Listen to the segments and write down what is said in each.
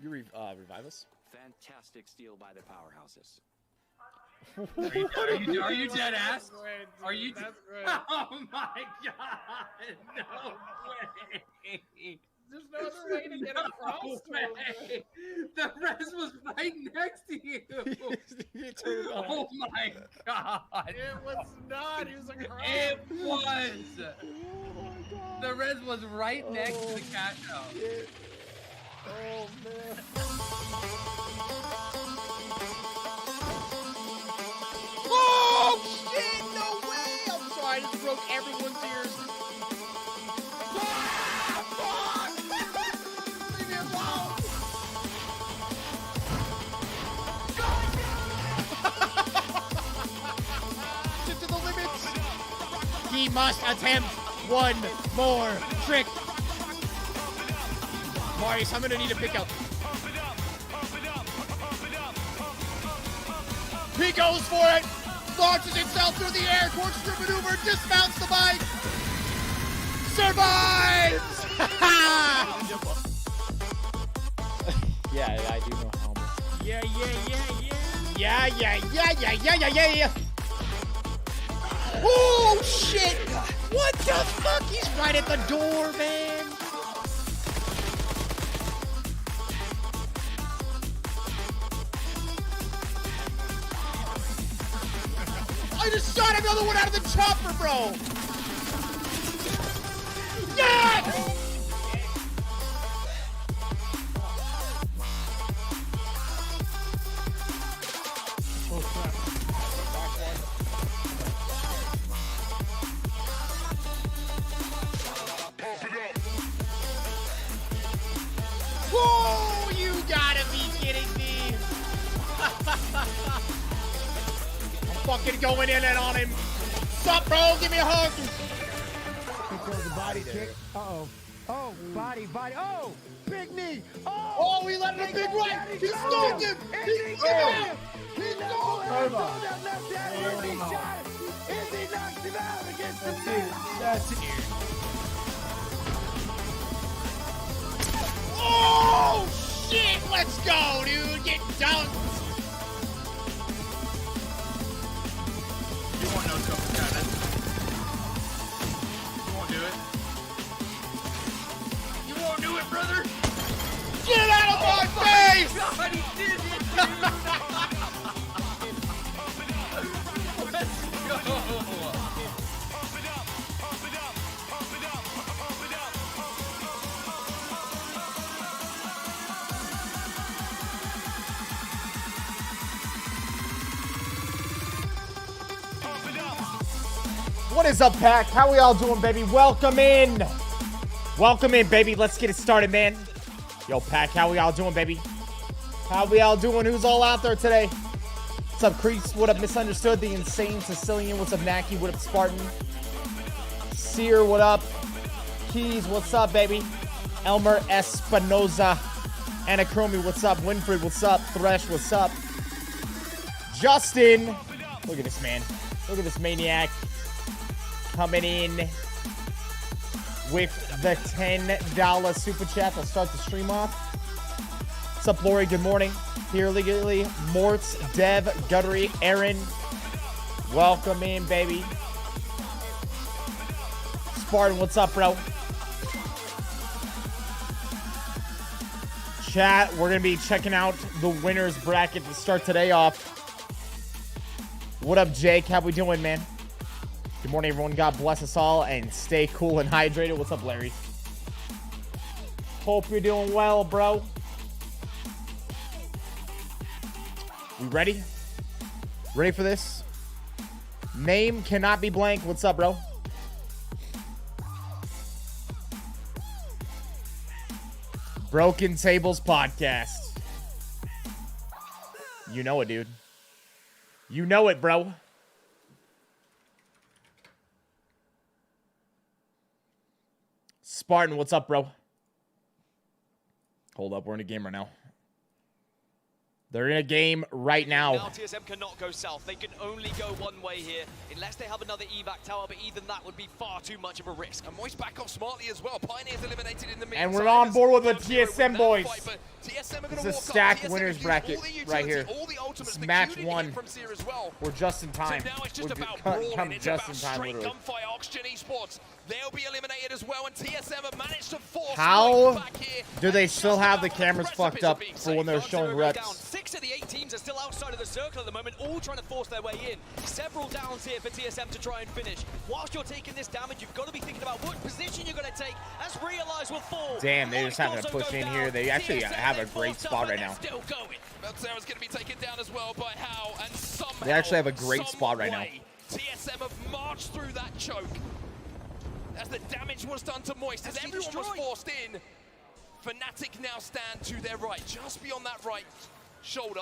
You revive us? Fantastic steal by the powerhouses. Are you dead ass? Are you? Oh my god! No way! There's no other way to get across. No way. The res was right next to you. Oh my god! It was not. He was across. It was. The res was right next to the cash out. Oh man. Oh shit! No way! I'm sorry, I just broke everyone's ears. Ah, fuck! Leave me alone! Get to the limits. He must attempt one more trick. Marius, I'm gonna need a pickup. He goes for it, launches himself through the air, towards the maneuver, dismounts the bike, survives! Yeah, I do know helmet. Yeah. Oh, shit! What the fuck? He's right at the door, man. I just shot another one out of the chopper, bro! Yes! Whoa! You gotta be kidding me! Fucking going in and on him. Sup, bro? Give me a hug. He throws a body kick. Uh-oh. Oh, body. Oh, big knee. Oh, he let him a big right. He stole him. He stole him. He stole him. That left hand. He shot it. He knocked him out against the net. That's it. Oh, shit. Let's go, dude. Get dunked. You won't know Coach Cannon. You won't do it. You won't do it, brother. Get out of my face. God, he did it, dude. Let's go. What is up, Pack? How we all doing, baby? Welcome in. Welcome in, baby. Let's get it started, man. Yo, Pack, how we all doing, baby? How we all doing? Who's all out there today? What's up, Crease? What up, Misunderstood? The Insane Sicilian. What's up, Naki? What up, Spartan? Sear, what up? Keys, what's up, baby? Elmer Espinoza. Anachromi, what's up? Winfred, what's up? Thresh, what's up? Justin. Look at this, man. Look at this maniac. Coming in with the $10 super chat. I'll start the stream off. What's up, Lori? Good morning. Here legally, Morts, Dev, Guttery, Aaron. Welcome in, baby. Spartan, what's up, bro? Chat, we're going to be checking out the winner's bracket to start today off. What up, Jake? How we doing, man? Good morning, everyone. God bless us all and stay cool and hydrated. What's up, Larry? Hope you're doing well, bro. We ready? Ready for this? Name cannot be blank. What's up, bro? Broken Tables Podcast. You know it, dude. You know it, bro. Spartan, what's up, bro? Hold up, we're in a game right now. They're in a game right now. Now TSM cannot go south. They can only go one way here, unless they have another evac tower, but even that would be far too much of a risk. And Moist back off smartly as well. Pioneer's eliminated in the mid. And we're on board with the TSM boys. TSM are going This to is a walk stacked up. winners bracket right here. All the ultimates, It's the match Q one. hit from Seer as well. We're just in time. So now it's just We're about come brawling. It's just about in time, straight literally. gunfire. Oxygen Esports, they'll be eliminated as well, and TSM have managed to force How back here. do they And still just have the about cameras precipice fucked of up being for safe. when they're Down showing zero go down. reps? 6 of the 8 teams are still outside of the circle at the moment, all trying to force their way in. Several downs here for TSM to try and finish. Whilst you're taking this damage, you've got to be thinking about what position you're going to take as Realize will fall. Damn, they're just having to Lights also push go in down. here. They actually TSM have a then great forced up, spot but right they're now. Still going. Meltzera's going to be taken down as well by How, and somehow, They actually have a great some spot right now. way, TSM have marched through that choke. As the damage was done to Moist, as Actually everyone was destroyed. forced in, Fnatic now stand to their right, just beyond that right shoulder.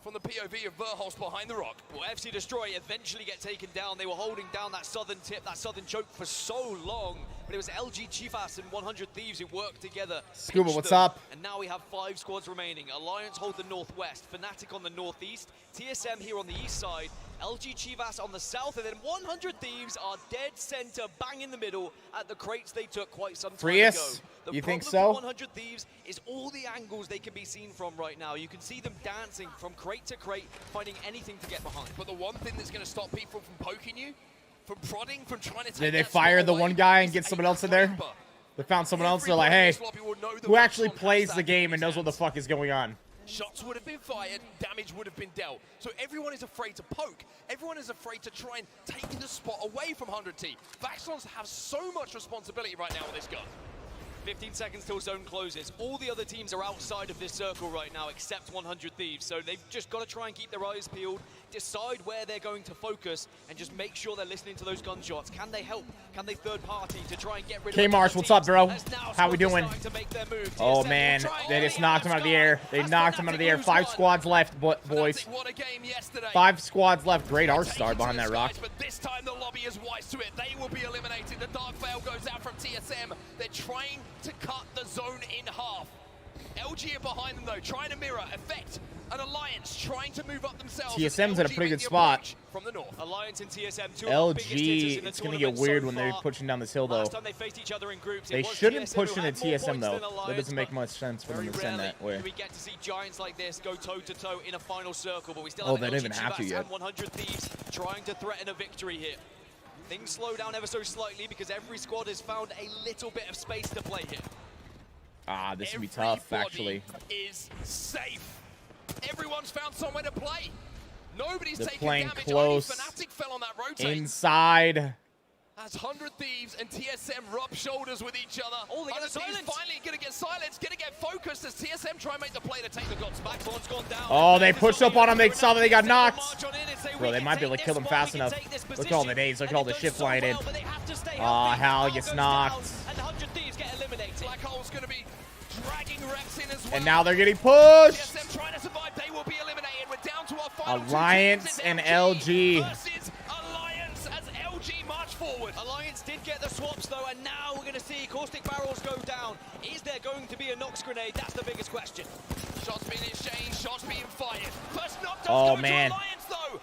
From the POV of Verholst behind the rock. Well, FC Destroy eventually get taken down. They were holding down that southern tip, that southern choke for so long. But it was LG Chifas and 100 Thieves who worked together. Scuba, pinched what's them, up? And now we have 5 squads remaining. Alliance hold the northwest, Fnatic on the northeast, TSM here on the east side, LG Chivas on the south, and then 100 Thieves are dead center, bang in the middle at the crates they took quite some time Prius, ago. The you think problem so? for 100 Thieves is all the angles they can be seen from right now. You can see them dancing from crate to crate, finding anything to get behind. But the one thing that's going to stop people from poking you, from prodding, from trying to take Did they that fire spot the away, one guy and is get a someone else in there? sniper. They found someone else. They're like, Everybody in hey, this lobby will know that who actually Watson has plays that the game in and his knows what the hands. fuck is going on? Shots would have been fired, damage would have been dealt. So everyone is afraid to poke. Everyone is afraid to try and take the spot away from 100T. Vaxxons have so much responsibility right now with this gun. 15 seconds till zone closes. All the other teams are outside of this circle right now except 100 Thieves. So they've just got to try and keep their eyes peeled, decide where they're going to focus, and just make sure they're listening to those gunshots. Can they help? Can they third party to try and get rid of K-Marsh, the what's up, bro? As now How we squads are doing? starting to make their move. Oh TSM man, will try they and just get knocked him out of the air. They As knocked him out of the air. Fnatic 5 lose squads left, boys. Fnatic won a game yesterday. 5 squads left. Great They're art star taken behind to that the rock. skies, But this time the lobby is wise to it. They will be eliminated. The Dark Veil goes out from TSM. They're trying to cut the zone in half. LG are behind them though, trying to mirror, effect an Alliance, trying to move up themselves. TSM's in a LG pretty make good the spot. approach from the north. Alliance and TSM, two of the biggest hitters LG, in the it's going to tournament get weird so when they're far. pushing down this hill, though. Last time they faced each other in groups, They it was shouldn't TSM push who into had more TSM, points though. than That Alliance, doesn't make but much sense for them very to send rarely that way. do we get to see giants like this go toe-to-toe in a final circle, but we still Oh, have they LG don't even have to Chivas yet. and 100 Thieves trying to threaten a victory here. Things slow down ever so slightly because every squad has found a little bit of space to play here. Ah, this would be tough, Everybody actually. is safe. Everyone's found somewhere to play. Nobody's They're taking playing damage. close. Only Fnatic fell on that rotate. Inside. As 100 Thieves and TSM rub shoulders with each other. Oh, they get 100 Thieves silenced. finally going to get silenced, going to get focused as TSM try and make the play to take the guns back. Backbone's gone down. Oh, they There's pushed no up on him. They way saw that they got knocked. march on in and say, Bro, "We they can might be able take to kill this them spot, fast we can enough. take this Look at all the position." nades. Look at And all the they've shit done so flying in. well, but they have to stay Aw, healthy. Hal Hal gets goes knocked. down, and 100 Thieves get eliminated. Black Hole's going to be dragging reps in as well. And now they're getting pushed. TSM trying to survive. They will be eliminated. We're down to our final two Alliance teams. It's and LG. versus Alliance as LG march forward. Alliance did get the swaps though, and now we're going to see caustic barrels go down. Is there going to be a Nox grenade? That's the biggest question. Shots being exchanged, shots being fired. First knock does Oh, go man. to Alliance though.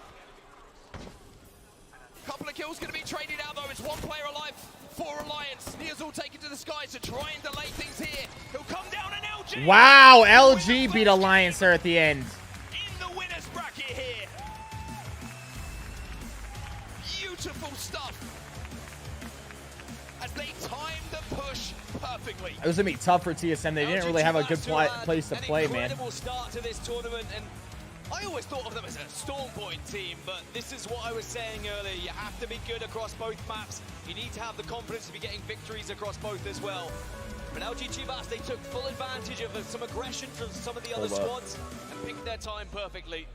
Couple of kills going to be traded out though. It's one player alive for Alliance. Niazul taken to the skies to try and delay things here. He'll come down and LG. Wow, LG beat Alliance there at the end. In the winner's bracket here. Beautiful stuff. As they timed the push perfectly. It was going to be tough for TSM. They didn't really have a good place to play, man. An incredible start to this tournament, and I always thought of them as a Storm Point team, but this is what I was saying earlier. You have to be good across both maps. You need to have the confidence to be getting victories across both as well. But LG Chivas, they took full advantage of some aggression from some of the other squads and picked their time perfectly.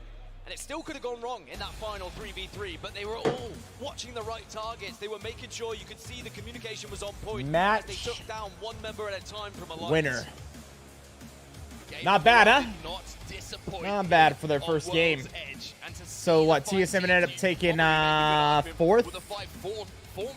And it still could have gone wrong in that final 3v3, but they were all watching the right targets. They were making sure you could see the communication was on point. Match as they took down one member at a time from Alliance. Winner. Game Not bad, huh? not disappoint Not bad for their on first World's game. Edge. And to So see what, the five TSM ended up teams taking, probably fourth? with the 5 form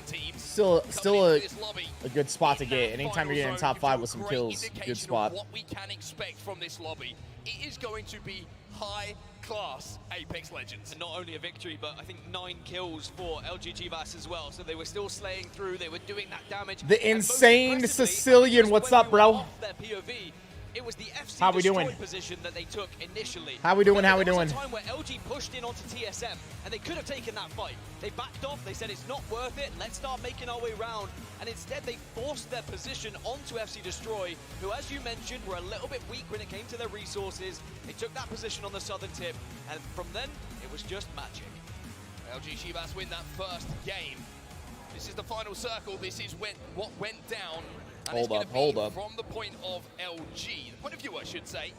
teams Still coming into a this lobby. good spot to In get. that Anytime final you're getting zone, top 5 gives with some you a kills, great good indication spot. of what we can expect from this lobby. It is going to be high-class Apex Legends. And not only a victory, but I think 9 kills for LG Chivas as well. So they were still slaying through, they were doing that damage. The And most insane impressively, Sicilian, just what's when up, we were bro? off their POV, It was the FC How we destroy doing? position that they took initially. How we doing? How we There doing? was a time where LG pushed in onto TSM, and they could have taken that fight. They backed off. They said it's not worth it. Let's start making our way round. And instead, they forced their position onto FC Destroy, who, as you mentioned, were a little bit weak when it came to their resources. They took that position on the southern tip, and from then, it was just magic. LG cites win that first game. This is the final circle. This is what went down. And Hold it's up, gonna be hold up. from the point of LG, the point of view, I should say.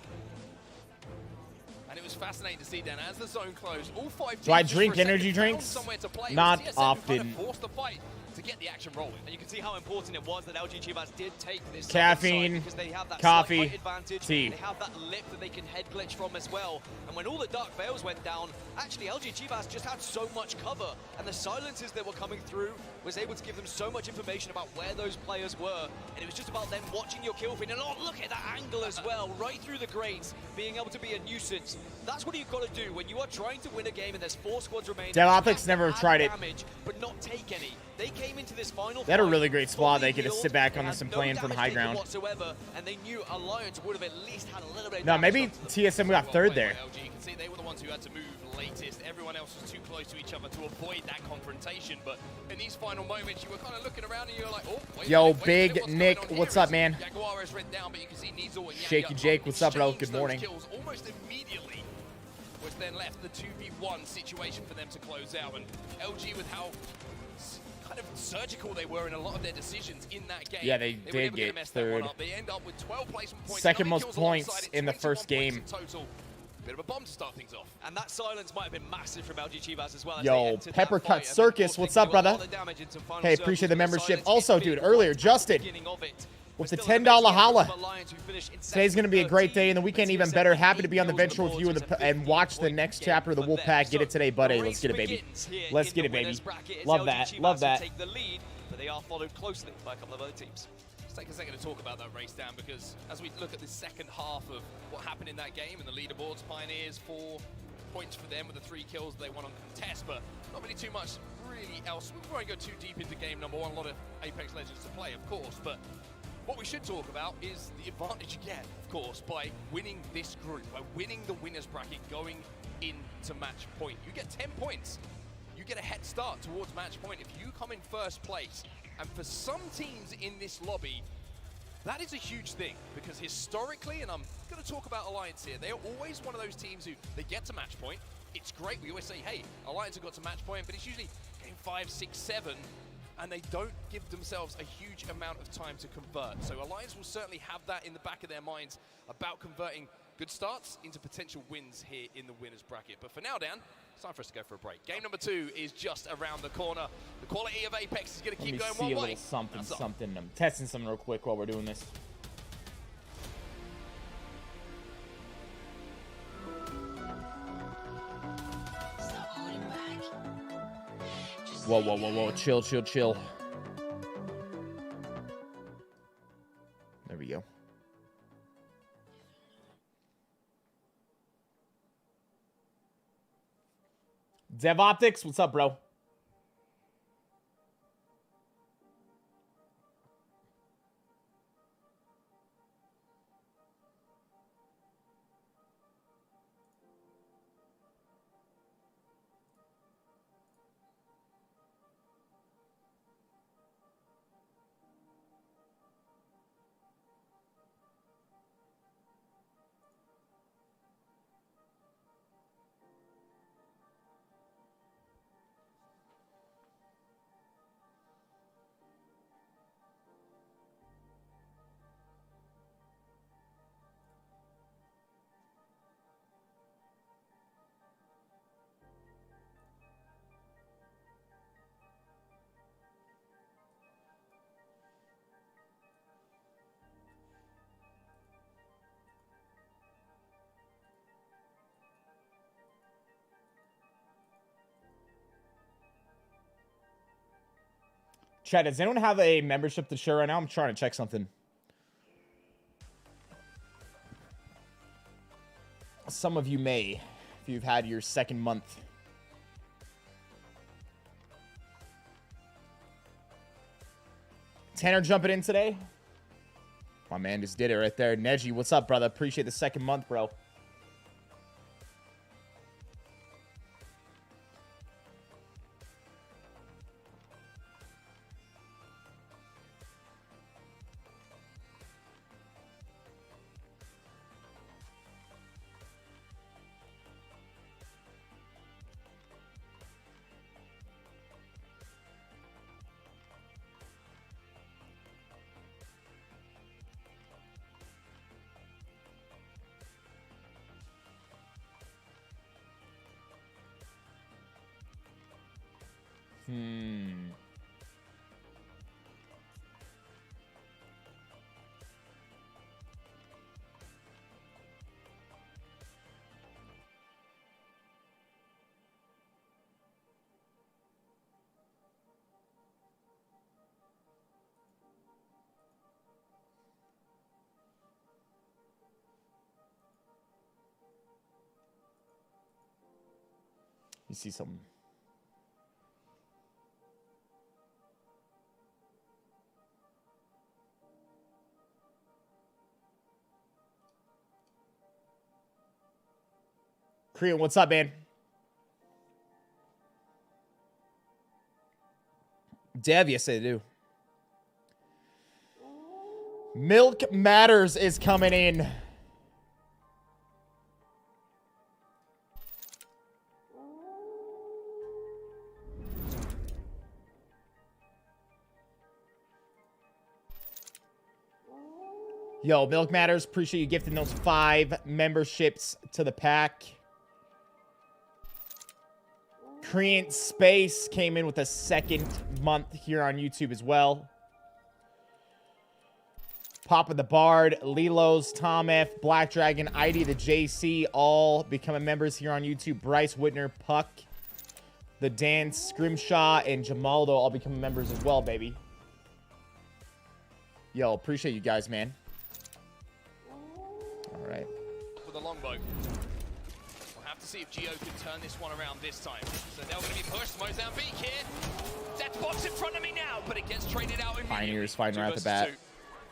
And it was fascinating to see then as the zone closed, all 5 teams Do I just drink for a second energy found drinks? somewhere to play. Not TSM often. Kind of forced the fight to get the action rolling. And you can see how important it was that LG cites did take this Caffeine, because they have that coffee, slight height advantage. tea. They have that lip that they can head glitch from as well. And when all the Dark Veils went down, actually LG cites just had so much cover, and the silences that were coming through was able to give them so much information about where those players were. And it was just about them watching your kill feed. And oh, look at that angle as well, right through the grates, being able to be a nuisance. That's what you've got to do when you are trying to win a game and there's 4 squads remaining. Devopics never Add tried it. damage, but not take any. They came into this final They had a fight really great squad. fully They could have healed. sit back on They this had and no playing from damage high taken ground. whatsoever, and they knew Alliance would have at least had a little bit of No, damage maybe done to them. TSM got Well third played there. by LG. You can see they were the ones who had to move latest. Everyone else was too close to each other to avoid that confrontation. But in these final moments, you were kind of looking around and you were like, oh, wait Yo, a minute, Big what's going Nick, on here? what's up, As man? Jaguar is written down, but you can see Nizo and Shaky Yanya Jake, what's up, bro? exchange Good those morning. Kills almost immediately was then left the 2v1 situation for them to close out. And LG with how kind of surgical they were in a lot of their decisions in that game. Yeah, they were did never gonna get mess that one third. up. They end up with 12 placement points. Second How many most kills alongside points it? in the 21 first game. points in total. Bit of a bomb to start things off. And that silence might have been massive from LG cites as well. As Yo, they entered that Peppercut fight, and Circus, then what's up, do a lot brother? of damage into final Hey, circles appreciate the with membership. silence Also, being dude, big earlier, right at the Justin, beginning of it. with But the still, $10 amazing holla. from Alliance, who finished in Today's going to be a second, great day, and the 13, weekend but even TSM better. had Happy to 8 be on the kills bench on with you board, so it's a and watch the 15-point next game chapter of the for Wolf them. Pack. Get it So today, buddy. the Let's get it, race baby. begins here Let's in get the it, baby. winners bracket. It's Love LG that. cites Love who that. Take the lead, but they are followed closely by a couple of other teams. Let's take a second to talk about that race down, because as we look at the second half of what happened in that game and the leaderboards, Pioneers 4 points for them with the 3 kills they won on contest, but not really too much really else. We won't go too deep into game number 1. A lot of Apex Legends to play, of course, but what we should talk about is the advantage you get, of course, by winning this group, by winning the winners bracket going into match point. You get 10 points. You get a head start towards match point if you come in first place. And for some teams in this lobby, that is a huge thing, because historically, and I'm going to talk about Alliance here, they are always one of those teams who, they get to match point. It's great. We always say, hey, Alliance have got to match point, but it's usually game 5, 6, 7, and they don't give themselves a huge amount of time to convert. So Alliance will certainly have that in the back of their minds about converting good starts into potential wins here in the winners bracket. But for now, Dan, it's time for us to go for a break. Game number 2 is just around the corner. The quality of Apex is going to Let keep me going see one a way. little something, That's up. something. I'm testing something real quick while we're doing this. Whoa, whoa, whoa, whoa. Chill, chill, chill. There we go. Dev Optics, what's up, bro? Chat, does anyone have a membership to share right now? I'm trying to check something. Some of you may, if you've had your second month. Tanner jumping in today. My man just did it right there. Neji, what's up, brother? Appreciate the second month, bro. You see some. Korean, what's up, man? Dev, yes, I do. Milk Matters is coming in. Yo, Milk Matters, appreciate you gifting those 5 memberships to the pack. Korean Space came in with a second month here on YouTube as well. Papa the Bard, Lilos, Tom F, Black Dragon, ID the JC, all becoming members here on YouTube. Bryce Whitner, Puck, the Dan Scrimshaw, and Jamaldo all becoming members as well, baby. Yo, appreciate you guys, man. All right. For the longbow. We'll have to see if Geo can turn this one around this time. So they're going to be pushed. Mozambique here. Death box in front of me now, but it gets traded out immediately. Pioneers fighting right at the bat.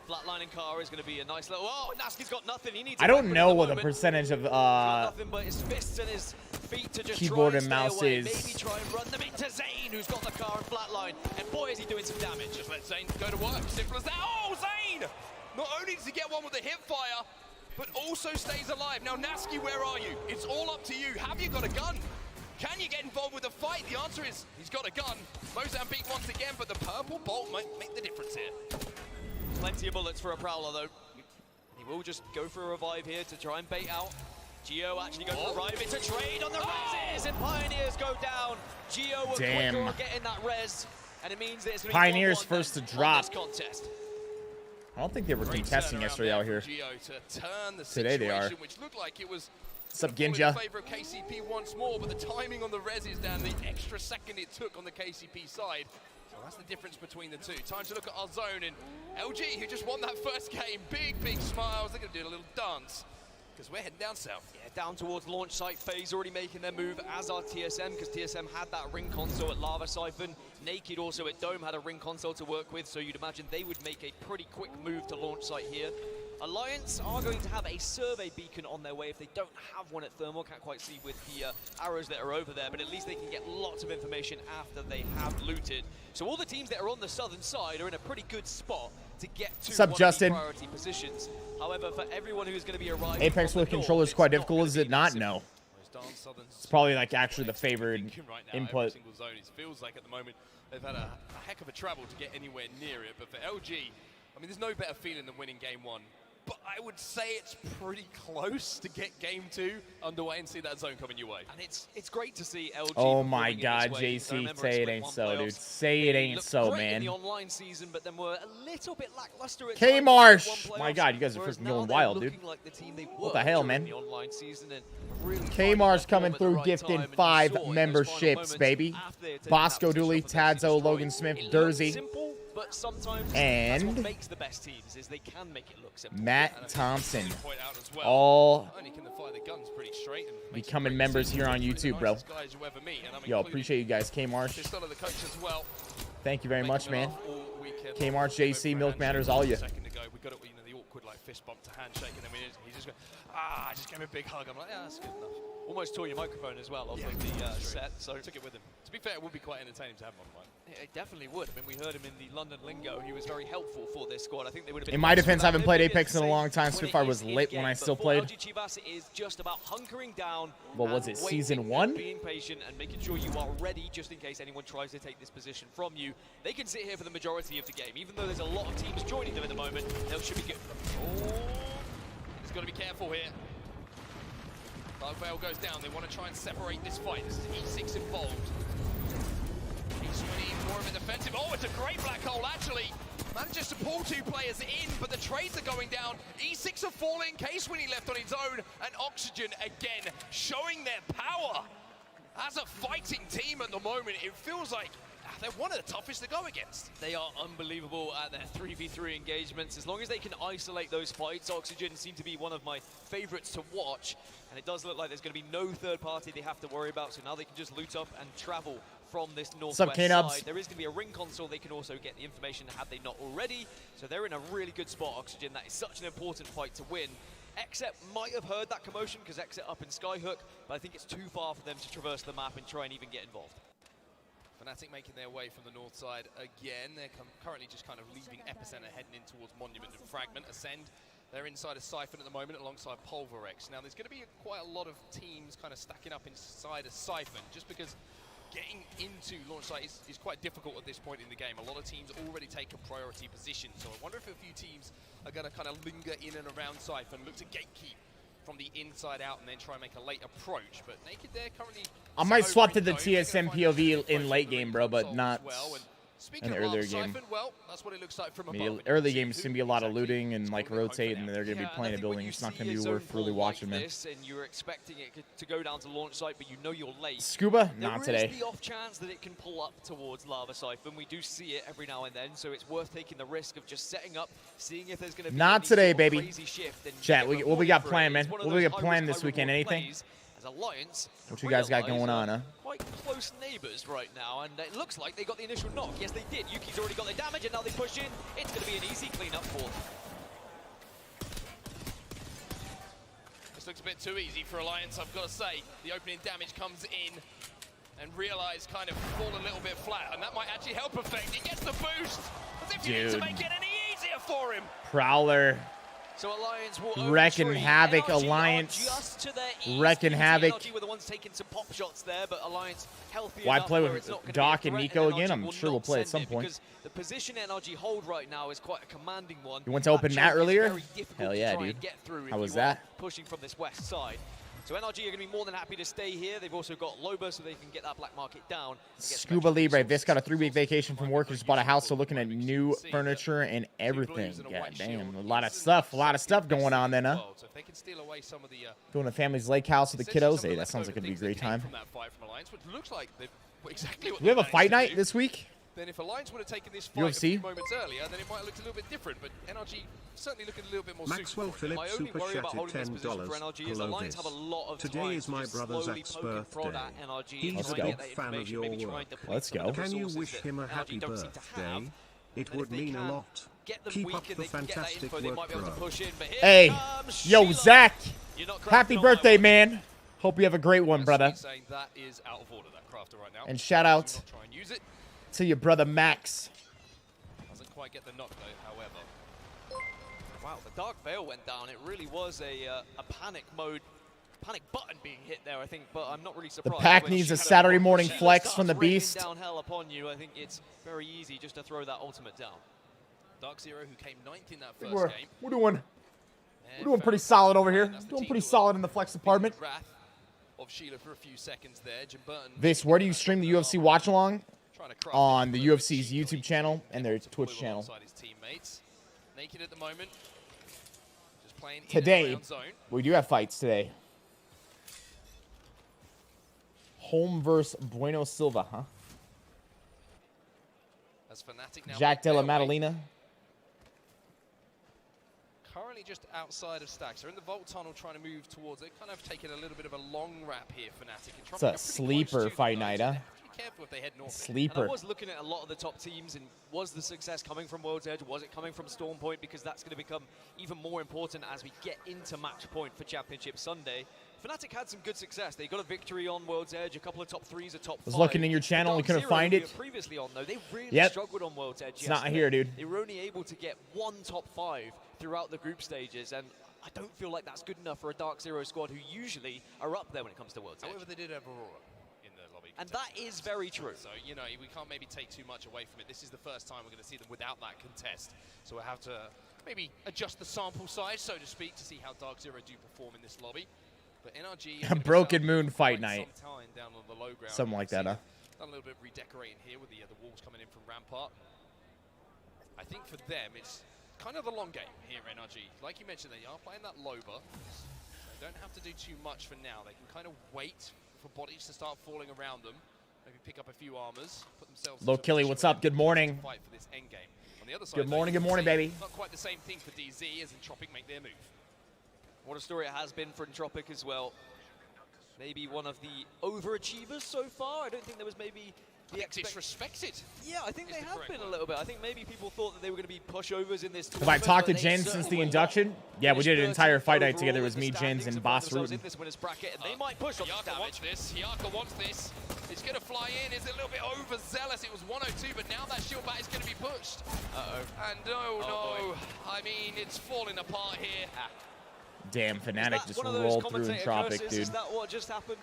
Flatlining car is going to be a nice little. Oh, Naski's got nothing. He needs. I don't know what the percentage of nothing but his fists and his feet to just keyboard try and mouse away. is. Maybe try and run them into Zane, who's got the car and flatline. And boy, is he doing some damage. Just let Zane go to work. Simple as that. Oh, Zane! Not only does he get one with a hip fire, but also stays alive. Now, Naski, where are you? It's all up to you. Have you got a gun? Can you get involved with the fight? The answer is he's got a gun. Mozambique once again, but the purple bolt might make the difference here. Plenty of bullets for a Prowler, though. He will just go for a revive here to try and bait out. Geo actually goes for a revive. It's a trade on the reses, and Pioneers go down. Geo were quicker on getting that res, and it means that it's going to be Pioneers first to drop. Contest. I don't think they were contesting yesterday out here. Geo to turn the Today they are. Which looked like it was What's up, Ginja? in favor of KCP once more, but the timing on the reses down, the extra second it took on the KCP side. So that's the difference between the two. Time to look at our zone, and LG, who just won that first game, big smiles. They're going to do a little dance, because we're heading down south. Yeah, down towards launch site phase, already making their move, as are TSM, because TSM had that ring console at Lava Siphon. Naked also at Dome had a ring console to work with, so you'd imagine they would make a pretty quick move to launch site here. Alliance are going to have a survey beacon on their way if they don't have one at Thermal. Can't quite see with the arrows that are over there, but at least they can get lots of information after they have looted. So all the teams that are on the southern side are in a pretty good spot to get to What's up, one Justin? of the priority positions. However, for everyone who's going to be arriving Apex with controller is quite difficult, is it not? No. It's probably like actually the favored right now, input. Every single zone, it feels like at the moment they've had a heck of a travel to get anywhere near it. But for LG, I mean, there's no better feeling than winning game one. But I would say it's pretty close to get game 2 underway and see that zone coming your way. And it's great to see LG. Oh my performing in God, this way. JC, Remember, say it's it split ain't one so, playoffs. dude. Say it They ain't looked so, great man. in the online season, but then were a little bit lackluster at K times Marsh! in one My playoffs, God, you guys are whereas freaking now going they're wild, dude. looking like the team they What were the hell, during man? the online season and really K Marsh coming finding through, their form at the right gifting time, and you 5 saw in those final memberships, moments baby. after they had taken Bosco that position Dooley, off and been Tadzo, Logan destroyed. Smith, It looked Dersey, simple, but sometimes that's and what makes the best teams is they can make it look simple. Matt Thompson. Point out as well. All Only can they fire the guns pretty straight and makes it becoming pretty members simple. here on Three of the YouTube, bro. nicest guys you ever meet, and I'm Yo, including appreciate you guys. K Marsh, Pistol of the coach as well. thank you very much, Making me man. laugh all weekend. K Marsh, JC, Milk Matters, all you. Second ago, we got it, the awkward fist bump to handshake, and then he just just gave me a big hug. I'm like, yeah, that's good enough. Almost tore your microphone as well off of the set, so Took it with him. To be fair, it would be quite entertaining to have him on the mic. it definitely would. I mean, we heard him in the London lingo. He was very helpful for this squad. I think they would have been. In my defense, I haven't played Maybe Apex it's in a the long same time. when Spitfire it was is lit when in-game, I but still for played. ALGS, it is just about hunkering down. What was and it, season waiting 1? and being patient and making sure you are ready just in case anyone tries to take this position from you. They can sit here for the majority of the game. Even though there's a lot of teams joining them at the moment, they should be good. Oh, he's got to be careful here. Dark Veil goes down. They want to try and separate this fight. This is E6 involved. E20 more of a defensive. Oh, it's a great black hole, actually. Manages to pull 2 players in, but the trades are going down. E6 are falling. K-Swinny left on his own, and Oxygen again showing their power. As a fighting team at the moment, it feels like they're one of the toughest to go against. They are unbelievable at their 3v3 engagements. As long as they can isolate those fights, Oxygen seem to be one of my favorites to watch. And it does look like there's going to be no third party they have to worry about, so now they can just loot up and travel from this northwest side. There is going to be a ring console. They can also get the information had they not already. So they're in a really good spot, Oxygen. That is such an important fight to win. Exit might have heard that commotion because Exit up in Skyhook, but I think it's too far for them to traverse the map and try and even get involved. Fnatic making their way from the north side again. They're currently just kind of leaving Epicenter, heading in towards Monument and Fragment. Ascend, they're inside a Siphon at the moment alongside Pulverex. Now there's going to be quite a lot of teams kind of stacking up inside a Siphon just because getting into launch site is quite difficult at this point in the game. A lot of teams already take a priority position, so I wonder if a few teams are going to kind of linger in and around Siphon, look to gatekeep from the inside out and then try and make a late approach. But Naked there currently... I might swap to the TSM POV in late game, bro, but not in the earlier game. Well, that's what it looks like from I mean, above. early game's going to be a lot of looting and like rotate, and they're going to be playing a building. It's not going to be worth really watching, man. And you're expecting it to go down to launch site, but you know you're late. Scuba? Not today. There is the off chance that it can pull up towards Lava Siphon. We do see it every now and then, so it's worth taking the risk of just setting up, seeing if there's going to be not today, baby. Crazy shift. And Chat, what we got planned, man? What we got planned this weekend? Anything? As Alliance, what you guys got going on, huh? Quite close neighbors right now, and it looks like they got the initial knock. Yes, they did. Yuki's already got their damage, and now they push in. It's going to be an easy cleanup for them. This looks a bit too easy for Alliance, I've got to say. The opening damage comes in, and Realize kind of fall a little bit flat, and that might actually help Effect. He gets the boost, as if you need to make it any easier for him. Prowler. So Alliance will wrecking havoc. Alliance wrecking havoc. NRG were the ones taking some pop shots there, but Alliance healthy Why enough play where with it's not gonna Doc be a and threat, Nico again? NRG I'm will sure we'll not play at send some it point. Because the position NRG hold right now is quite a commanding one. You went to open Nat earlier? Hell yeah, dude. How was that? Pushing from this west side. So NRG are going to be more than happy to stay here. They've also got Loba, so they can get that black market down. Scuba Libre. Viss got a 3-week vacation from work. Just bought a house, so looking at new furniture and everything. God damn, a lot of stuff going on then, huh? Going to family's lake house with the kiddos. Hey, that sounds like it'd be a great time. Do we have a fight night this week? Then if Alliance would have taken this fight a few moments earlier, then it might have looked a little bit different. But NRG certainly looking a little bit more Maxwell Phillips super chatted $10. Hello, Viss. Today is my brother's ex-birthday. He's a big fan of your work. Let's go. Can you wish him a happy birthday? It would mean a lot. Keep up the fantastic work, bro. Hey, yo, Zach. Happy birthday, man. Hope you have a great one, brother. And shout out to your brother Max. Doesn't quite get the knock though, however. Wow, the Dark Veil went down. It really was a panic mode, panic button being hit there, I think, but I'm not really surprised. The pack needs a Saturday morning flex from the beast. Down hell upon you. I think it's very easy just to throw that ultimate down. Dark Zero, who came 9th in that first game. We're doing pretty solid over here. Doing pretty solid in the flex department. Wrath of Sheila for a few seconds there. Jim Burton. Viss, where do you stream the UFC watch along? On the UFC's YouTube channel and their Twitch channel. Naked at the moment. Just playing today, we do have fights today. Home versus Bueno Silva, huh? As Fnatic now Jack Della Maddalena. Currently just outside of stacks. They're in the Vault Tunnel trying to move towards it. Kind of taking a little bit of a long wrap here, Fnatic. It's a sleeper fight night, huh? careful if they head north. Sleeper. And I was looking at a lot of the top teams, and was the success coming from World's Edge? Was it coming from Storm Point? Because that's going to become even more important as we get into match point for Championship Sunday. Fnatic had some good success. They got a victory on World's Edge, a couple of top 3s, a top 5. I was looking in your channel, we couldn't find it. Previously on though, they really struggled on World's Edge. It's not here, dude. They were only able to get 1 top 5 throughout the group stages, and I don't feel like that's good enough for a Dark Zero squad who usually are up there when it comes to World's Edge. However, they did have Aurora in the lobby. And that is very true. So, you know, we can't maybe take too much away from it. This is the first time we're going to see them without that contest. So we'll have to maybe adjust the sample size, so to speak, to see how Dark Zero do perform in this lobby. But NRG... A Broken Moon fight night. Down on the low ground. Something like that, huh? Done a little bit of redecorating here with the walls coming in from Rampart. I think for them, it's kind of the long game here, NRG. Like you mentioned, they are playing that low buff. They don't have to do too much for now. They can kind of wait for bodies to start falling around them. Maybe pick up a few armors, put themselves... Low Killy, what's up? Good morning. Fight for this end game. On the other side, Good morning, baby. Not quite the same thing for DZ as Entropic make their move. What a story it has been for Entropic as well. Maybe one of the overachievers so far. I don't think there was maybe the disrespected. Yeah, I think they have been a little bit. I think maybe people thought that they were going to be pushovers in this Have I tournament. talked to Jen since the induction? Yeah, we did an entire fight night together. It was me, Jens, and Boss Rutan. In this winner's bracket, and they might push on Yaka wants this. Yaka wants this. He's going to fly in. Is it a little bit overzealous? It was 102, but now that shield bat is going to be pushed. And no. I mean, it's falling apart here. Damn, Fnatic just rolled through Entropic, dude. Is that what just happened?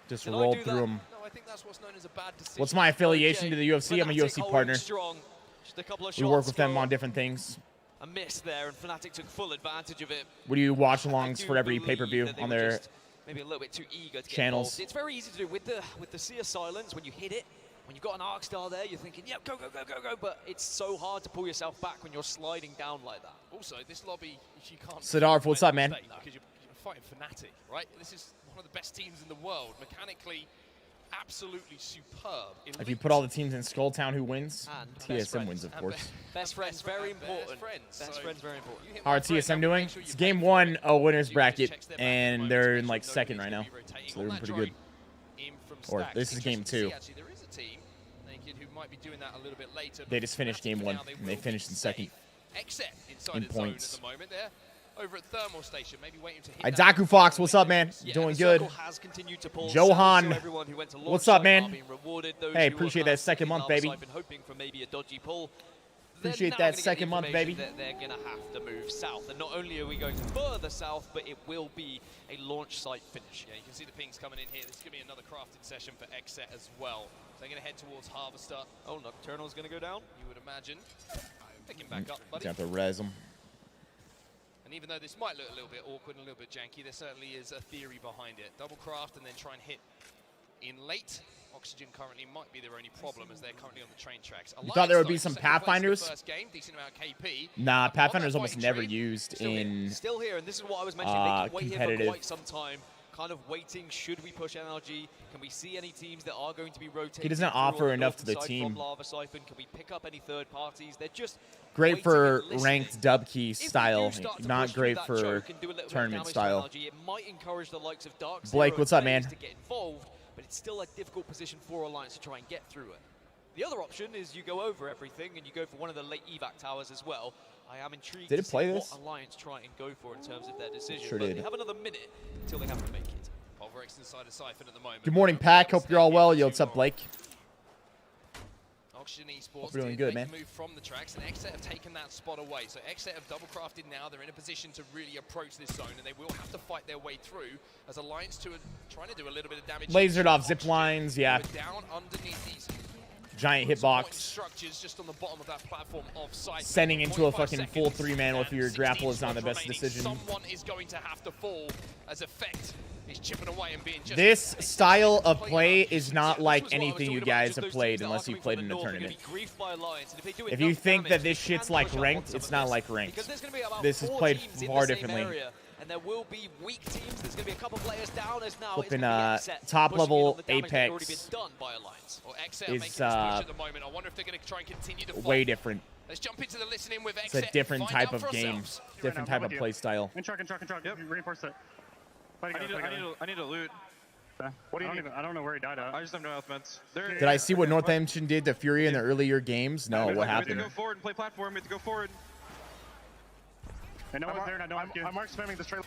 Just rolled through him. No, I think that's what's known as a bad decision. What's my affiliation to the UFC? I'm a UFC partner. We work with them on different things. A miss there, and Fnatic took full advantage of it. We do watch-alongs for every pay-per-view on their maybe a little bit too eager to channels. Get it's very easy to do with the Sea of Silence. When you hit it, when you've got an arc star there, you're thinking, yeah, go, but it's so hard to pull yourself back when you're sliding down like that. Also, this lobby, you can't... Siddharth, what's up, man? Because you're fighting Fnatic, right? This is one of the best teams in the world. Mechanically, absolutely superb. If you put all the teams in Skulltown, who wins? And TSM wins, of course. Best friends, very important. Best friends, very important. How are TSM doing? It's game 1, a winner's bracket, and they're in like 2nd right now. So they're doing pretty good. Or this is game 2. They just finished game 1, and they finished in 2nd in points. Over at Thermal Station, maybe waiting to hit Idaku Fox, what's up, man? Doing good. Johan, what's up, man? Hey, appreciate that 2nd month, baby. Appreciate that 2nd month, baby. They're going to have to move south, and not only are we going further south, but it will be a launch site finish. Yeah, you can see the pings coming in here. This is going to be another crafted session for Xset as well. So they're going to head towards Harvester. Oh, Nocturnal's going to go down? You would imagine. Pick him back up, buddy. Got to res him. And even though this might look a little bit awkward and a little bit janky, there certainly is a theory behind it. Double craft and then try and hit in late. Oxygen currently might be their only problem as they're currently on the train tracks. You thought there would be some Pathfinders? First game, decent amount of KP. Nah, Pathfinder's almost never used in still here, and this is what I was mentioning. They can wait here for quite some time. Kind of waiting, should we push NRG? Can we see any teams that are going to be rotating? He doesn't offer enough to the team. Lava Siphon? Can we pick up any third parties? They're just great for ranked dub key style, not great for tournament style. It might encourage the likes of Dark Blake, what's up, man? To get involved, but it's still a difficult position for Alliance to try and get through it. The other option is you go over everything and you go for one of the late evac towers as well. I am intrigued to see what Alliance try and go for in terms of their decision. Sure but did. They have another minute until they have to make it. Pulverex inside a Siphon at the moment. Good morning, Pack. Hope you're all well. Yo, what's up, Blake? Oxygen Esports doing good, man. Move from the tracks, and Xset have taken that spot away. So Xset have double crafted now. They're in a position to really approach this zone, and they will have to fight their way through as Alliance 2 are trying to do a little bit of damage. Lasered off zip lines, yeah. Down underneath these giant hitbox. Structures just on the bottom of that platform of sight. Sending into a fucking full 3-man with your grapple is not the best decision. Someone is going to have to fall as Effect is chipping away and being just... This style of play is not like anything you guys have played unless you played in a tournament. If you think that this shit's like ranked, it's not like ranked. This is played far differently. And there will be weak teams. There's going to be a couple players down as now. Flipping top level Apex is way different. Let's jump into the listening with It's a different type of game, different type of play style. Yep. Reinforce it. I need to loot. What do you I don't know where he died at. I just have no health meds. Did I see what Northampton did to Fury in the earlier games? No, what happened? We have to go forward and play platform. We have to go forward. And no one's there, and I don't have to. I'm mark spamming this trailer.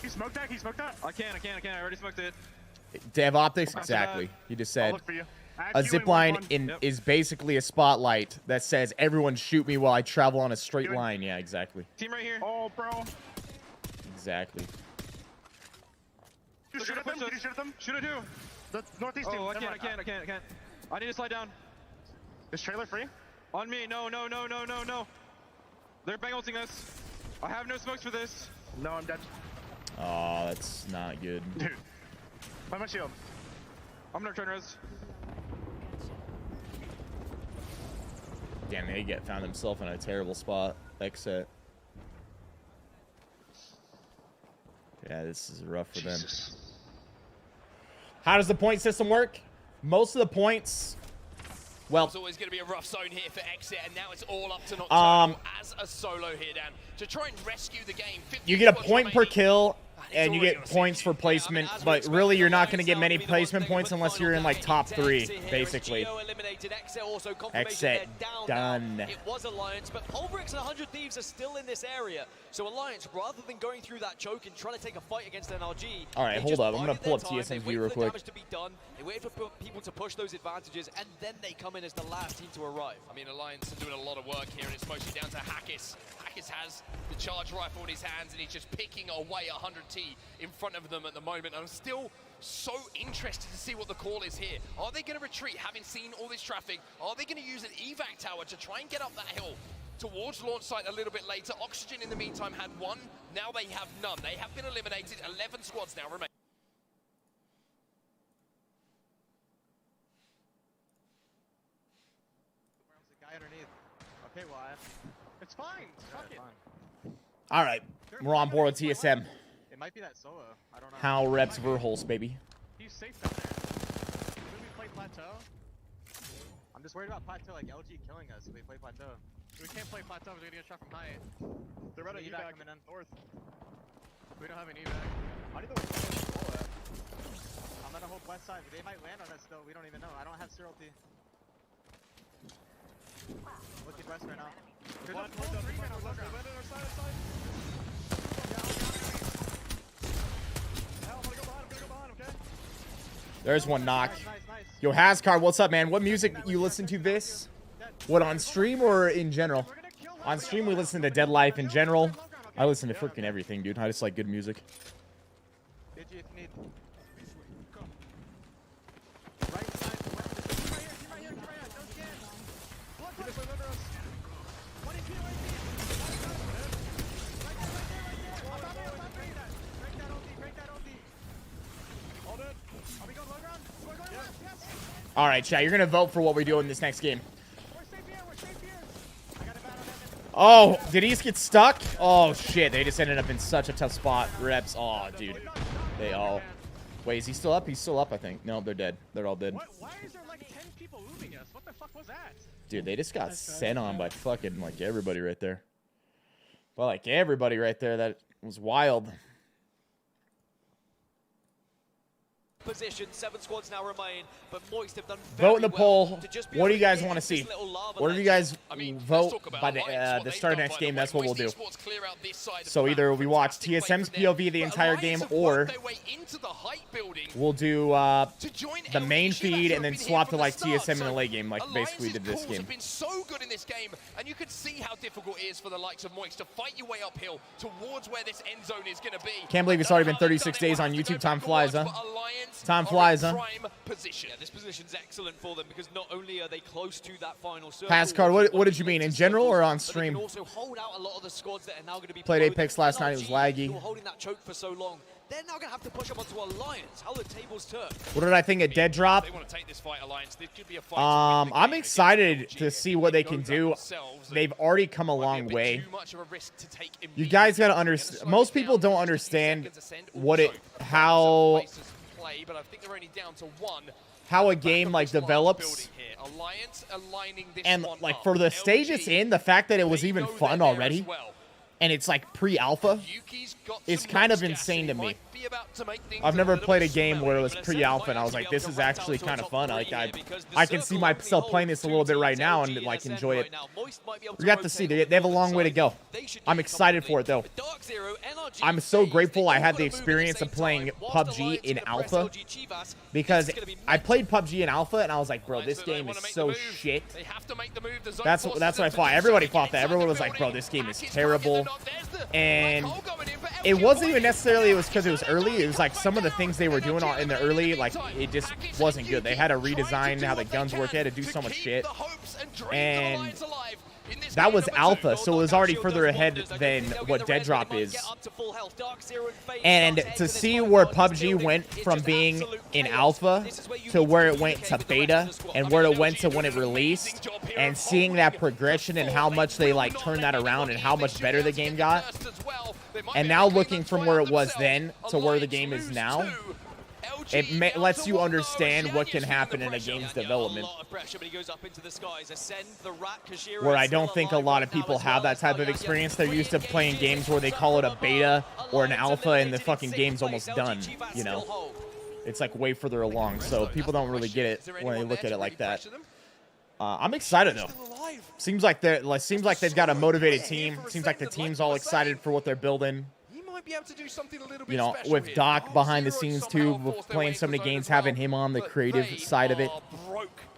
He smoked that? He smoked that? I can't. I already smoked it. Dev Optics, exactly. He just said a zip line is basically a spotlight that says everyone shoot me while I travel on a straight line. Yeah, exactly. Team right here. Oh, bro. Exactly. Shoot at them? Can you shoot at them? Shoot at who? The northeast team. Oh, I can't. I need to slide down. Is trailer free? On me. No. They're bang ulting us. I have no smokes for this. No, I'm dead. Oh, that's not good. Dude. Find my shield. I'm gonna turn res. Damn, they found himself in a terrible spot. Exit. Yeah, this is rough for them. How does the point system work? Most of the points... Well, it's always going to be a rough zone here for Exit, and now it's all up to Nocturnal as a solo here, Dan, to try and rescue the game. You get a point per kill, and you get points for placement, but really you're not going to get many placement points unless you're in like top 3, basically. Exit done. It was Alliance, but Pulverix and 100 Thieves are still in this area. So Alliance, rather than going through that choke and trying to take a fight against NRG, all right, hold up. I'm going to pull up TSMV real quick. They wait for people to push those advantages, and then they come in as the last team to arrive. I mean, Alliance are doing a lot of work here, and it's mostly down to Hackis. Hackis has the charge rifle in his hands, and he's just picking away 100T in front of them at the moment. I'm still so interested to see what the call is here. Are they going to retreat, having seen all this traffic? Are they going to use an evac tower to try and get up that hill towards launch site a little bit later? Oxygen, in the meantime, had 1. Now they have none. They have been eliminated. 11 squads now remain. Okay, well, it's fine. Fuck it. All right, we're on board with TSM. It might be that solo. I don't know. How reps Verholz, baby. He's safe down there. Should we play Plateau? I'm just worried about Plateau, like LG killing us if we play Plateau. We can't play Plateau, we're gonna get shot from height. They're about to evac coming in north. We don't have an evac. I need the bullet. I'm gonna hold west side. They might land on us though, we don't even know. I don't have Cyril T. Looking west right now. There's one knock. Yo, Hascar, what's up, man? What music you listen to, Viss? What, on stream or in general? On stream, we listen to Dead Life. In general, I listen to freaking everything, dude. I just like good music. All right, chat, you're going to vote for what we do in this next game. Oh, did he just get stuck? Oh, shit. They just ended up in such a tough spot. Reps. Oh, dude. They all... Wait, is he still up? He's still up, I think. No, they're dead. They're all dead. Why is there like 10 people moving us? What the fuck was that? Dude, they just got sent on by fucking, like, everybody right there. Well, like, everybody right there. That was wild. Position, 7 squads now remain, but Moist have done vote in the poll. What do you guys want to see? What do you guys vote by the start of next game? That's what we'll do. So either we watch TSM's POV the entire game, or we'll do the main feed and then swap to like TSM in the late game, like basically we did this game. Have been so good in this game, and you can see how difficult it is for the likes of Moist to fight your way uphill towards where this end zone is going to be. Can't believe it's already been 36 days on YouTube. Time flies, huh? Time flies, huh? Yeah, this position's excellent for them because not only are they close to that final circle. Pass card. What did you mean, in general or on stream? Also hold out a lot of the squads that are now going to be played Apex last night. It was laggy. Holding that choke for so long. They're now going to have to push up onto Alliance. How the tables turn. What did I think of Dead Drop? They want to take this fight, Alliance. This could be a fight I'm excited to see what they can do. They've already come a long way. You guys got to understand. Most people don't understand how a game like develops. And like for the stage it's in, the fact that it was even fun already. and it's like pre-alpha, it's kind of insane to me. I've never played a game where it was pre-alpha and I was like, this is actually kind of fun. Like I can see myself playing this a little bit right now and like enjoy it. We got to see they have a long way to go. I'm excited for it though. I'm so grateful I had the experience of playing PUBG in alpha, because I played PUBG in alpha and I was like, bro, this game is so shit. That's what I thought. Everybody thought that. Everyone was like, bro, this game is terrible. And it wasn't even necessarily it was because it was early. It was like some of the things they were doing in the early, like it just wasn't good. They had to redesign how the guns work. They had to do so much shit. And that was alpha, so it was already further ahead than what Dead Drop is. And to see where PUBG went from being in alpha to where it went to beta and where it went to when it released, and seeing that progression and how much they like turned that around and how much better the game got, and now looking from where it was then to where the game is now, it lets you understand what can happen in a game's development, where I don't think a lot of people have that type of experience. They're used to playing games where they call it a beta or an alpha and the fucking game's almost done, you know? It's like way further along, so people don't really get it when they look at it like that. I'm excited though. Seems like they've got a motivated team. Seems like the team's all excited for what they're building. You know, with Doc behind the scenes too, with playing so many games, having him on the creative side of it.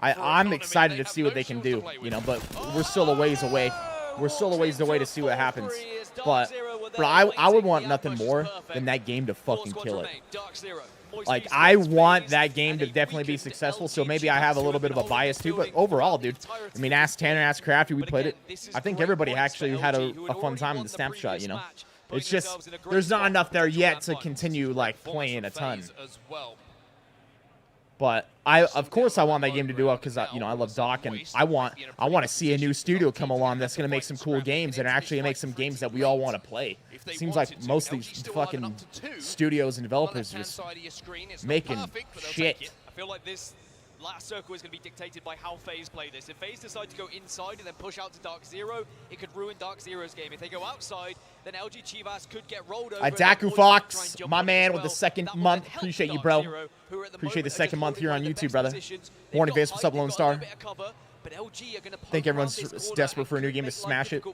I'm excited to see what they can do, you know, but we're still a ways away. We're still a ways away to see what happens. But I would want nothing more than that game to fucking kill it. Like, I want that game to definitely be successful, so maybe I have a little bit of a bias too, but overall, dude, I mean, ask Tanner, ask Crafty, we played it. I think everybody actually had a fun time in the snapshot, you know? It's just, there's not enough there yet to continue, like, playing a ton. But of course I want that game to do well, because you know, I love Doc, and I want to see a new studio come along that's going to make some cool games and actually make some games that we all want to play. It seems like most of these fucking studios and developers are just making shit. I feel like this last circle is going to be dictated by how FaZe play this. If FaZe decide to go inside and then push out to Dark Zero, it could ruin Dark Zero's game. If they go outside, then cites could get rolled over. Daku Fox, my man with the second month. Appreciate you, bro. Appreciate the second month here on YouTube, brother. Morning Viss, what's up, Lone Star? I think everyone's desperate for a new game to smash it.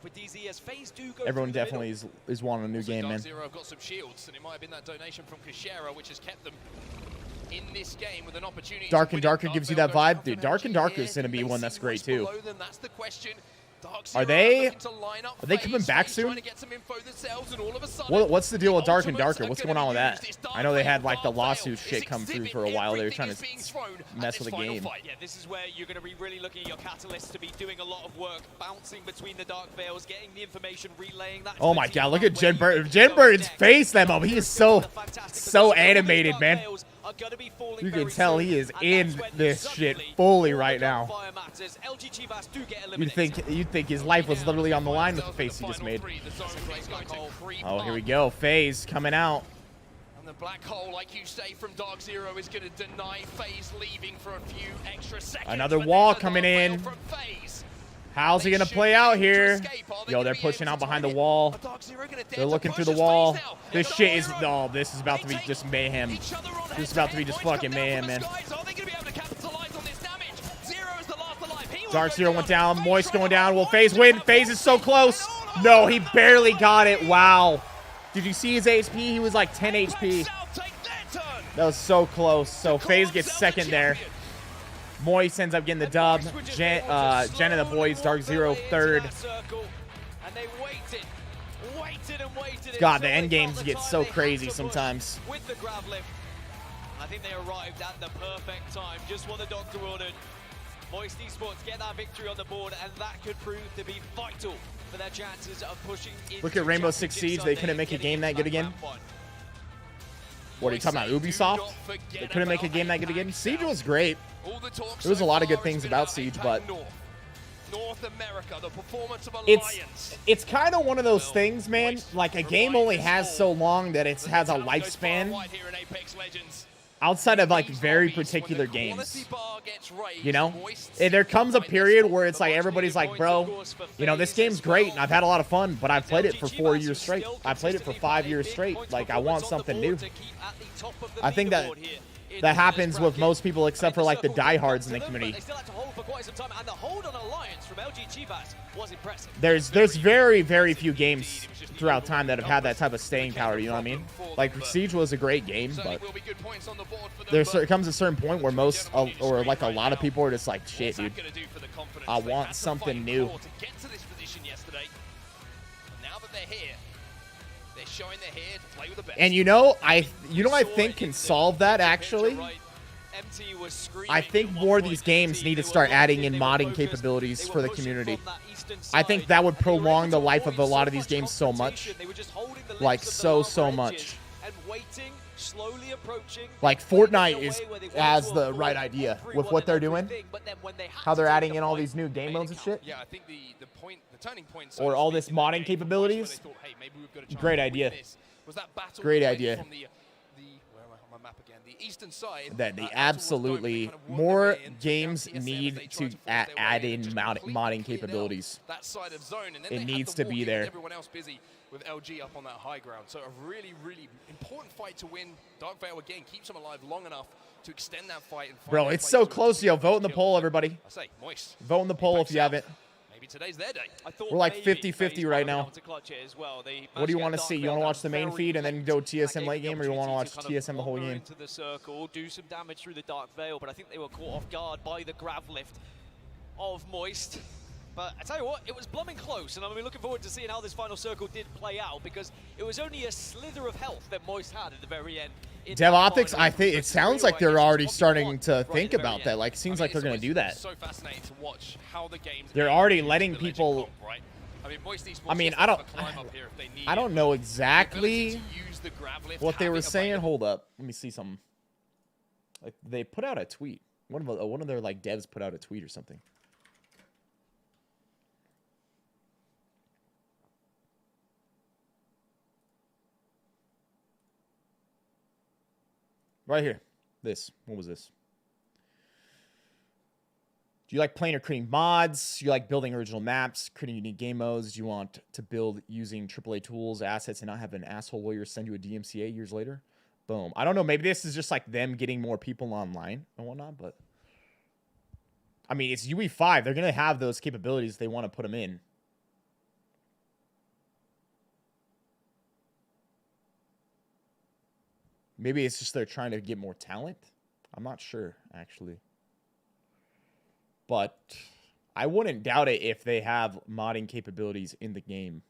Everyone definitely is wanting a new game, man. Got some shields, and it might have been that donation from Kashera, which has kept them in this game with an opportunity. Dark and Darker gives you that vibe, dude. Dark and Darker is going to be one that's great too. Are they coming back soon? What's the deal with Dark and Darker? What's going on with that? I know they had like the lawsuit shit come through for a while. They were trying to mess with the game. Yeah, this is where you're going to be really looking at your catalysts to be doing a lot of work, bouncing between the dark veils, getting the information, relaying that. Oh my god, look at Jenbird's face that moment. He is so animated, man. You can tell he is in this shit fully right now. You'd think his life was literally on the line with the face he just made. Oh, here we go. FaZe coming out. And the black hole, like you say, from Dark Zero is going to deny FaZe leaving for a few extra seconds. Another wall coming in. How's he going to play out here? Yo, they're pushing out behind the wall. They're looking through the wall. This shit is... Oh, this is about to be just mayhem. This is about to be just fucking mayhem, man. Dark Zero went down. Moist going down. Will FaZe win? FaZe is so close. No, he barely got it. Wow. Did you see his HP? He was like 10 HP. That was so close. So FaZe gets second there. Moist ends up getting the dub. Jen and the boys, Dark Zero third. God, the end games get so crazy sometimes. With the grab lift, I think they arrived at the perfect time. Just what the doctor ordered. Moist Esports get that victory on the board, and that could prove to be vital for their chances of pushing. Look at Rainbow Six Siege. They couldn't make a game that good again. What are you talking about, Ubisoft? They couldn't make a game that good again. Siege was great. There was a lot of good things about Siege, but it's kind of one of those things, man. Like, a game only has so long that it has a lifespan. outside of like very particular games, you know, there comes a period where it's like everybody's like, bro, you know, this game's great and I've had a lot of fun, but I've played it for 4 years straight. I played it for 5 years straight. Like, I want something new. I think that happens with most people except for like the diehards in the community. There's very, very few games throughout time that have had that type of staying power, you know what I mean? Like, Siege was a great game, but there comes a certain point where most, or like a lot of people are just like, shit, dude, I want something new. And you know, I think can solve that actually. I think more of these games need to start adding in modding capabilities for the community. I think that would prolong the life of a lot of these games so much. Like, so much. Like, Fortnite has the right idea with what they're doing. How they're adding in all these new game modes and shit. Yeah, I think the turning point. Or all this modding capabilities. Great idea. Great idea. The eastern side, that they absolutely more games need to add in modding capabilities. That side of zone, and then it needs to be there. Everyone else busy with LG up on that high ground. So a really, really important fight to win. Dark Veil again keeps them alive long enough to extend that fight. And bro, it's so close, yo. Vote in the poll, everybody. I say, Moist. Vote in the poll if you haven't. Maybe today's their day. We're like 50-50 right now. What do you want to see? You want to watch the main feed and then go TSM late game, or you want to watch TSM the whole game? Into the circle, do some damage through the Dark Veil, but I think they were caught off guard by the grab lift of Moist. But I tell you what, it was blooming close, and I'm looking forward to seeing how this final circle did play out, because it was only a slither of health that Moist had at the very end. Dev Optics, I think it sounds like they're already starting to think about that. Like, it seems like they're going to do that. So fascinating to watch how the game's they're already letting people. I mean, I don't know exactly what they were saying. Hold up, let me see something. Like, they put out a tweet. One of their like devs put out a tweet or something. Right here. This. What was this? Do you like playing or creating mods? Do you like building original maps, creating unique game modes? Do you want to build using AAA tools, assets, and not have an asshole lawyer send you a DMCA years later? Boom. I don't know. Maybe this is just like them getting more people online and whatnot, but I mean, it's UE5. They're going to have those capabilities. They want to put them in. Maybe it's just they're trying to get more talent. I'm not sure, actually. But I wouldn't doubt it if they have modding capabilities in the game.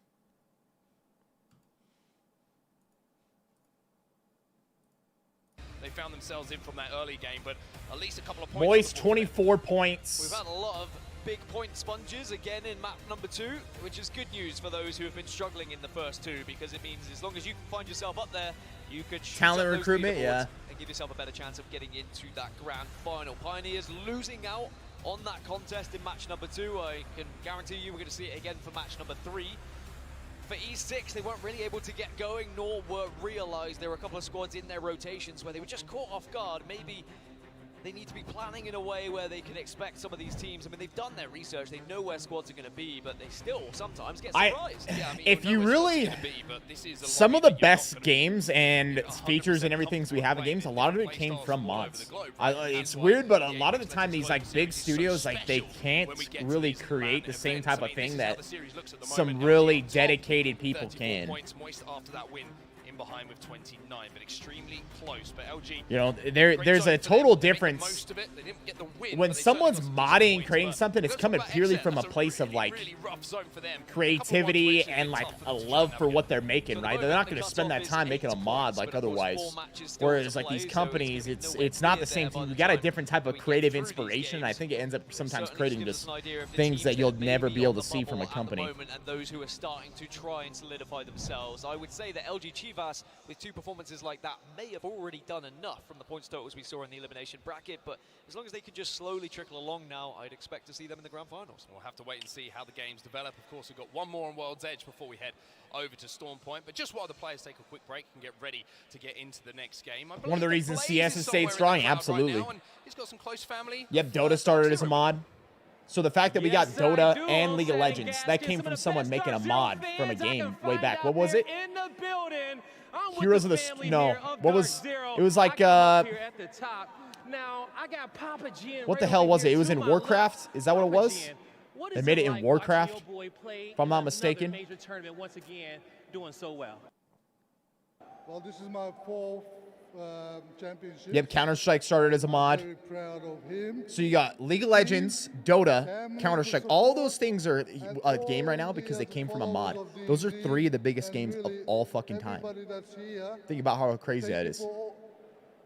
They found themselves in from that early game, but at least a couple of points. Moist, 24 points. We've had a lot of big point sponges again in map number 2, which is good news for those who have been struggling in the first 2, because it means as long as you find yourself up there, you could talent recruitment, yeah, and give yourself a better chance of getting into that grand final. Pioneers losing out on that contest in match number 2. I can guarantee you we're going to see it again for match number 3. For E6, they weren't really able to get going, nor were realized there were a couple of squads in their rotations where they were just caught off guard. Maybe they need to be planning in a way where they can expect some of these teams. I mean, they've done their research, they know where squads are going to be, but they still sometimes get surprised. Yeah, I mean, if you really, some of the best games and features and everything we have in games, a lot of it came from mods. It's weird, but a lot of the time these like big studios, like they can't really create the same type of thing that some really dedicated people can. Behind with 29, but extremely close. But LG, you know, there's a total difference. When someone's modding, creating something, it's coming purely from a place of like creativity and like a love for what they're making, right? They're not going to spend that time making a mod like otherwise. Whereas like these companies, it's not the same thing. You got a different type of creative inspiration. I think it ends up sometimes creating just things that you'll never be able to see from a company. And those who are starting to try and solidify themselves, I would say that LG Chivas Pass with 2 performances like that may have already done enough from the points totals we saw in the elimination bracket, but as long as they can just slowly trickle along now, I'd expect to see them in the grand finals. We'll have to wait and see how the games develop. Of course, we've got one more on World's Edge before we head over to Storm Point, but just while the players take a quick break and get ready to get into the next game. One of the reasons CS has stayed strong, absolutely. Right, he's got some close family. Yep, Dota started as a mod. So the fact that we got Dota and League of Legends, that came from someone making a mod from a game way back. What was it? Heroes of the... No. What was... It was like... What the hell was it? It was in Warcraft? Is that what it was? They made it in Warcraft, if I'm not mistaken. Well, this is my 4th championship. Yep, Counter-Strike started as a mod. Very proud of him. So you got League of Legends, Dota, Counter-Strike. All those things are a game right now because they came from a mod. Those are 3 of the biggest games of all fucking time. Think about how crazy that is.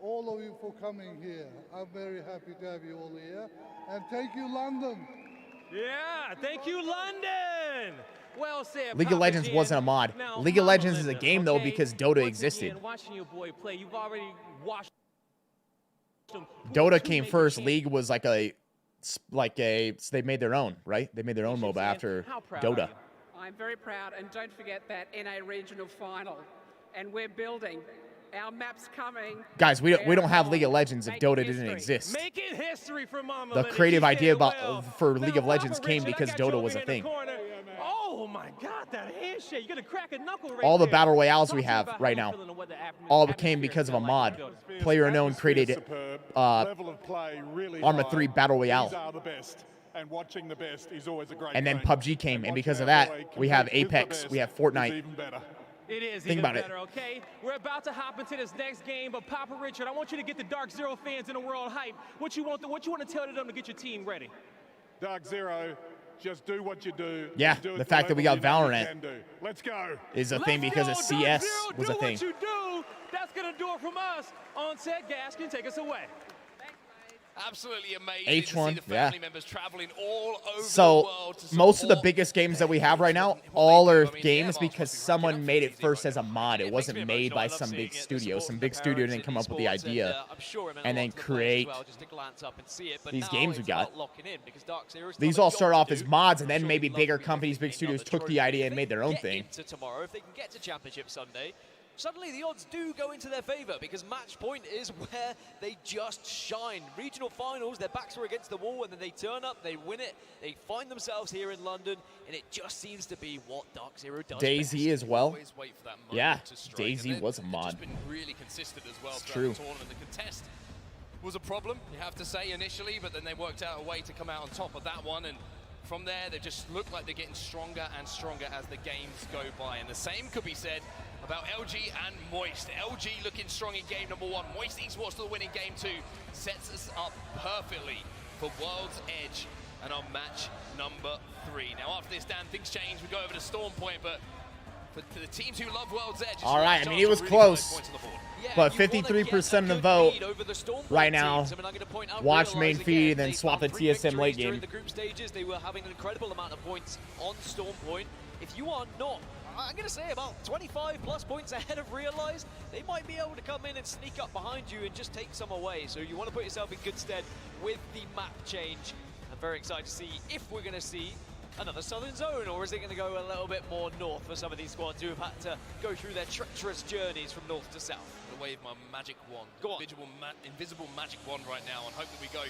All of you for coming here. I'm very happy to have you all here. And thank you, London. Yeah, thank you, London. Well said. League of Legends wasn't a mod. League of Legends is a game though because Dota existed. Watching your boy play, you've already watched him. Dota came first. League was like a so they made their own, right? They made their own MOBA after Dota. I'm very proud, and don't forget that NA regional final, and we're building. Our map's coming. Guys, we don't have League of Legends if Dota didn't exist. Making history for Mama. The creative idea for League of Legends came because Dota was a thing. Oh my God, that handshake! You're gonna crack a knuckle right All the there. Battle Royales we have right now, all came because of a mod. PlayerUnknown created Arma 3 Battle Royale. And watching the best is always a great And then thing. PUBG came, and because of that, we have Apex, we have Fortnite. It is Think even about better, okay? We're about to hop into this next game, but Papa Richard, I want you to get the Dark Zero fans in the world hype. What you want to tell them to get your team ready? Dark Zero, just do what you do. Yeah, do the fact that we got Valorant Let's go. is a thing because of CS was a thing. Do what you do. That's gonna do it from us. On set, Gas can take us away. Absolutely amazing H1, to see the family members traveling all over the world to most of the support biggest games that we have right now, all are games because someone made it first as a mod. It wasn't made by some big studio. Some big studio didn't come up with the idea and then create these games we got. These all start off as mods, and then maybe bigger companies, big studios took the idea and made their own thing. Tomorrow, if they can get to Championship Sunday, suddenly the odds do go into their favor because match point is where they just shine. Regional finals, their backs are against the wall, and then they turn up, they win it, they find themselves here in London, and it just seems to be what Dark Zero does Daisy best. as well. Always wait for that moment Yeah, to strike. Daisy was a mod. Just been really consistent as well It's throughout true. the tournament. The contest was a problem, you have to say, initially, but then they worked out a way to come out on top of that one, and from there, they just look like they're getting stronger and stronger as the games go by. And the same could be said about LG and Moist. LG looking strong in game number 1. Moist Esports to the win in game 2. Sets us up perfectly for World's Edge and our match number 3. Now after this, Dan, things change. We go over to Storm Point, but for the teams who love World's Edge, All right, I mean, it was close, but 53% of the vote right now. Watch main feed, then swap the TSM late game. During the group stages, they were having an incredible amount of points on Storm Point. If you are not, I'm going to say about 25 plus points ahead of Realize, they might be able to come in and sneak up behind you and just take some away. So you want to put yourself in good stead with the map change. I'm very excited to see if we're going to see another southern zone, or is it going to go a little bit more north for some of these squads who have had to go through their treacherous journeys from north to south? I'm going to wave my magic wand. Go on. Invisible magic wand right now, and hope that we go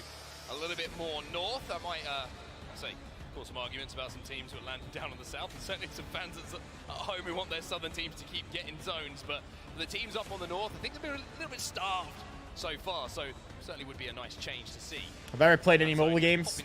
a little bit more north. I might say, cause some arguments about some teams who are landing down on the south, and certainly some fans at home who want their southern teams to keep getting zones, but the teams up on the north, I think they've been a little bit starved so far, so certainly would be a nice change to see. Have I ever played any mobile games?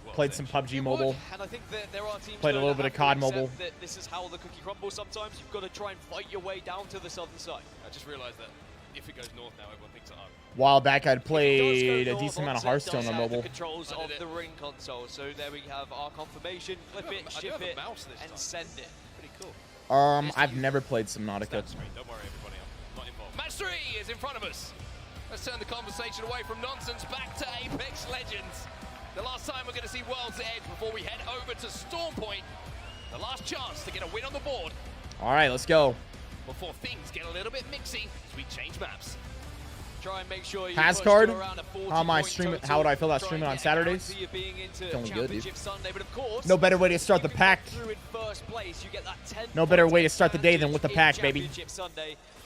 Played some PUBG Mobile. And I think that there are teams Played a little bit of COD Mobile. That this is how the cookie crumbles sometimes. You've got to try and fight your way down to the southern side. I just realized that if it goes north now, everyone thinks, oh. A while back, I'd played a decent amount of Hearthstone on mobile. The controls of the ring console. So there we have our confirmation. Clip it, ship it, and send it. Pretty cool. I've never played Subnautica. Don't worry, everybody. I'm not involved. Match 3 is in front of us. Let's turn the conversation away from nonsense back to Apex Legends. The last time we're going to see World's Edge before we head over to Storm Point. The last chance to get a win on the board. All right, let's go. before things get a little bit mixy as we change maps. Try and make sure you Pass card. How am I streaming? How would I feel about streaming on Saturdays? It's only good, dude. No better way to start the pack. No better way to start the day than with the pack, baby.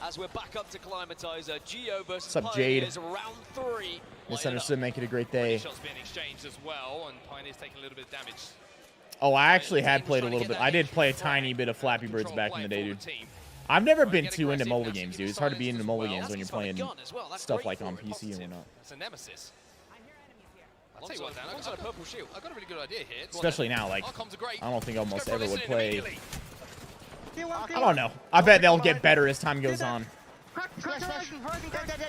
As we're back up to Climatizer, Geo versus What's up, Jade? round 3. Misunderstood. Make it a great day. Shots being exchanged as well, and Pioneer's taking a little bit of damage. Oh, I actually had played a little bit. I did play a tiny bit of Flappy Birds back in the day, dude. I've never been too into mobile games, dude. It's hard to be into mobile games when you're playing stuff like on PC and whatnot. It's a nemesis. I'll tell you what, Dan, I got a purple shield. I got a really good idea here. Especially now, like, I don't think almost ever would play. I don't know. I bet they'll get better as time goes on.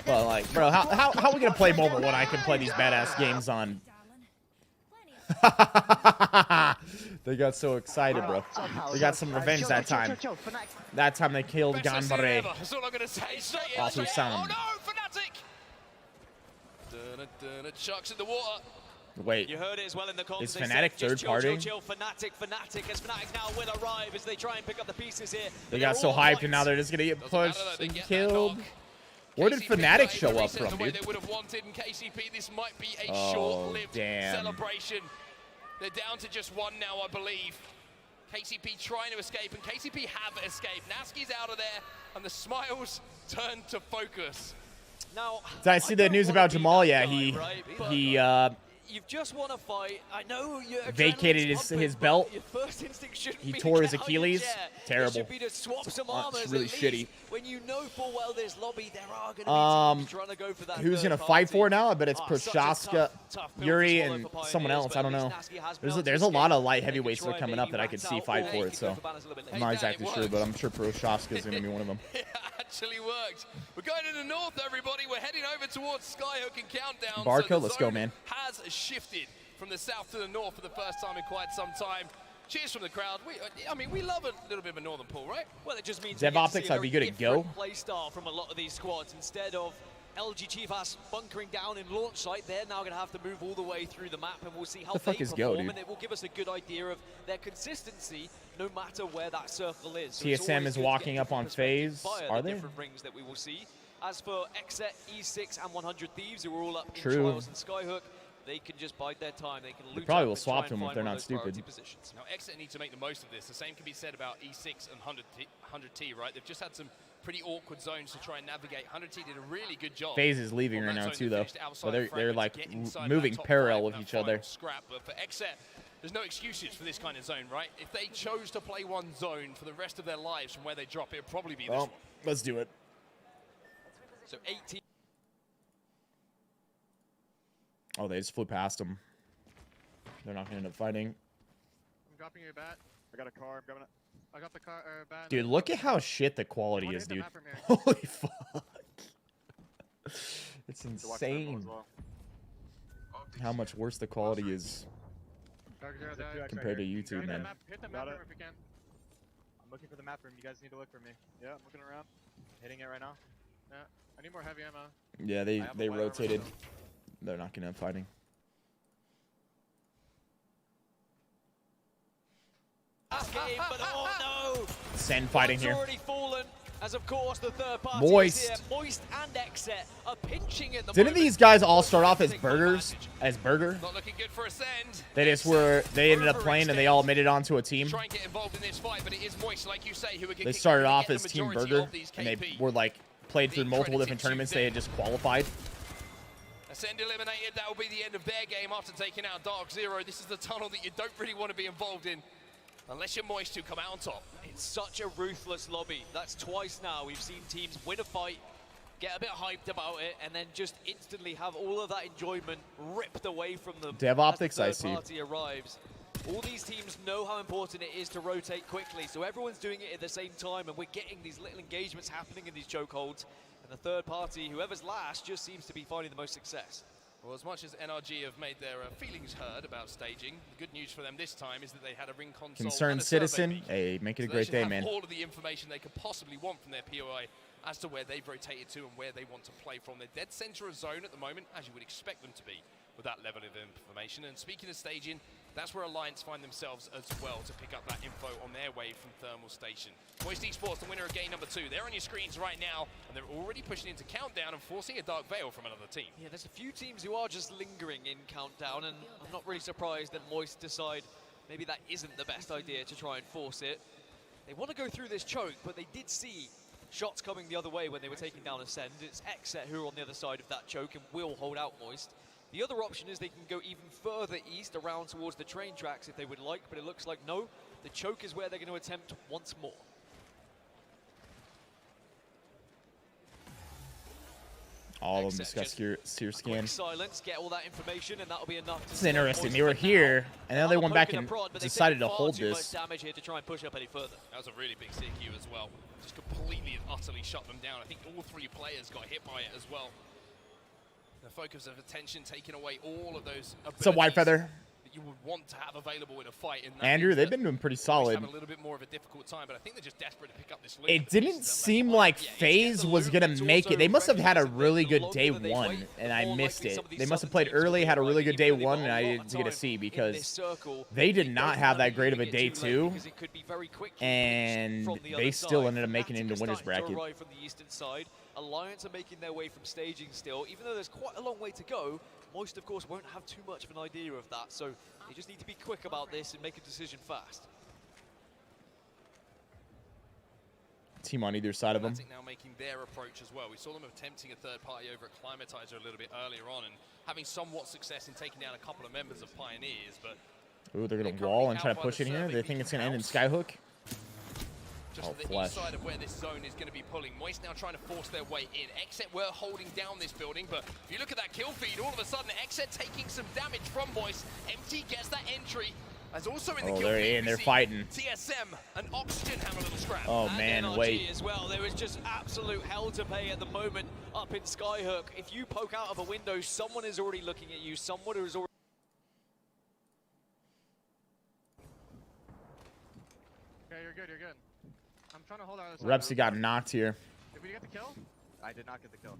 But like, bro, how are we gonna play mobile when I can play these badass games on? They got so excited, bro. They got some revenge that time. That time they killed Ganbare. That's all I'm gonna say. Awesome sound. Oh no, Fnatic! Chucks in the water. Wait, you heard it as well in the comments. is Fnatic third party? Chill, Fnatic as Fnatic now will arrive as they try and pick up the pieces here. They got so hyped and now they're just gonna get pushed and killed. Where did Fnatic show up from, dude? They would have wanted in KCP. This might be a short-lived celebration. They're down to just one now, I believe. KCP trying to escape, and KCP have escaped. Naski's out of there, and the smiles turn to focus. Now, did I see the news about Jamal? Yeah, he you just want to fight. I know you vacated his belt. Your first instinct should He be tore his get out Achilles. your chair. Terrible. It should be to swap some armors, it's really shitty. When you know full well this lobby, there are going to be teams trying to go for that. Who's gonna fight for it now? I bet it's Prochaska, Yuri, and someone else. I don't know. There's a lot of light heavyweights that are coming up that I could see fight for it. So I'm not exactly sure, but I'm sure Prochaska is gonna be one of them. It actually worked. We're going to the north, everybody. We're heading over towards Skyhook and Countdown. Barco, let's go, man. Has shifted from the south to the north for the first time in quite some time. Cheers from the crowd. We love a little bit of a northern pool, right? Well, it just means Zev Optics, I'd be good at Go. Play style from a lot of these squads. Instead of LG Chief Ass bunkering down in launch site, they're now going to have to move all the way through the map, and we'll see how they perform. And it will give us a good idea of their consistency, no matter where that circle is. So TSM is walking up on phase. Are they? Different rings that we will see. As for Exet, E6, and 100 Thieves, who are all up in True. Trials and Skyhook, they can just bide their time. They can loot probably up will and swap try them and if they're find one not of those stupid. priority positions. Now, Exet need to make the most of this. The same can be said about E6 and 100T, right? They've just had some pretty awkward zones to try and navigate. 100T did a really good job. FaZe is leaving right now too, though. So they're like moving parallel with each other. Scrap, but for Exet, there's no excuses for this kind of zone, right? If they chose to play one zone for the rest of their lives from where they drop, it would probably be this one. Let's do it. So 18. Oh, they just flew past them. They're not gonna end up fighting. I'm dropping you a bat. I got a car. I'm grabbing it. I got the car. Bat. Dude, look at how shit the quality is, dude. Holy fuck. It's insane how much worse the quality is compared to YouTube, man. Hit the map room if you can. I'm looking for the map room. You guys need to look for me. Yeah, I'm looking around. Hitting it right now. Yeah, I need more heavy ammo. Yeah, they rotated. They're not gonna end up fighting. Game, but oh no! Send fighting here. Already fallen, as of course the third party Moist. is here. Moist and Exet are pinching at the Didn't moment. these guys all start off as burgers? As burger? Not looking good for Ascend. They ended up playing and they all made it onto a team. Try and get involved in this fight, but it is Moist, like you say, who They started off as Team Burger and they were like played through multiple different tournaments. They had just qualified. Ascend eliminated. That will be the end of their game after taking out Dark Zero. This is the tunnel that you don't really want to be involved in. Unless you're Moist, who come out on top. It's such a ruthless lobby. That's twice now we've seen teams win a fight, get a bit hyped about it, and then just instantly have all of that enjoyment ripped away from them. Dev Optics, I as the see. third party arrives. All these teams know how important it is to rotate quickly, so everyone's doing it at the same time, and we're getting these little engagements happening in these chokeholds. And the third party, whoever's last, just seems to be finding the most success. Well, as much as NRG have made their feelings heard about staging, the good news for them this time is that they had a ring console. Concerned citizen, hey, make it a great day, man. All of the information they could possibly want from their POI as to where they've rotated to and where they want to play from. They're dead center of zone at the moment, as you would expect them to be with that level of information. And speaking of staging, That's where Alliance find themselves as well to pick up that info on their way from Thermal Station. Moist Esports, the winner of game number 2. They're on your screens right now, and they're already pushing into Countdown and forcing a Dark Veil from another team. Yeah, there's a few teams who are just lingering in Countdown, and I'm not really surprised that Moist decide maybe that isn't the best idea to try and force it. They want to go through this choke, but they did see shots coming the other way when they were taking down Ascend. It's Xset who are on the other side of that choke and will hold out Moist. The other option is they can go even further east around towards the train tracks if they would like, but it looks like no, the choke is where they're going to attempt once more. All of them just got sear scan. Silence, get all that information, and that'll be enough. It's interesting. They were here, and now they went back and decided to hold this. Damage here to try and push up any further. That was a really big CQ as well. Just completely and utterly shut them down. I think all 3 players got hit by it as well. The focus of attention taking away all of those abilities. It's a white feather. That you would want to have available in a fight. And Andrew, they've been doing pretty solid. Have a little bit more of a difficult time, but I think they're just desperate to pick up this loot. It didn't seem like FaZe was gonna make it. They must have had a really good day 1, and I missed it. They must have played early, had a really good day 1, and I didn't get to see because they did not have that great of a day 2, and they still ended up making it into winners bracket. From the eastern side, Alliance are making their way from staging still, even though there's quite a long way to go. Moist, of course, won't have too much of an idea of that, so they just need to be quick about this and make a decision fast. Team on either side of them. Now making their approach as well. We saw them attempting a third party over at Climatizer a little bit earlier on and having somewhat success in taking down a couple of members of Pioneers, but... Ooh, they're going to wall and try to push in here. They think it's going to end in Skyhook. Just to the east side of where this zone is going to be pulling. Moist now trying to force their way in. Xset were holding down this building, but if you look at that kill feed, all of a sudden Xset taking some damage from Moist. MT gets that entry. As also in the kill they're feed, in. They're fighting. TSM and Oxygen have a little scrap. Oh man, NRG wait. As well, there is just absolute hell to pay at the moment up in Skyhook. If you poke out of a window, someone is already looking at you. Someone is already. Okay, you're good. You're good. I'm trying to hold out. Repsy got knocked here. Did we get the kill? I did not get the kill.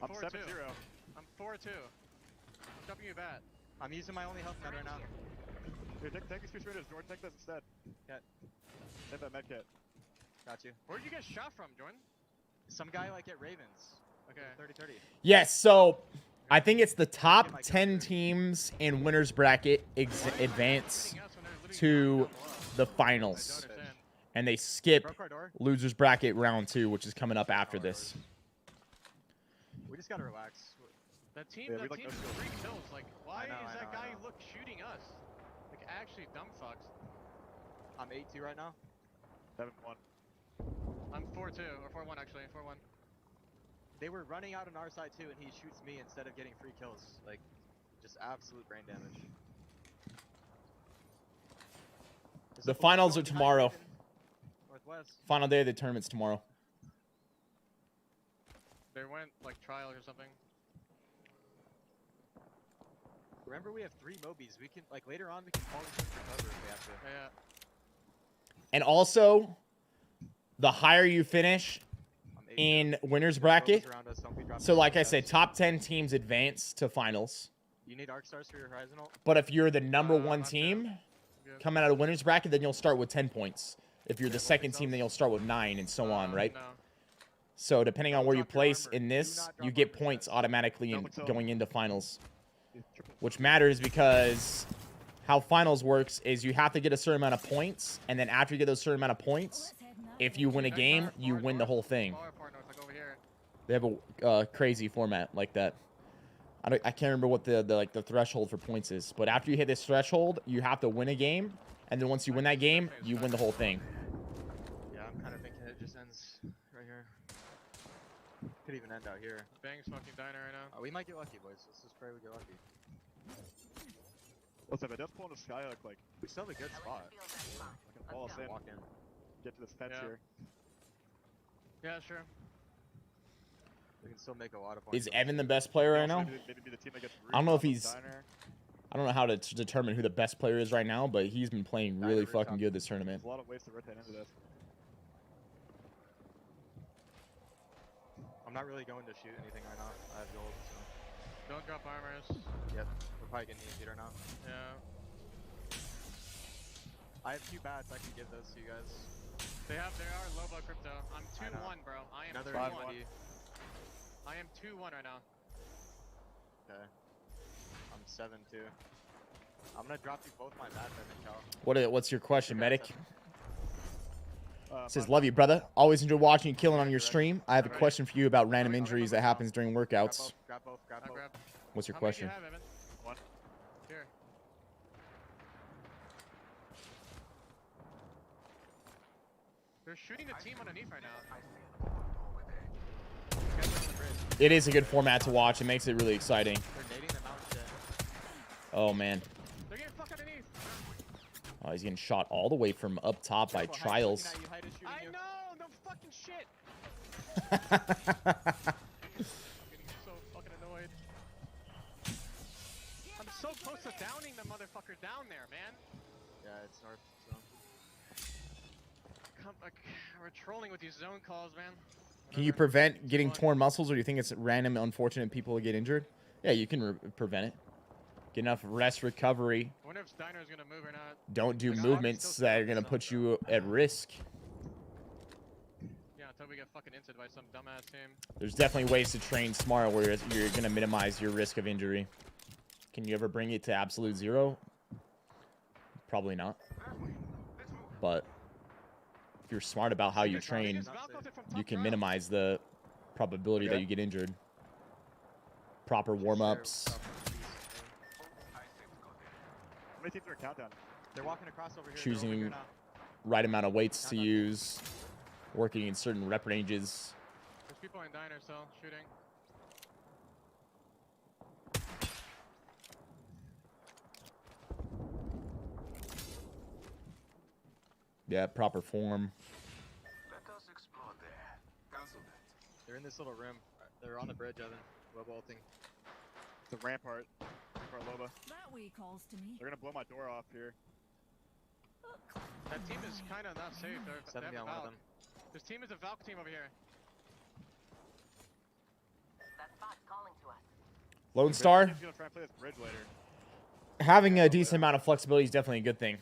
I'm 4-2. I'm 4-2. Jumping you bat. I'm using my only health med right now. Here, take these 2 spinners. Jordan, take this instead. Yeah. Take that med kit. Got you. Where'd you get shot from, Jordan? Some guy like at Ravens. Okay. 30-30. Yes, so I think it's the top 10 teams in winners bracket advance to the finals. And they skip losers bracket round 2, which is coming up after this. We just gotta relax. That team, yeah, 3 kills. Like, why is that guy shooting us? Like, actually, dumb fucks. I'm 8-2 right now. 7-1. I'm 4-2 or 4-1 actually. 4-1. They were running out on our side too, and he shoots me instead of getting free kills. Like, just absolute brain damage. The finals are tomorrow. Northwest. Final day of the tournament's tomorrow. They went like trial or something. Remember, we have 3 Mobies. We can, like, later on, we can call each other for cover if we have to. Yeah. And also, the higher you finish in winners bracket, so like I said, top 10 teams advance to finals. You need arc stars for your horizon ult? But if you're the number 1 team coming out of winners bracket, then you'll start with 10 points. If you're the second team, then you'll start with 9 and so on, right? No. So depending on where you place in this, you get points automatically in going into finals. Which matters because how finals works is you have to get a certain amount of points, and then after you get those certain amount of points, if you win a game, you win the whole thing. They have a crazy format like that. I can't remember what the threshold for points is, but after you hit this threshold, you have to win a game, and then once you win that game, you win the whole thing. Yeah, I'm kind of thinking it just ends right here. Could even end out here. Bang smoking diner right now. We might get lucky, boys. Let's just pray we get lucky. Listen, if I just pull into Skyhook, like, we still have a good spot. I can fall us in. Walk in. Get to this fence here. Yeah, sure. We can still make a lot of points. Is Evan the best player right now? I don't know if he's... I don't know how to determine who the best player is right now, but he's been playing really fucking good this tournament. There's a lot of ways to rotate into this. I'm not really going to shoot anything right now. I have gold, so... Don't drop armors. Yep. We're probably getting easier now. Yeah. I have 2 bats. I can give those to you guys. They are Lobo Crypto. I'm 2-1, bro. I am 2-1. I am 2-1 right now. Okay. I'm 7-2. I'm gonna drop you both my bats, I think, Cal. What's your question, medic? Says, love you, brother. Always enjoy watching you killing on your stream. I have a question for you about random injuries that happens during workouts. Grab both. What's your question? How many do you have, Evan? 1. Here. They're shooting the team underneath right now. It is a good format to watch. It makes it really exciting. They're nading the mountain. Oh, man. They're getting fucked underneath. Oh, he's getting shot all the way from up top by Trials. I know, no fucking shit. Getting so fucking annoyed. I'm so close to downing the motherfucker down there, man. Yeah, it's north zone. We're trolling with these zone calls, man. Can you prevent getting torn muscles, or do you think it's random, unfortunate people will get injured? Yeah, you can prevent it. Get enough rest, recovery. I wonder if Steiner's gonna move or not. Don't do movements that are gonna put you at risk. Yeah, until we get fucking inted by some dumbass team. There's definitely ways to train smart where you're gonna minimize your risk of injury. Can you ever bring it to absolute 0? Probably not. But if you're smart about how you train, you can minimize the probability that you get injured. Proper warm-ups. They're walking across over here. Choosing right amount of weights to use. Working in certain rep ranges. There's people in diner still shooting. Yeah, proper form. Let us explore there. Cancel that. They're in this little room. They're on the bridge, Evan. Lobo ulting. It's a rampart. Loba. That way calls to me. They're gonna blow my door off here. That team is kind of not safe. They have a on one of Valk. them. This team is a Valk team over here. That spot's calling to us. Lone Star. He's gonna try and play this bridge later. Having a decent amount of flexibility is definitely a good thing.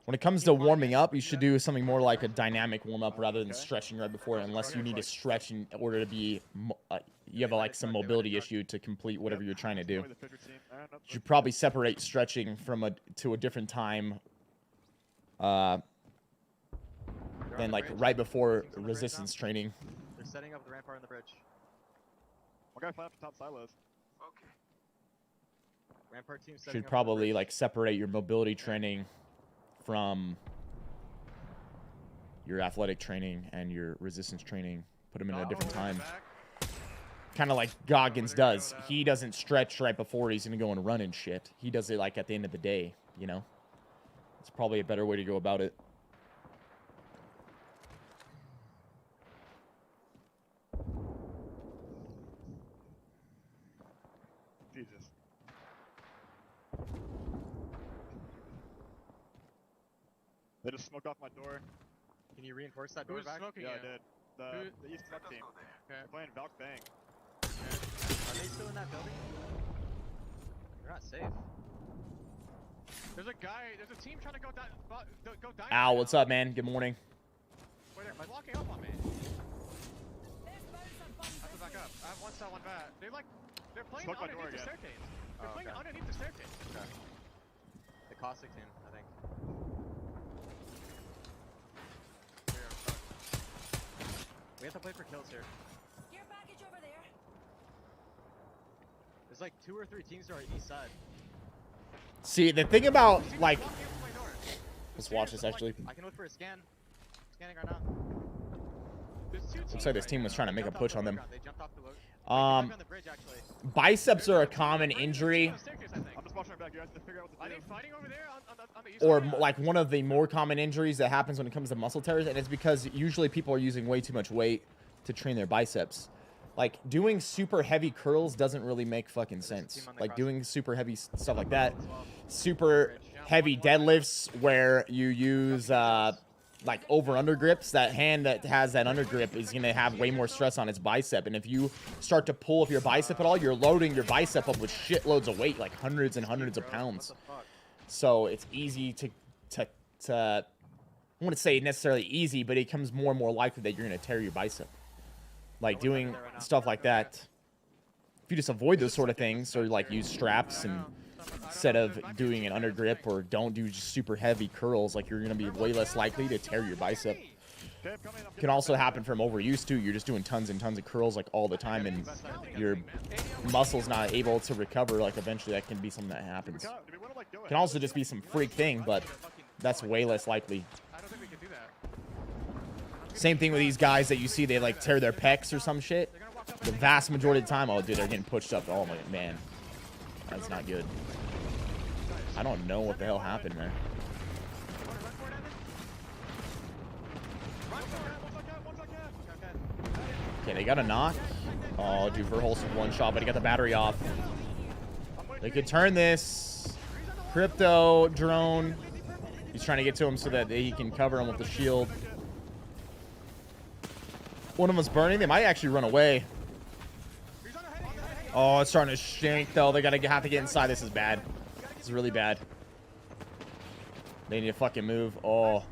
When it comes to warming up, you should do something more like a dynamic warm-up rather than stretching right before, unless you need to stretch in order to be, you have like some mobility issue to complete whatever you're trying to do. You should probably separate stretching from to a different time than like right before resistance training. They're setting up the rampart on the bridge. We're gonna fly up the top silos. Okay. Rampart team setting Should up probably like separate your mobility training from your athletic training and your resistance training. Put them in a different time. Kind of like Goggins does. He doesn't stretch right before he's going to go and run and shit. He does it like at the end of the day, you know? It's probably a better way to go about it. Jesus. They just smoked off my door. Can you reinforce that door Who's back? smoking Yeah, you? I did. The East Sub team. Okay. They're playing Valk Bang. Are they still in that building? They're not safe. There's a there's a team trying to go diner. Al, what's up, man? Good morning. Wait, they're walking up on me. I have to back up. I have one shot, one bat. They're playing Smoke my door underneath the again. staircase. They're Oh, playing okay. underneath the staircase. Okay. The caustic team, I think. We have to play for kills here. Gear package over there. There's like 2 or 3 teams to our east side. See, the thing about, like... Walking up to my door. Let's watch this, actually. I can look for a scan. Scanning right now. There's 2 teams Looks like this right team was now. trying to make a push on them. They jumped off the boat. Um, On the bridge, actually. biceps are a common injury, On the staircase, I think. I'm just watching right back. You guys have to figure out what Are to they do. fighting over there on the east or side? like one of the more common injuries that happens when it comes to muscle tears, and it's because usually people are using way too much weight to train their biceps. Like, doing super heavy curls doesn't really make fucking sense. Like, doing super heavy stuff like that. Super heavy deadlifts where you use, like, over-under grips. That hand that has that under grip is going to have way more stress on its bicep. And if you start to pull up your bicep at all, you're loading your bicep up with shitloads of weight, like hundreds and hundreds of pounds. So it's easy to I wouldn't say necessarily easy, but it becomes more and more likely that you're going to tear your bicep. Like doing stuff like that. If you just avoid those sort of things, or like use straps and instead of doing an under grip, or don't do just super heavy curls, like you're going to be way less likely to tear your bicep. It can also happen from overuse too. You're just doing tons and tons of curls like all the time, and your muscles not able to recover. Like eventually that can be something that happens. It can also just be some freak thing, but that's way less likely. Same thing with these guys that you see, they like tear their pecs or some shit. The vast majority of the time, oh dude, they're getting pushed up. Oh my man, that's not good. I don't know what the hell happened there. Okay, they got a knock. Oh, dude, Verholz with one shot, but he got the battery off. They could turn this. Crypto, drone. He's trying to get to him so that he can cover him with the shield. One of them's burning. They might actually run away. Oh, it's starting to shank, though. They have to get inside. This is bad. This is really bad. They need to fucking move. Oh.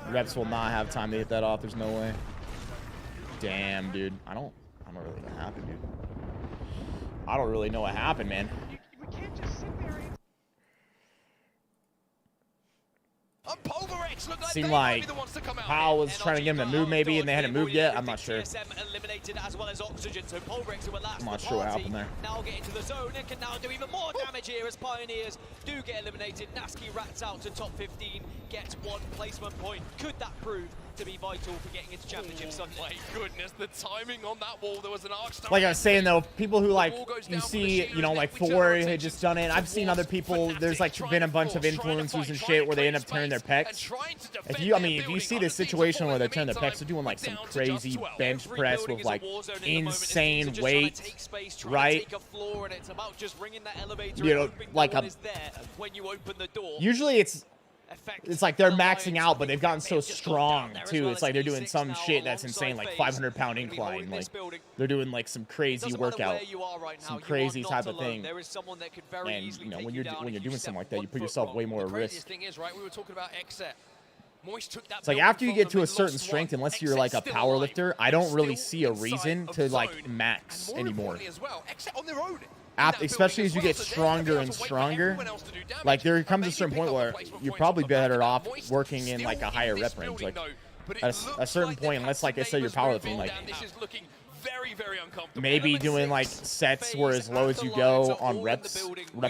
Reps will not have time to hit that off. There's no way. Damn, dude. I don't really know what happened, dude. I don't really know what happened, man. We can't just sit there and... Seemed like Powell was trying to get him to move maybe, and they hadn't moved yet. I'm not sure. I'm not sure what happened there. Now get into the zone and can now do even more damage here as Pioneers do get eliminated. Naski rats out to top 15, gets 1 placement point. Could that prove to be vital for getting into championship Sunday? My goodness, the timing on that wall. There was an arc. Like I was saying though, people who like, you see, you know, like Thor had just done it. I've seen other people, there's like been a bunch of influencers and shit where they end up tearing their pecs. If you, I mean, if you see this situation where they're tearing their pecs, they're doing like some crazy bench press with like insane weight, right? You know, like a, usually it's like they're maxing out, but they've gotten so strong too. It's like they're doing some shit that's insane, like 500-pound incline. Like they're doing like some crazy workout, some crazy type of thing. And you know, when you're doing something like that, you put yourself way more at risk. It's like after you get to a certain strength, unless you're like a power lifter, I don't really see a reason to like max anymore. Especially as you get stronger and stronger, like there comes a certain point where you're probably better off working in like a higher rep range. Like at a certain point, unless like I said, you're powerlifting, like maybe doing like sets where as low as you go on rep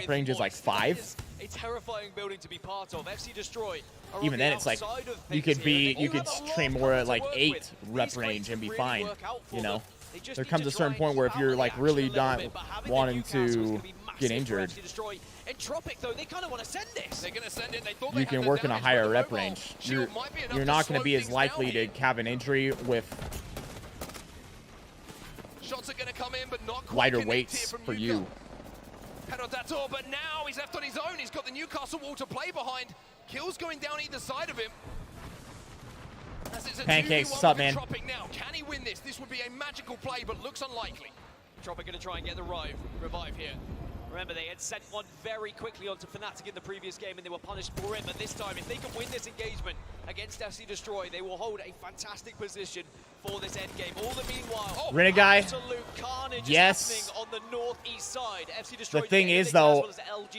range is like 5. A terrifying building to be part of. FC Destroy. Even then, it's like you could train more at like 8 rep range and be fine. You know, there comes a certain point where if you're like really not wanting to get injured, you can work in a higher rep range. You're not going to be as likely to have an injury with lighter weights for you. Head on that door, but now he's left on his own. He's got the Newcastle wall to play behind. Kills going down either side of him. Pancakes, what's up, man? Now. Can he win this? This would be a magical play, but looks unlikely. Tropic going to try and get the revive here. Remember, they had sent one very quickly onto Fnatic in the previous game, and they were punished for it. But this time, if they can win this engagement against FC Destroy, they will hold a fantastic position for this end game. All the meanwhile, Renegai, absolute carnage yes. on the northeast side. FC Destroy, the thing is, though,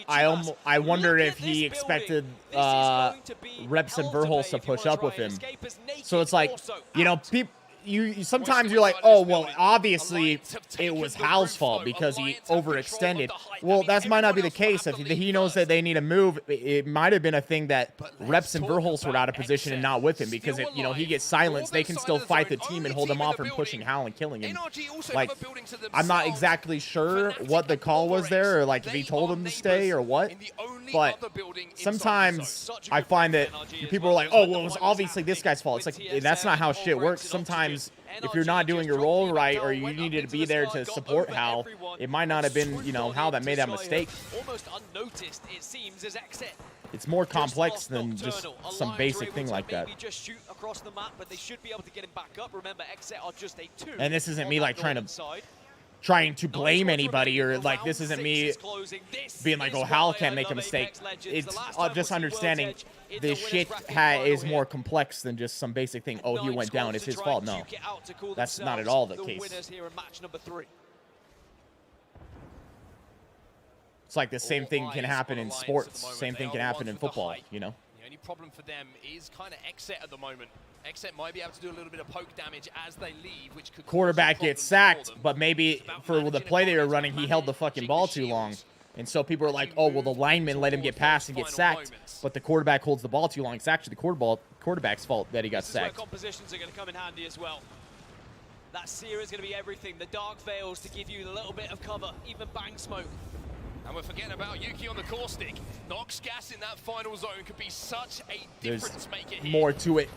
I wondered if he expected Reps and Verholz to push up with him. So it's like, you know, people. Sometimes you're like, oh, well, obviously it was Hal's fault because he overextended. Well, that might not be the case. If he knows that they need to move, it might have been a thing that Reps and Verholz were out of position and not with him, because if, you know, he gets silenced, they can still fight the team and hold him off from pushing Hal and killing him. Like, I'm not exactly sure what the call was there, or like if he told him to stay or what, but sometimes I find that people are like, oh, well, it was obviously this guy's fault. It's like, that's not how shit works. Sometimes if you're not doing your role right, or you needed to be there to support Hal, it might not have been, you know, Hal that made that mistake. Almost unnoticed, it seems, as Exit. It's more complex than just some basic thing like that. Just shoot across the map, but they should be able to get him back up. Remember, Exit are just a 2. And this isn't me like trying to trying to blame anybody or like this isn't me being like, oh, Hal can't make a mistake. It's just understanding this shit is more complex than just some basic thing. Oh, he went down. It's his fault. No, that's not at all the case. It's like the same thing can happen in sports. Same thing can happen in football, you know? The only problem for them is kind of Exet at the moment. Exet might be able to do a little bit of poke damage as they leave, which could quarterback gets sacked, but maybe for the play they were running, he held the fucking ball too long. And so people are like, oh, well, the lineman let him get past and get sacked, but the quarterback holds the ball too long. It's actually the quarterback's fault that he got sacked. Compositions are going to come in handy as well. That sear is going to be everything. The dark veils to give you a little bit of cover, even bang smoke. And we're forgetting about Yuki on the core stick. Nox gas in that final zone could be such a difference maker here. More to it.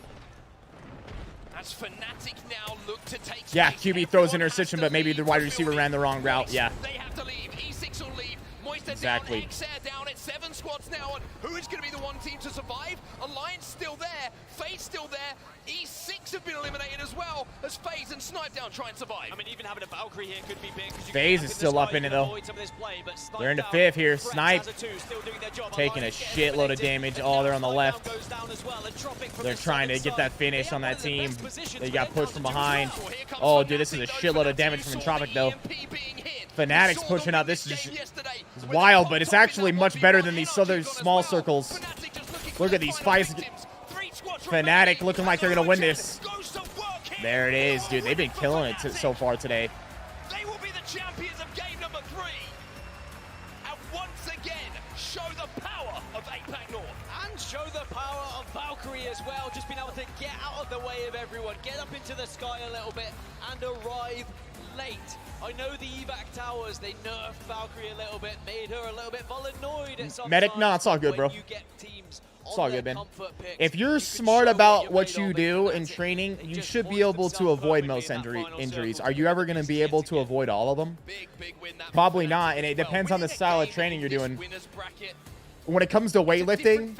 As Fnatic now look to take space. Yeah, QB throws interception, but maybe the wide receiver ran the wrong route. Yeah. They have to leave. E6 will leave. Moista exactly. Down, Xair down at 7 squads now. And who is going to be the one team to survive? Alliance still there. FaZe still there. E6 have been eliminated as well as FaZe and Snipe down try and survive. I mean, even having a Valkyrie here could be big. FaZe is still up in it though. They're into 5th here. Snipe taking a shitload of damage. Oh, they're on the left. They're trying to get that finish on that team. They got pushed from behind. Oh, dude, this is a shitload of damage from Entropic though. Fnatic's pushing out. This is wild, but it's actually much better than these other small circles. Look at these fights. Fnatic looking like they're going to win this. There it is, dude. They've been killing it so far today. They will be the champions of game number 3. And once again, show the power of APAC North. And show the power of Valkyrie as well. Just being able to get out of the way of everyone, get up into the sky a little bit, and arrive late. I know the evac towers, they nerfed Valkyrie a little bit, made her a little bit volatile at some Medic, no, it's all good, bro. It's all good, man. If you're smart about what you do in training, you should be able to avoid most injuries. Are you ever going to be able to avoid all of them? Probably not, and it depends on the style of training you're doing. When it comes to weightlifting,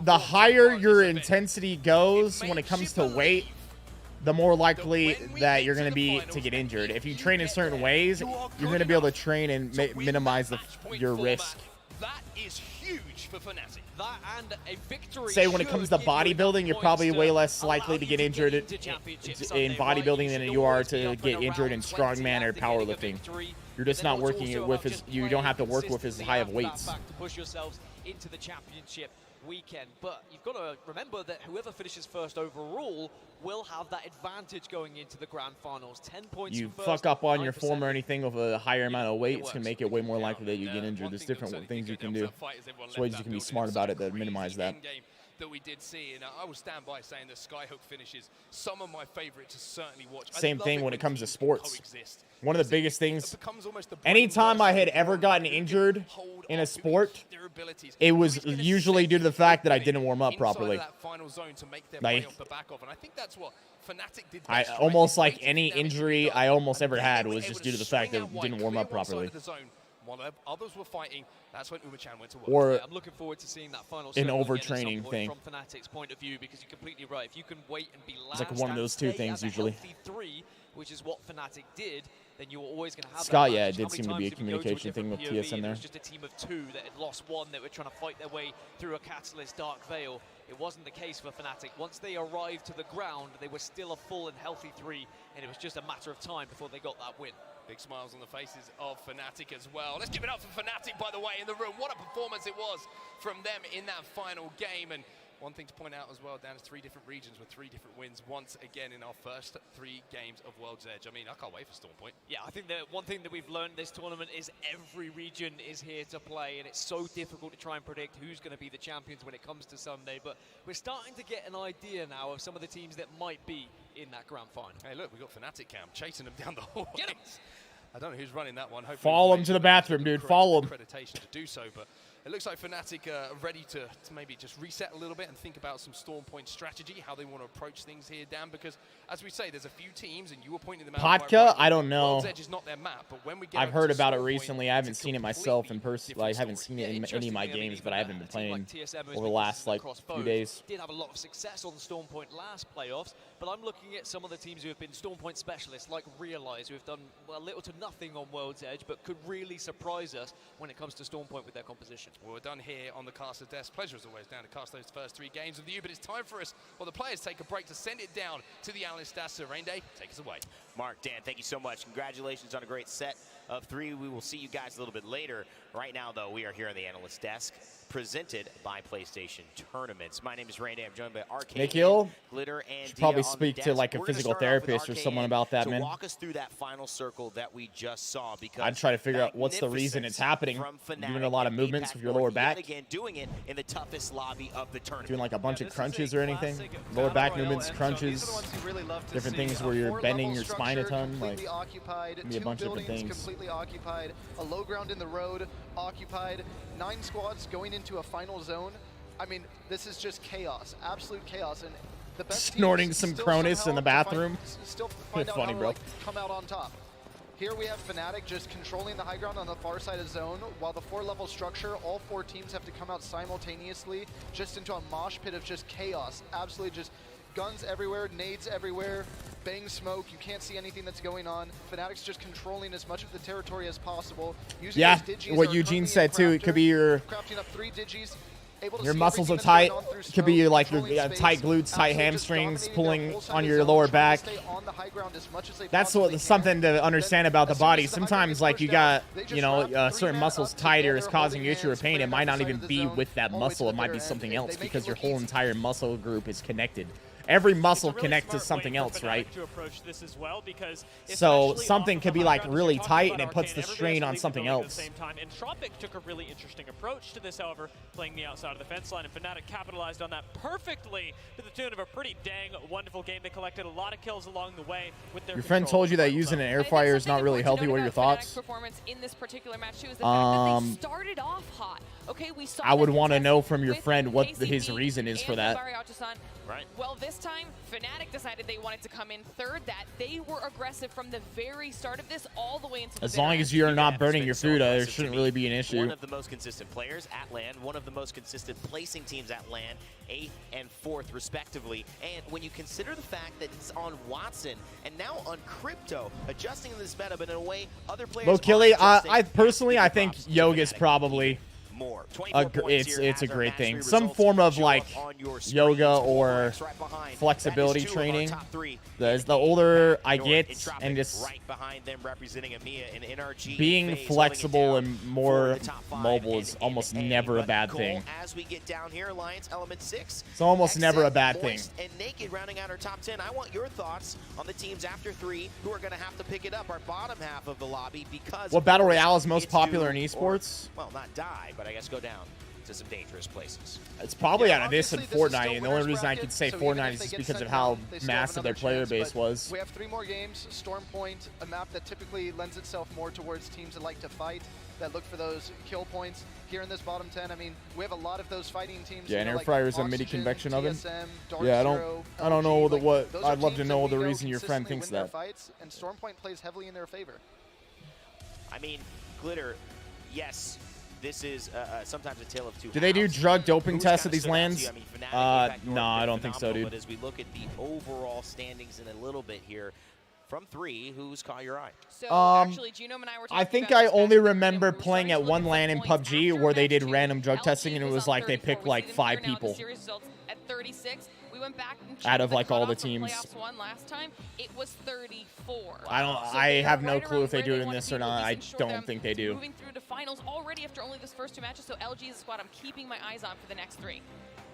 the higher your intensity goes when it comes to weight, the more likely that you're going to be to get injured. If you train in certain ways, you're going to be able to train and minimize your risk. That is huge for Fnatic. That and a victory. Say when it comes to bodybuilding, you're probably way less likely to get injured in bodybuilding than you are to get injured in strongman or powerlifting. You're just not working with you don't have to work with as high of weights. To push yourselves into the championship weekend, but you've got to remember that whoever finishes first overall will have that advantage going into the grand finals. 10 points. You fuck up on your form or anything with a higher amount of weight, it's going to make it way more likely that you get injured. There's different things you can do. There's ways you can be smart about it to minimize that. That we did see, and I will stand by saying the Skyhook finishes some of my favorites to certainly watch. Same thing when it comes to sports. One of the biggest things, anytime I had ever gotten injured in a sport, it was usually due to the fact that I didn't warm up properly. Like, I almost like any injury I almost ever had was just due to the fact that I didn't warm up properly. While others were fighting, that's when Uma-chan went to work. Or I'm looking forward to seeing that final an overtraining thing. From Fnatic's point of view, because you're completely right. If you can wait and be last, it's like one of those two things usually. 3, which is what Fnatic did, then you're always going to have Scott, that yeah, it did seem to be a communication thing with TSM there. It was just a team of 2 that had lost 1 that were trying to fight their way through a Catalyst Dark Veil. It wasn't the case for Fnatic. Once they arrived to the ground, they were still a full and healthy 3, and it was just a matter of time before they got that win. Big smiles on the faces of Fnatic as well. Let's give it up for Fnatic, by the way, in the room. What a performance it was from them in that final game. And one thing to point out as well, Dan, is 3 different regions with 3 different wins once again in our first 3 games of World's Edge. I mean, I can't wait for Stormpoint. Yeah, I think that one thing that we've learned this tournament is every region is here to play, and it's so difficult to try and predict who's going to be the champions when it comes to Sunday. But we're starting to get an idea now of some of the teams that might be in that grand final. Hey, look, we got Fnatic Cam chasing them down the hall. Get him! I don't know who's running that one. Hopefully follow him to the bathroom, dude. Follow him. Accreditation to do so, but it looks like Fnatic are ready to maybe just reset a little bit and think about some Storm Point strategy, how they want to approach things here, Dan, because as we say, there's a few teams, and you were pointing them out. Vodka, I don't know. World's Edge is not their map, but when we get I've heard about it recently. I haven't seen it myself in person. Like, I haven't seen it in any of my games, but I haven't been playing over the last like few days. Did have a lot of success on Storm Point last playoffs, but I'm looking at some of the teams who have been Storm Point specialists, like Realize, who have done a little to nothing on World's Edge, but could really surprise us when it comes to Storm Point with their composition. Well, we're done here on the caster's desk. Pleasure as always, Dan, to cast those first 3 games with you, but it's time for us, well, the players take a break to send it down to the analyst desk. So Rain Day, take us away. Mark, Dan, thank you so much. Congratulations on a great set of 3. We will see you guys a little bit later. Right now, though, we are here on the analyst desk, presented by PlayStation Tournaments. My name is Rain Day. I'm joined by Arcade, Nikhil, Glitter, and should probably Dia on speak the to desk. like a We're gonna physical start off with therapist or Arcade someone about that, to man. walk us through that final circle that we just saw, because I'd try to figure out what's the reason it's happening. You're doing a lot of movements with your lower back. Again, doing it in the toughest lobby of the tournament. Doing like a bunch of crunches or anything. Lower back movements, crunches, different things where you're bending your spine a ton. Like, be a bunch of different things. Completely occupied, a low ground in the road occupied, 9 squads going into a final zone. I mean, this is just chaos, absolute chaos, and the best snorting some Cronus in the bathroom. Find out Funny, how to, bro. like, come out on top. Here we have Fnatic just controlling the high ground on the far side of zone, while the 4-level structure, all 4 teams have to come out simultaneously, just into a mosh pit of just chaos. Absolutely just guns everywhere, nades everywhere, bang smoke, you can't see anything that's going on. Fnatic's just controlling as much of the territory as possible. Using Yeah, those digis what are Eugene currently said in too, it could be your crafting up 3 digis, able to your see muscles are everything tight. that's going on through It could be smoke, your, like your controlling space, tight glutes, tight absolutely just hamstrings, dominating pulling that whole side on of your zone, lower trying to back. stay on the high ground as much as they That's possibly what can. something to understand about the As soon body. as the high ground Sometimes is like you pushed got, out, they just you know, wrap 3 certain men muscles up tighter is together, causing you holding issue or hands, pain. put It it might on the not side even of the be zone, with that all the way muscle. to It the might be bitter end. something They else make because it your look whole easy. entire muscle group is connected. Every muscle It's a really connects to smart something way for else, Fnatic right? to approach this as well, because So especially something off could of be the like high ground, really as you're tight talking and it about puts Arcane, the everybody strain has to on leave the something building at else. the same time. And Tropic took a really interesting approach to this, however, playing the outside of the fence line, and Fnatic capitalized on that perfectly to the tune of a pretty dang wonderful game. They collected a lot of kills along the way with their Your friend control. told you that using an air fryer is not really healthy. What are your thoughts? Performance in this particular match too is the fact that they started off hot. Okay, we saw I would that want to contest know from your with friend what KCP his reason is for and that. Barry Altusan. Right. Well, this time, Fnatic decided they wanted to come in third. That they were aggressive from the very start of this, all the way into the As bitter long end. as you're not Yeah, burning it's your been so food, there impressive to shouldn't me. really be an issue. One of the most consistent players at LAN, one of the most consistent placing teams at LAN, 8th and 4th respectively. And when you consider the fact that it's on Watson and now on Crypto, adjusting this meta, but in a way other players Lokili, aren't I personally, I think Yoga's probably more. It's a great thing. Some form of like yoga or flexibility training. The older I get, and just right behind them representing EMEA and NRG being flexible and more mobile is almost never a bad thing. As we get down here, Alliance Element 6. It's almost never a bad thing. Moist and Naked rounding out our top 10. I want your thoughts on the teams after 3 who are going to have to pick it up, our bottom half of the lobby, because What Battle Royale is most popular in esports? Well, not die, but I guess go down to some dangerous places. It's probably out of this obviously and this is still Fortnite, and the only winner's reason I bracket, could say so even Fortnite if is they just get because of sent how down, they still have massive their another player chance, base but was. We have 3 more games. Storm Point, a map that typically lends itself more towards teams that like to fight, that look for those kill points. Here in this bottom 10, I mean, we have a lot of those fighting teams. Yeah, you an know, air like fryer is a mini Oxygen, convection oven. TSM, Dark Yeah, Zero, I don't know LG, the like, what. those are I'd love to teams know that the we know reason your friend consistently thinks win their that. fights, and Storm Point plays heavily in their favor. I mean, Glitter, yes, this is sometimes a tale of two Do they do halves. drug doping Who's tests kinda at these stood out to lands? you? I mean, Fnatic, in fact, No, York, I they're don't think so, phenomenal, dude. But as we look at the overall standings in a little bit here, from 3, who's caught your eye? So actually, Genome and I were talking I think about I this only back remember when we were playing at starting to one look LAN in points PUBG after where they match did 2. random drug LG testing, and it was on like they 34. picked We like see them 5 here now at the people. series results at 36. We went back and Out checked of, like, all the cutoff from teams. Playoffs 1 last time. It was 34. I don't. So I they are have no right clue around if they where do it in want this to or be, at not. least I ensure don't them think they do. Moving through to finals already after only this first 2 matches. So LG is a squad I'm keeping my eyes on for the next 3.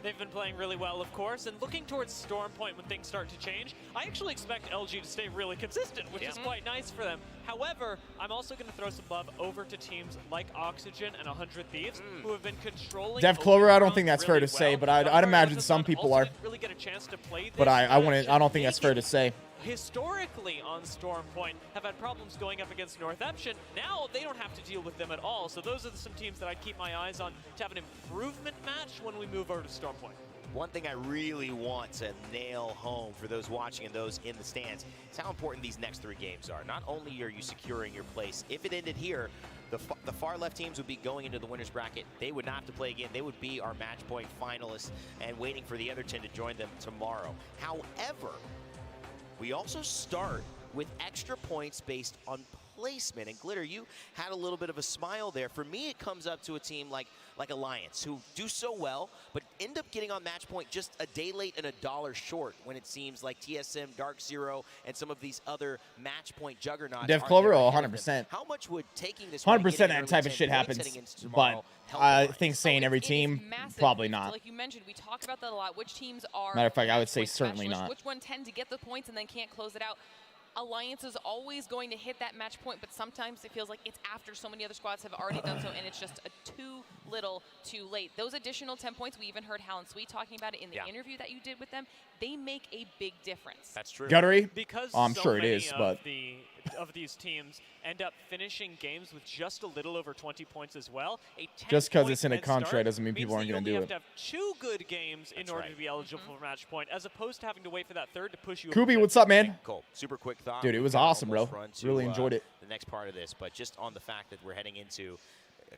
They've been playing really well, of course, and looking towards Storm Point when things start to change. I actually expect LG to stay really consistent, which is quite nice for them. However, I'm also going to throw some love over to teams like Oxygen and 100 Thieves, who have been controlling. Dev Clover, I don't think that's fair to say, but I'd imagine some people are. Really get a chance to play But this I don't think that's fair to say. Historically on Storm Point have had problems going up against Northampton. Now they don't have to deal with them at all. So those are some teams that I'd keep my eyes on to have an improvement match when we move over to Storm Point. One thing I really want to nail home for those watching and those in the stands is how important these next 3 games are. Not only are you securing your place, if it ended here, the far left teams would be going into the winner's bracket. They would not have to play again. They would be our match point finalists and waiting for the other 10 to join them tomorrow. However, we also start with extra points based on placement. And Glitter, you had a little bit of a smile there. For me, it comes up to a team like Alliance, who do so well, but end up getting on match point just a day late and $1 short when it seems like TSM, Dark Zero, and some of these other match point juggernauts. Dev Clover, 100%. How much would taking this 100% that type of shit happens, but I think saying every team, probably not. Like you mentioned, we talk about that a lot. Which teams are? Matter of fact, I would say certainly not. Which one tend to get the points and then can't close it out? Alliance is always going to hit that match point, but sometimes it feels like it's after so many other squads have already done so, and it's just too little too late. Those additional 10 points, we even heard Hal and Sweet talking about it in the interview that you did with them, they make a big difference. That's true. Guttery? Because I'm so sure it many is, but of these teams end up finishing games with just a little over 20 points as well. Just because it's in a contract doesn't mean people aren't going to do it. You have to have 2 good games in order to be eligible for match point, as opposed to having to wait for that third to push you. Kubi, what's up, man? Cool. Super quick thought. Dude, it was awesome, bro. Really enjoyed it. The next part of this, but just on the fact that we're heading into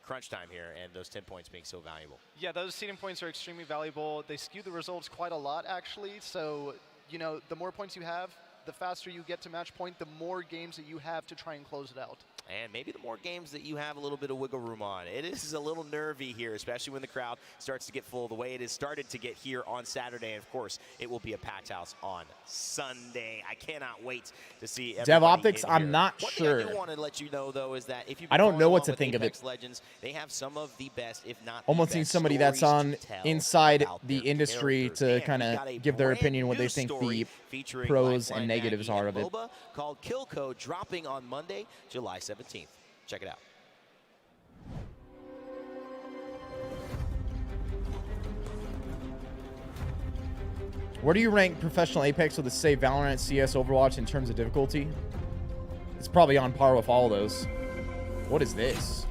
crunch time here and those 10 points being so valuable. Yeah, those seeding points are extremely valuable. They skew the results quite a lot, actually. So, you know, the more points you have, the faster you get to match point, the more games that you have to try and close it out. And maybe the more games that you have a little bit of wiggle room on. It is a little nervy here, especially when the crowd starts to get full the way it has started to get here on Saturday. And of course, it will be a packed house on Sunday. I cannot wait to see everybody Dev Optics, in I'm here. not One sure. thing I do want to let you know, though, is that if you I don't know what to think of Apex it. Legends, they have some of the best, if not Almost the need best somebody that's stories on to tell inside about the their industry characters. to And kind we got a of give their brand opinion what new they think story the featuring pros Lifeline and negatives Maggie are and of it. MOBA called Kill Code, dropping on Monday, July 17th. Check it out. Where do you rank professional Apex with the say Valorant, CS, Overwatch in terms of difficulty? It's probably on par with all those. What is this?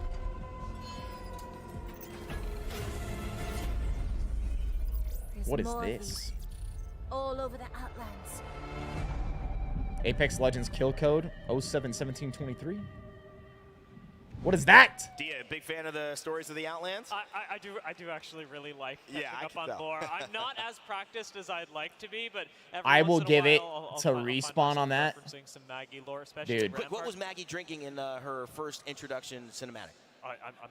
What is this? All over the Outlands. Apex Legends kill code 071723. What is that? Dia, big fan of the stories of the Outlands? I do actually really like catching I up can on tell. lore. I'm not as practiced as I'd like to be, but every I once will in a give it while, I'll to find Respawn myself on that. referencing some Maggie lore, especially Dude. Quick, what was Maggie drinking in her first introduction cinematic?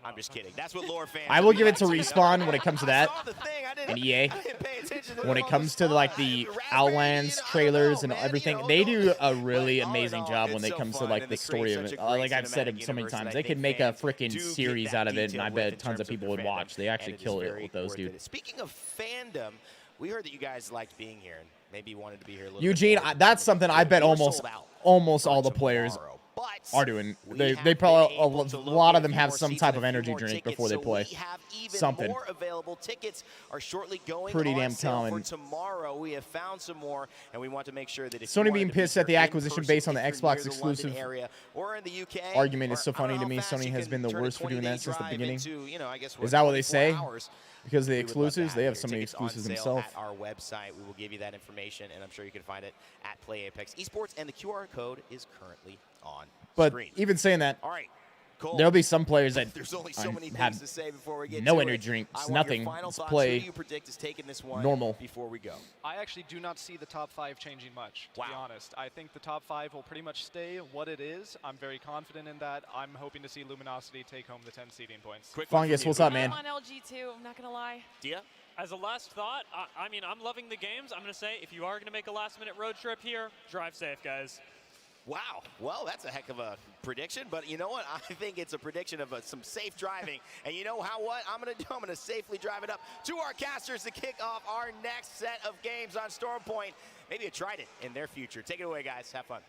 I'm just kidding. That's what lore fans. I will give it to Respawn when it comes to that. I saw the thing. And EA. I didn't pay attention to When it comes to like the Outlands trailers and everything, they do a really amazing job when it comes to like the story of it. Like I've said it so many times, they could make a freaking series out of it, and I bet tons of people would watch. They actually kill it with those, dude. Speaking of fandom, we heard that you guys liked being here and maybe wanted to be here a little Eugene, bit more. that's something I bet We were almost sold out all the for players tomorrow, but are doing. we They have probably been able to a lot of them locate have more some seats type and of a few energy more drink tickets, before they so play. We have even Something. more available. Tickets are shortly going Pretty on damn sale common. for tomorrow. We have found some more, and we want to make sure that if Sony you wanted being to be pissed at the here in acquisition person, based on the if you're Xbox near the exclusive London area or in the UK, argument is so or I don't funny know to how me. fast Sony you has can been the turn a worst for doing 20-day that since the drive beginning. into, you know, I guess Is that what they 24 say? hours. Because the We would love to exclusives, they have you. so many Tickets on exclusives sale themselves. at our website. We will give you that information, and I'm sure you can find it at Play Apex Esports, and the QR code is currently on But screen. even saying that, All right. Cool. there'll be some players that There's only so many have things to say before we get no to energy it. drinks, I want your nothing. final Just thoughts. play Who do you predict is taking this one normal. before we go? I actually do not see the top 5 changing much, to be honest. I think the top 5 will pretty much stay what it is. I'm very confident in that. I'm hoping to see Luminosity take home the 10 seeding points. Fungus, what's up, man? I'm on LG too, I'm not going to lie. Dia? As a last thought, I mean, I'm loving the games. I'm going to say, if you are going to make a last-minute road trip here, drive safe, guys. Wow. Well, that's a heck of a prediction, but you know what? I think it's a prediction of some safe driving. And you know what I'm going to do? I'm going to safely drive it up to our casters to kick off our next set of games on Storm Point. Maybe a Trident in their future. Take it away, guys. Have fun.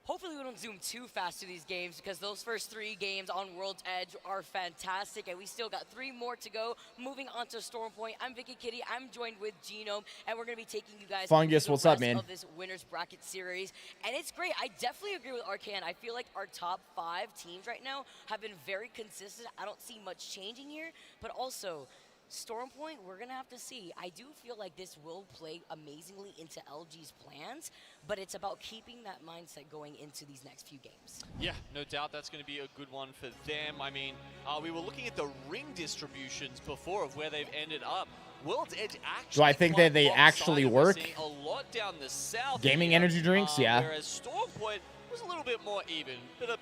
hopefully we don't zoom too fast to these games because those first 3 games on World's Edge are fantastic, and we still got 3 more to go. Moving on to Stormpoint, I'm Vicky Kitty. I'm joined with Genome, and we're going to be taking you guys Fungus, through the what's up, rest man? of this winners bracket series, and it's great. I definitely agree with Arcan. I feel like our top 5 teams right now have been very consistent. I don't see much changing here, but also Stormpoint, we're going to have to see. I do feel like this will play amazingly into LG's plans, but it's about keeping that mindset going into these next few games. Yeah, no doubt that's going to be a good one for them. I mean, we were looking at the ring distributions before of where they've ended up. World's Edge actually. Do I think that they actually work? A lot down the south Gaming here, energy drinks, yeah. Whereas Stormpoint was a little bit more even.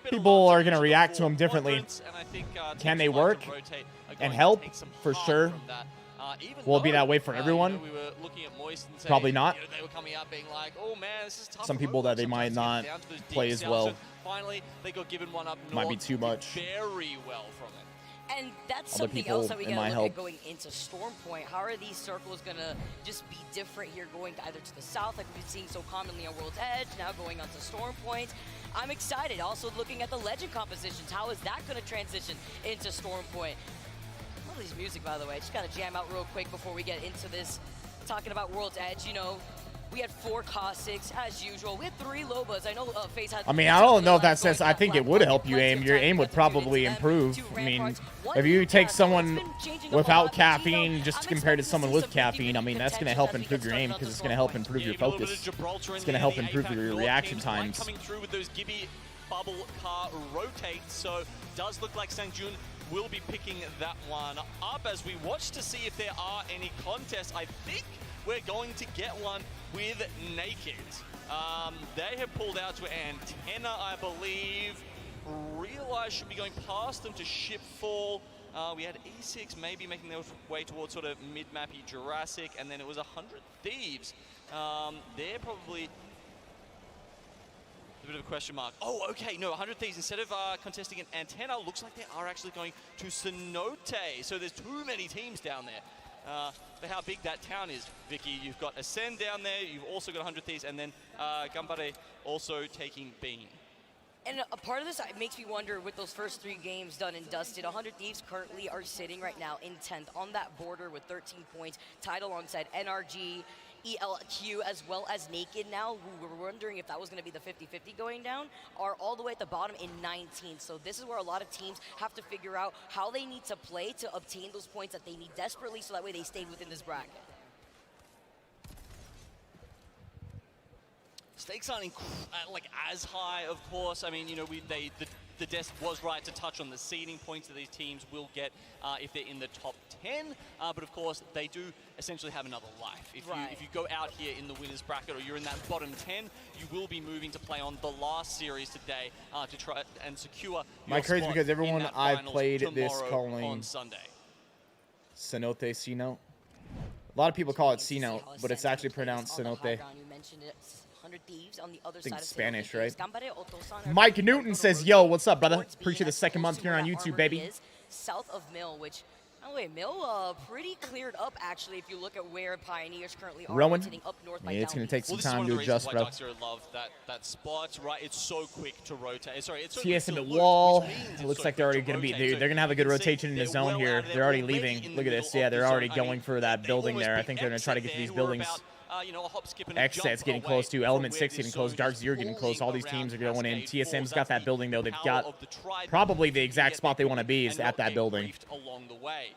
People are going to react to them differently. And I think, can they work and help? For sure. Will it be that way for everyone? We were looking at Moist and saying, probably not. They were coming out being like, oh man, this is tough. Some people that they might not play as well. So finally, they got given one up north. Might be too much. Very well from it. And that's Other something people else that we in got my to look help. at going into Stormpoint. How are these circles going to just be different here, going either to the south, like we've been seeing so commonly on World's Edge, now going on to Stormpoint? I'm excited. Also looking at the legend compositions. How is that going to transition into Stormpoint? Love this music, by the way. Just got to jam out real quick before we get into this. Talking about World's Edge, you know, we had 4 Caustics, as usual. We had 3 Lobas. I know FaZe had... I mean, I don't know if that says... I think it would help you aim. Your aim would probably improve. I mean, if you take someone without caffeine just compared to someone with caffeine, I mean, that's going to help improve your aim because it's going to help improve your focus. It's going to help improve your reaction times. Coming through with those Gibby bubble car rotates, so does look like Sangjun will be picking that one up as we watch to see if there are any contests. I think we're going to get one with Naked. They have pulled out to Antenna, I believe. Realize should be going past them to Shipfall. We had E6 maybe making their way towards sort of mid-mappy Jurassic, and then it was 100 Thieves. They're probably a bit of a question mark. Oh, okay, no, 100 Thieves, instead of contesting an Antenna, looks like they are actually going to Cenote. So there's too many teams down there. For how big that town is, Vicky. You've got Ascend down there, you've also got 100 Thieves, and then Gambare also taking Bean. And a part of this makes me wonder, with those first 3 games done and dusted, 100 Thieves currently are sitting right now in 10th on that border with 13 points, tied alongside NRG, ELQ, as well as Naked now, who were wondering if that was going to be the 50-50 going down, are all the way at the bottom in 19th. So this is where a lot of teams have to figure out how they need to play to obtain those points that they need desperately, so that way they stay within this bracket. Stakes aren't like as high, of course. I mean, you know, the desk was right to touch on the seeding points that these teams will get if they're in the top 10. But of course, they do essentially have another life. If you go out here in the winners bracket, or you're in that bottom 10, you will be moving to play on the last series today to try and secure. My crazy because everyone I've played this calling on Sunday. Cenote, C-Note. A lot of people call it C-Note, but it's actually pronounced Cenote. I think it's Spanish, right? Mike Newton says, yo, what's up, brother? Appreciate the second month here on YouTube, baby. South of Mill, which, by the way, Mill pretty cleared up, actually, if you look at where Pioneers currently are. Rowan? Up north Yeah, it's going to take some Well, time to adjust, bro. Love that spot, right? It's so quick to rotate. Sorry, it's so TSM quick at to loop, wall. which means It it's looks so like they're already quick to going to be. rotate. They're going to have a good You can see rotation in the they're zone well here. out of They're already their way, leaving. in Look at the this. middle Yeah, of they're the already zone. I going mean, for that they building almost there. I beat think they're going to try to get to these buildings. you know, a hop, skip, and a Xset's jump getting away close to. Element from 6 where getting this close. zone Dark is Zero getting close. All these pulling teams are around going in. Cascade TSM's Falls. got that That's building, though. the They've power got of the Trident probably the exact get spot they want to be is and at not that get building. briefed along the way.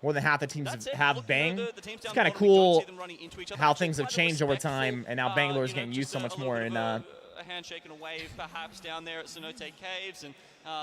More than half the teams That's it. have Look, Bang. the teams It's down kind of the bottom, we don't cool see them running into each other. how Actually, things have quite a changed over respectful, time, and now Bangalore is you know, getting used just so a much little more bit in of a handshake and a wave, perhaps down there at Cenote Caves, and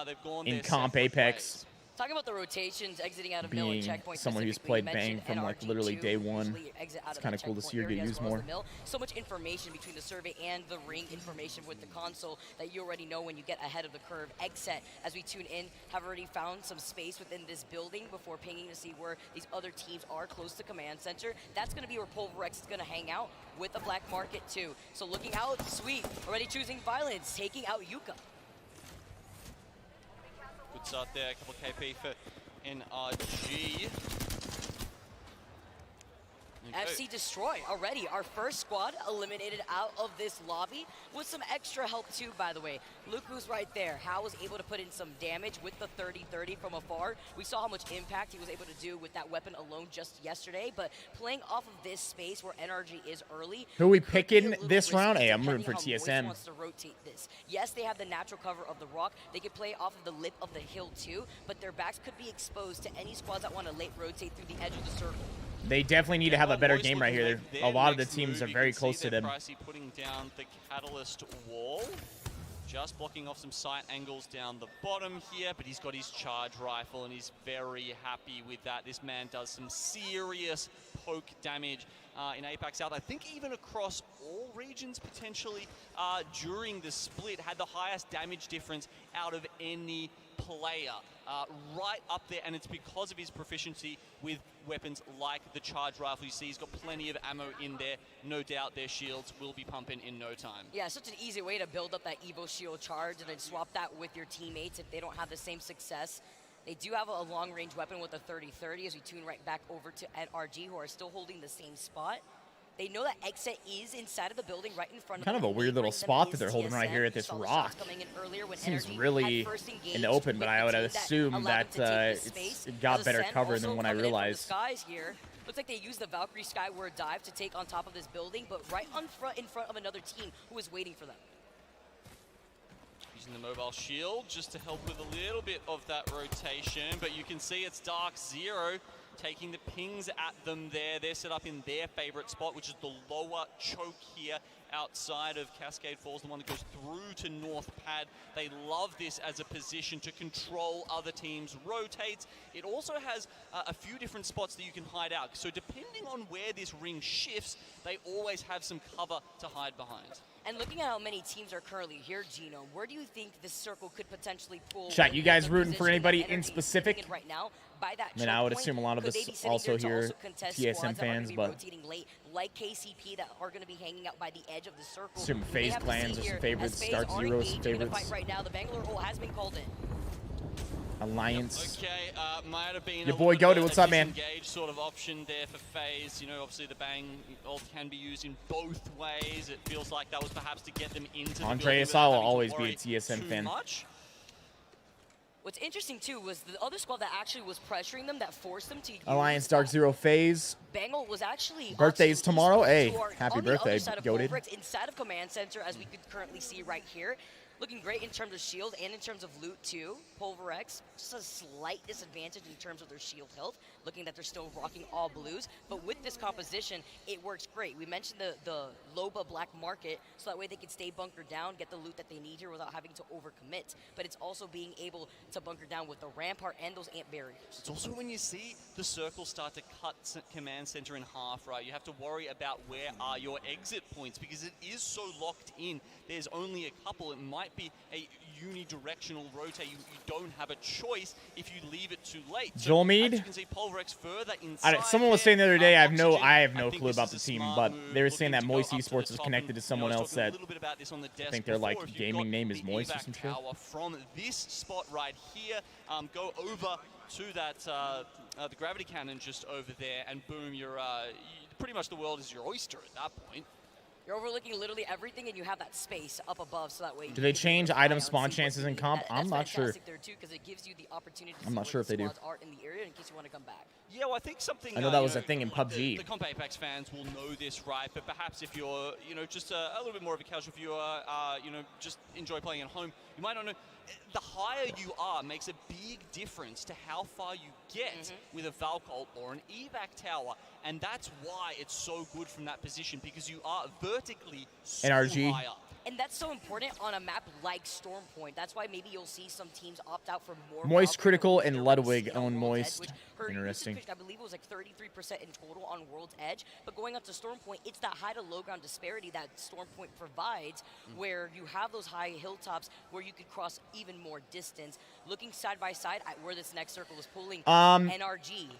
they've gone in their comp separate Apex. ways. Talking about the rotations exiting out of Mill and Being checkpoint, someone who's specifically, played you Bang mentioned from like NRG2, literally day one, usually exit out it's of kind that of cool to see her checkpoint get area used as well as more. the Mill. So much information between the survey and the ring information with the console that you already know when you get ahead of the curve. Xset, as we tune in, have already found some space within this building before pinging to see where these other teams are close to command center. That's going to be where Pulverex is going to hang out with the Black Market too. So looking out, Sweet already choosing Violence, taking out Yuka. Good start there, a couple KP for NRG. FC Destroy already. Our first squad eliminated out of this lobby with some extra help too, by the way. Look who's right there. Hal was able to put in some damage with the 30-30 from afar. We saw how much impact he was able to do with that weapon alone just yesterday, but playing off of this space where NRG is early. Who are we picking this round? Hey, I'm rooting for TSM. Wants to rotate this. Yes, they have the natural cover of the rock. They could play off of the lip of the hill too, but their backs could be exposed to any squads that want to late rotate through the edge of the circle. They definitely need to have a better game right here. A lot of the teams are very close to them. Pricey putting down the catalyst wall. Just blocking off some sight angles down the bottom here, but he's got his charge rifle and he's very happy with that. This man does some serious poke damage in Apex South. I think even across all regions potentially during the split had the highest damage difference out of any player. Right up there, and it's because of his proficiency with weapons like the charge rifle. You see he's got plenty of ammo in there. No doubt their shields will be pumping in no time. Yeah, such an easy way to build up that Evo shield charge and then swap that with your teammates if they don't have the same success. They do have a long-range weapon with a 30-30 as we tune right back over to NRG, who are still holding the same spot. They know that exit is inside of the building right in front of them. Kind of a weird little spot that they're holding right here at this rock. Seems really in the open, but I would assume that it got better cover than when I realized. Looks like they used the Valkyrie Skyward dive to take on top of this building, but right in front of another team who is waiting for them. Using the mobile shield just to help with a little bit of that rotation, but you can see it's Dark Zero taking the pings at them there. They're set up in their favorite spot, which is the lower choke here outside of Cascade Falls, the one that goes through to North Pad. They love this as a position to control other teams' rotates. It also has a few different spots that you can hide out. So depending on where this ring shifts, they always have some cover to hide behind. And looking at how many teams are currently here, Gino, where do you think this circle could potentially pull? Chat, you guys rooting for anybody in specific? Right now, by that I mean, I would assume a lot of us also here TSM fans, but late, like KCP that are going to be hanging out by the edge of the circle. Assume FaZe Clans are some favorites, Dark Zero's favorites. Right now, the Bangalore hole has been called in. Alliance. Okay, might have been your boy Goated, what's up, man? Engage sort of option there for FaZe. You know, obviously the bang ult can be used in both ways. It feels like that was perhaps to get them into the Andreas, I will always be a TSM fan. What's interesting too was the other squad that actually was pressuring them, that forced them to use Alliance Dark Zero FaZe. Bangle was actually birthday's tomorrow. Hey, happy birthday, Goated. Inside of Command Center, as we could currently see right here. Looking great in terms of shield and in terms of loot too. Pulverex, just a slight disadvantage in terms of their shield health, looking that they're still rocking all blues. But with this composition, it works great. We mentioned the Loba Black Market, so that way they can stay bunkered down, get the loot that they need here without having to overcommit. But it's also being able to bunker down with the Rampart and those ant barriers. It's also when you see the circle start to cut Command Center in half, right? You have to worry about where are your exit points because it is so locked in. There's only a couple. It might be a unidirectional rotate. You don't have a choice if you leave it too late. So, Joel Mead. You can see Pulverex further inside. Someone was saying the other day, I have no clue about the team, but they were saying that Moist Esports is connected to someone else that I think their like gaming name is Moist or some shit. From this spot right here, go over to that the gravity cannon just over there, and boom, you're pretty much the world is your oyster at that point. You're overlooking literally everything, and you have that space up above, so that way. Do they change item spawn chances in comp? I'm not sure. There too, because it gives you the opportunity to I'm not sure if they do. Are in the area in case you want to come back. Yeah, well, I think something. I know that was a thing in PUBG. The Comp Apex fans will know this, right? But perhaps if you're, just a little bit more of a casual viewer, just enjoy playing at home, you might not know. The higher you are makes a big difference to how far you get with a Valk ult or an evac tower, and that's why it's so good from that position because you are vertically so high up. And that's so important on a map like Stormpoint. That's why maybe you'll see some teams opt out for more. Moist Critical and Ludwig own Moist. Interesting. I believe it was like 33% in total on World's Edge. But going up to Stormpoint, it's that high to low ground disparity that Stormpoint provides, where you have those high hilltops where you could cross even more distance. Looking side by side at where this next circle is pulling, NRG.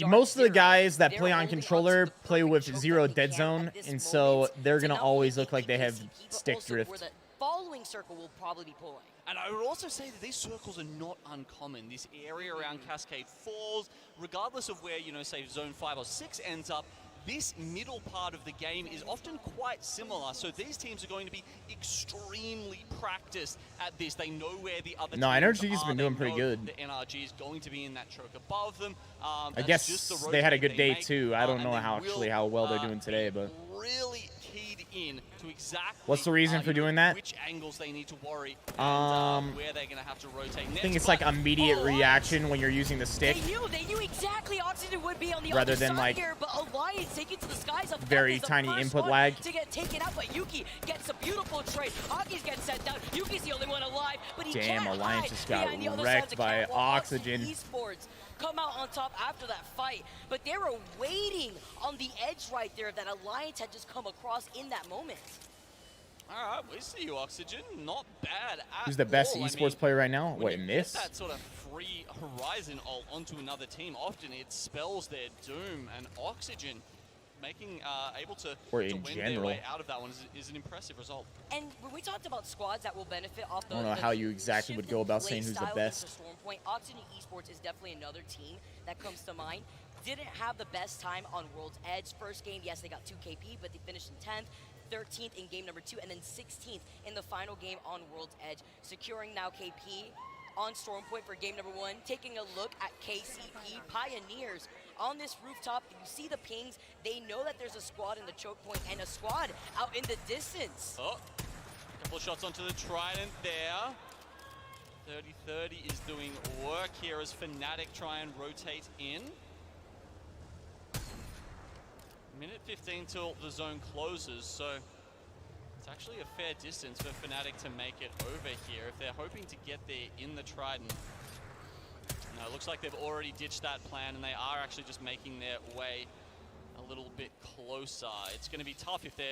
Most of the guys that play on controller play with zero dead zone, and so they're going to always look like they have stick drift. Where the following circle will probably be pulling. And I would also say that these circles are not uncommon. This area around Cascade Falls, regardless of where, say, Zone 5 or 6 ends up, this middle part of the game is often quite similar. So these teams are going to be extremely practiced at this. They know where the other No, teams NRG's are. been doing pretty good. The NRG is going to be in that choke above them. I guess they had a good day too. I don't know how well they're doing today, but really keyed in to exactly what's the reason for doing that? which angles they need to worry and where they're going to have to rotate next. I think it's like immediate reaction when you're using the stick. They knew exactly Oxygen would be on the rather other than side like here, but Alliance taking to the skies. very tiny input lag. To get taken out, but Yuki gets a beautiful trade. Aki's getting sent down. Yuki's the only one alive, but he Damn, can't Alliance hide just got behind the other wrecked side of the by catwalk. Oxygen. Esports come out on top after that fight, but they were waiting on the edge right there that Alliance had just come across in that moment. All right, we see you, Oxygen. Not bad at Who's the best all. esports player right now? When Wait, you Miss? get that sort of free horizon ult onto another team, often it spells their doom, and Oxygen making able to win their way out of that one is an impressive result. And when we talked about squads that will benefit off the I don't know how you exactly would go about saying who's the best. Stormpoint, Oxygen Esports is definitely another team that comes to mind. Didn't have the best time on World's Edge. First game, yes, they got 2 KP, but they finished in 10th. 13th in game number 2, and then 16th in the final game on World's Edge. Securing now KP on Stormpoint for game number 1. Taking a look at KCP Pioneers on this rooftop. You see the pings. They know that there's a squad in the choke point and a squad out in the distance. Oh, a couple of shots onto the Trident there. 30-30 is doing work here as Fnatic try and rotate in. Minute 15 till the zone closes, so it's actually a fair distance for Fnatic to make it over here if they're hoping to get there in the Trident. No, it looks like they've already ditched that plan and they are actually just making their way a little bit closer. It's going to be tough if they're,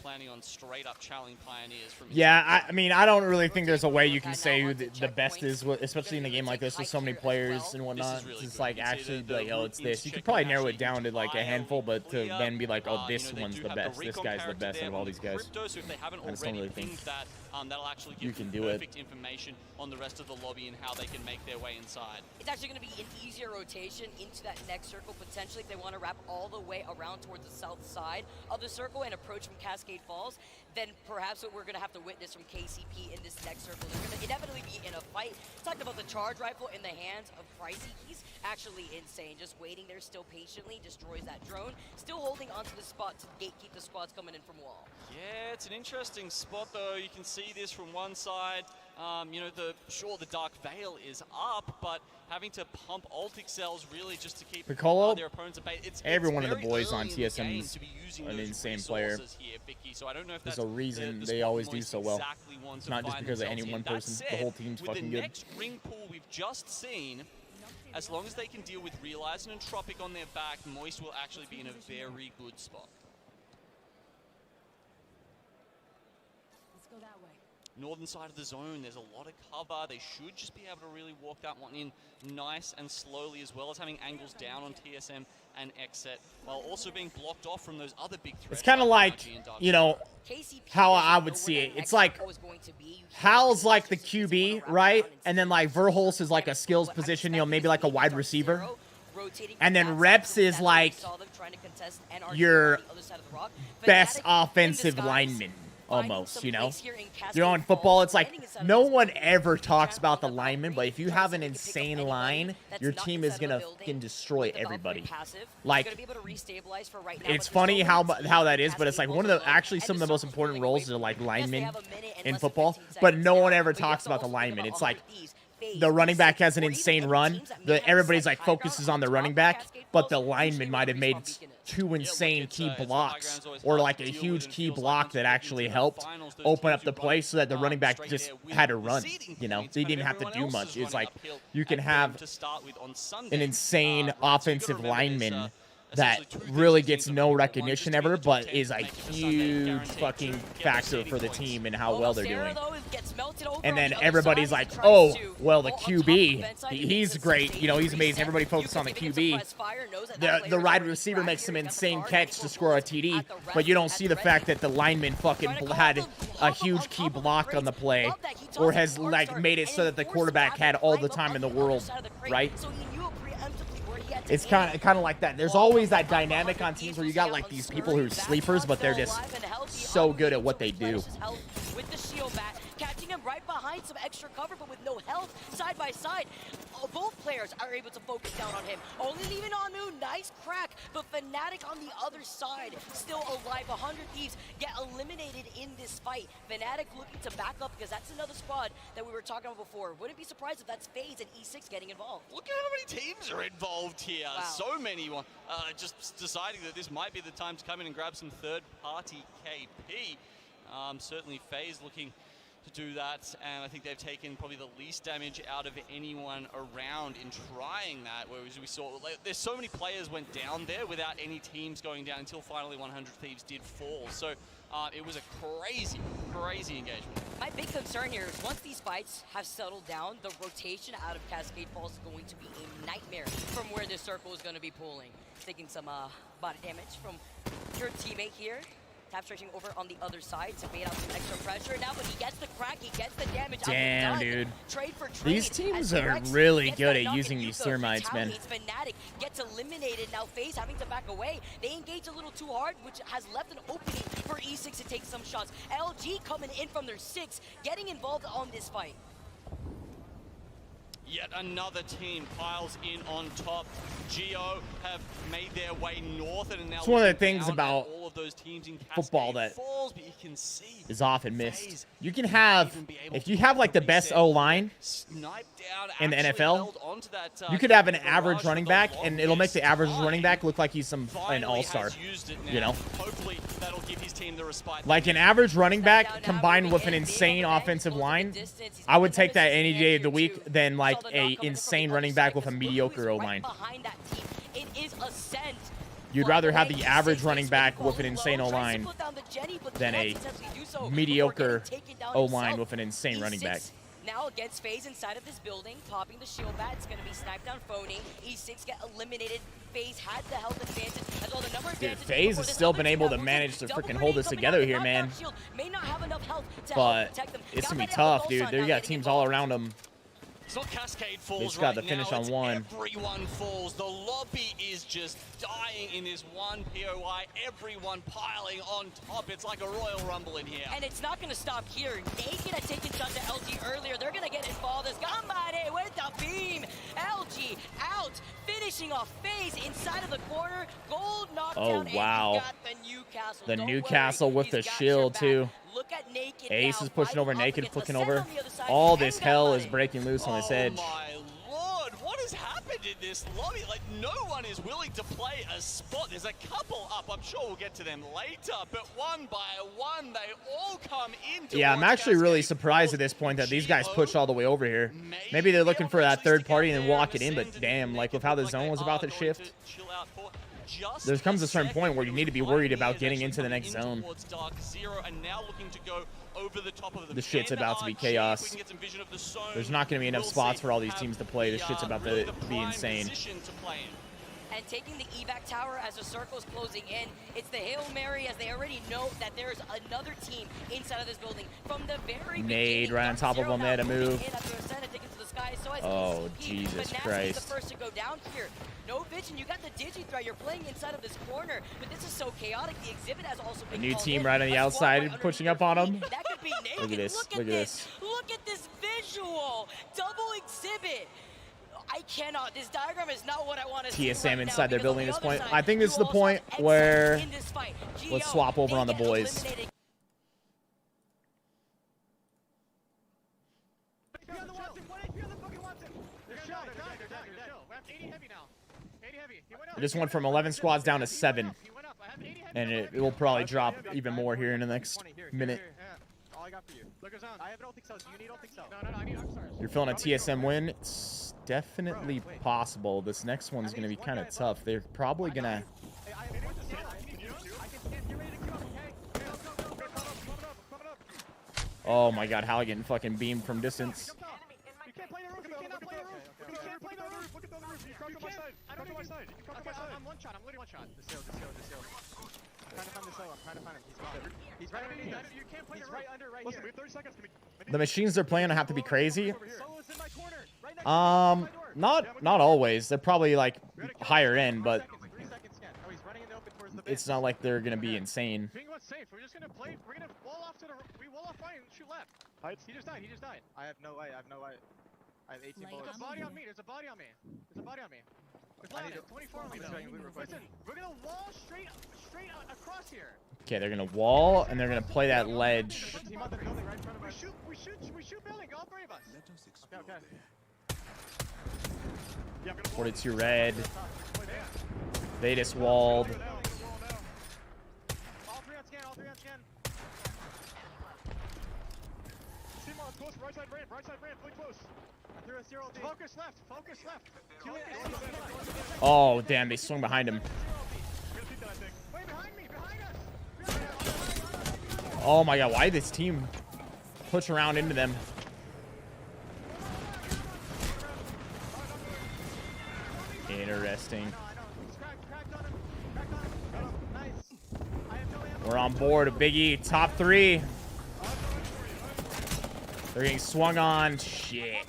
planning on straight up challenging Pioneers from. Yeah, I mean, I don't really think there's a way you can say who the best is, especially in a game like this with so many players and whatnot. It's like actually be like, oh, it's this. You could probably narrow it down to like a handful, but to then be like, oh, this one's the best. This guy's the best out of all these guys. So if they haven't I just don't already really think that, that'll actually you give can them do it. perfect information on the rest of the lobby and how they can make their way inside. It's actually going to be an easier rotation into that next circle, potentially if they want to wrap all the way around towards the south side of the circle and approach from Cascade Falls. Then perhaps what we're going to have to witness from KCP in this next circle. They're going to inevitably be in a fight. Talked about the charge rifle in the hands of Pricey. He's actually insane. Just waiting there still patiently, destroys that drone. Still holding onto the spot to gatekeep the squads coming in from wall. Yeah, it's an interesting spot though. You can see this from one side. The Dark Veil is up, but having to pump ult cells really just to keep Piccolo, their opponents at bay. every one of the boys on TSM is an insane player. Here, Vicky, so I don't know if There's a reason they always do so well. It's not just because of any one person. The whole team's fucking good. The next ring pool we've just seen, as long as they can deal with Realize and Entropic on their back, Moist will actually be in a very good spot. Let's go that way. Northern side of the zone, there's a lot of cover. They should just be able to really walk that one in nice and slowly, as well as having angles down on TSM and Exit, while also being blocked off from those other big threats. It's kind of like, how I would see it. It's like, Hal's like the QB, right? And then like Verholst is like a skills position, maybe like a wide receiver. And then Reps is like your best offensive lineman. Almost, in football, it's like no one ever talks about the lineman, but if you have an insane line, your team is gonna fucking destroy everybody. Like, it's funny how that is, but it's like some of the most important roles are like linemen in football, but no one ever talks about the lineman. It's like the running back has an insane run. Everybody's like focuses on the running back, but the lineman might have made 2 insane key blocks or like a huge key block that actually helped open up the play so that the running back just had to run. They didn't have to do much. It's like you can have an insane offensive lineman that really gets no recognition ever, but is a huge fucking factor for the team and how well they're doing. And then everybody's like, oh, well, the QB, he's great. He's amazing. Everybody focused on the QB. The wide receiver makes some insane catch to score a TD, but you don't see the fact that the lineman fucking had a huge key block on the play or has like made it so that the quarterback had all the time in the world, right? It's kind of like that. There's always that dynamic on teams where you got like these people who are sleepers, but they're just so good at what they do. With the shield bat, catching him right behind some extra cover, but with no health, side by side. Both players are able to focus down on him. Only leaving Amu, nice crack, but Fnatic on the other side, still alive. 100 Thieves get eliminated in this fight. Fnatic looking to back up because that's another squad that we were talking about before. Wouldn't be surprised if that's FaZe and E6 getting involved. Look at how many teams are involved here. Wow. So many. Just deciding that this might be the time to come in and grab some third-party KP. Certainly FaZe looking to do that, and I think they've taken probably the least damage out of anyone around in trying that, whereas we saw there's so many players went down there without any teams going down until finally 100 Thieves did fall. So it was a crazy engagement. My big concern here is once these fights have settled down, the rotation out of Cascade Falls is going to be a nightmare from where this circle is going to be pulling. Taking some body damage from your teammate here. Tap stretching over on the other side to bait out some extra pressure now, but he gets the crack, he gets the damage. Damn, dude. Trade for trade. These teams are really good at using these thermites, man. Fnatic gets eliminated. Now FaZe having to back away. They engage a little too hard, which has left an opening for E6 to take some shots. LG coming in from their 6, getting involved on this fight. Yet another team piles in on top. Geo have made their way north and are now it's one of the things about all of those teams in football that Falls, but you can see is often missed. You can have, if you have like the best O-line in the NFL, you could have an average running back, and it'll make the average running back look like he's an all-star, you know? Hopefully that'll give his team the respite. Like an average running back combined with an insane offensive line, I would take that any day of the week than like a insane running back with a mediocre O-line. You'd rather have the average running back with an insane O-line than a mediocre O-line with an insane running back. Now against FaZe inside of this building, popping the shield bat. It's going to be sniped down Phony. E6 get eliminated. FaZe had the health advantage as well. The number Dude, FaZe has still been able to manage to freaking hold this together here, man. But it's going to be tough, dude. They got teams all around them. It's not Cascade Falls they just got right the finish now, on one. Everyone falls. The lobby is just dying in this one POI. Everyone piling on top. It's like a Royal Rumble in here. And it's not going to stop here. Naked had taken shots at LG earlier. They're going to get involved as Gambare with the beam. LG out, finishing off FaZe inside of the corner. Gold knockdown. Oh, wow. And you got the Newcastle. The Newcastle with the shield, too. Look at Naked Ace now, is pushing over, fighting Naked up against flicking the over. Sen on the other side, All and this hell is Gambare. breaking loose on this edge. My lord, what has happened in this lobby? Like, no one is willing to play a spot. There's a couple up. I'm sure we'll get to them later, but one by one, they all come in. Yeah, I'm actually really surprised at this point that these guys pushed all the way over here. Maybe they're looking for that third party and then walk it in, but damn, like with how the zone was about to shift, there comes a certain point where you need to be worried about getting into the next zone. The shit's about to be chaos. There's not going to be enough spots for all these teams to play. This shit's about to be insane. And taking the evac tower as the circle is closing in. It's the Hail Mary as they already know that there's another team inside of this building. From the very Nade right on top of them. They had to move. So oh, Jesus Christ. The first to go down here. No vision. You got the Digi-Threat. You're playing inside of this corner. But this is so chaotic. The exhibit has also been a new called team in. right on the outside pushing up on them. That could be Naked. Look at this. Look at this. Look at this visual. Double exhibit. I cannot. This diagram is not what I want to see. TSM right inside their building at this point. Side, I think this is the point where let's swap over on the boys. I just went from 11 squads down to 7. And it will probably drop even more here in the next minute. You're feeling a TSM win? It's definitely possible. This next one's going to be kind of tough. They're probably going to... Oh my god, how I getting fucking beamed from distance. I'm one shot. I'm literally one shot. This hill. I'm trying to find this hill. I'm trying to find him. He's right underneath us. He's right under right here. We have 30 seconds. The machines they're playing have to be crazy. Not always. They're probably like higher end, but it's not like they're gonna be insane. Being what's safe. We're just gonna play. We're gonna wall off to the. We wall off right and shoot left. He just died. He just died. I have no light. I have no light. I have 18 bullets. There's a body on me. There's a body on me. There's a body on me. There's one on it. 24 on me though. Listen, we're gonna wall straight across here. Okay, they're gonna wall and they're gonna play that ledge. Team on the building right in front of us. We shoot building. All three of us. Okay. 42 red. They just walled. All three on scan. All three on scan. Team on close. Right side ramp. Fully close. I threw a 0 D. Focus left. Oh, damn, they swung behind him. Wait, behind me. Behind us. Oh my god, why did this team push around into them? Interesting. We're on board, Biggie. Top 3. They're getting swung on. Shit.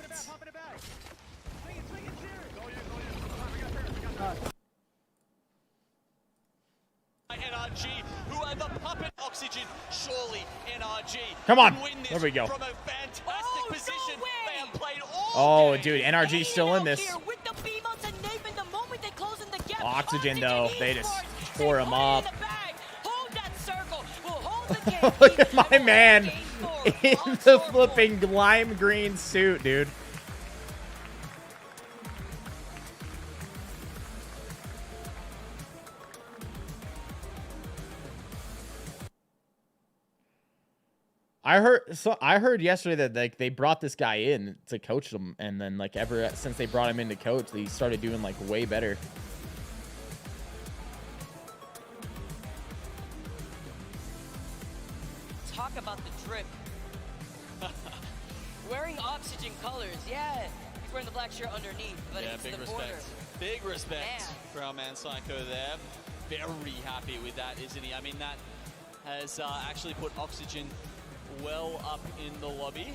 NRG, who are the puppet Oxygen, surely NRG. Come on. Win this There we go. From a fantastic position. They have played all Oh, dude, NRG's still in this. With the B-mods and Nathan, the moment they close in the gap, Oxygen, though, they just tore him up. Hold that circle. We'll hold the game. Look at my man in the flipping lime green suit, dude. I heard yesterday that like they brought this guy in to coach them, and then like ever since they brought him in to coach, he started doing like way better. Talk about the drip. Wearing Oxygen colors, yeah. He's wearing the black shirt underneath, but yeah, it's big the respect. border. Big respect for our man Psycho there. Very happy with that, isn't he? I mean, that has actually put Oxygen well up in the lobby.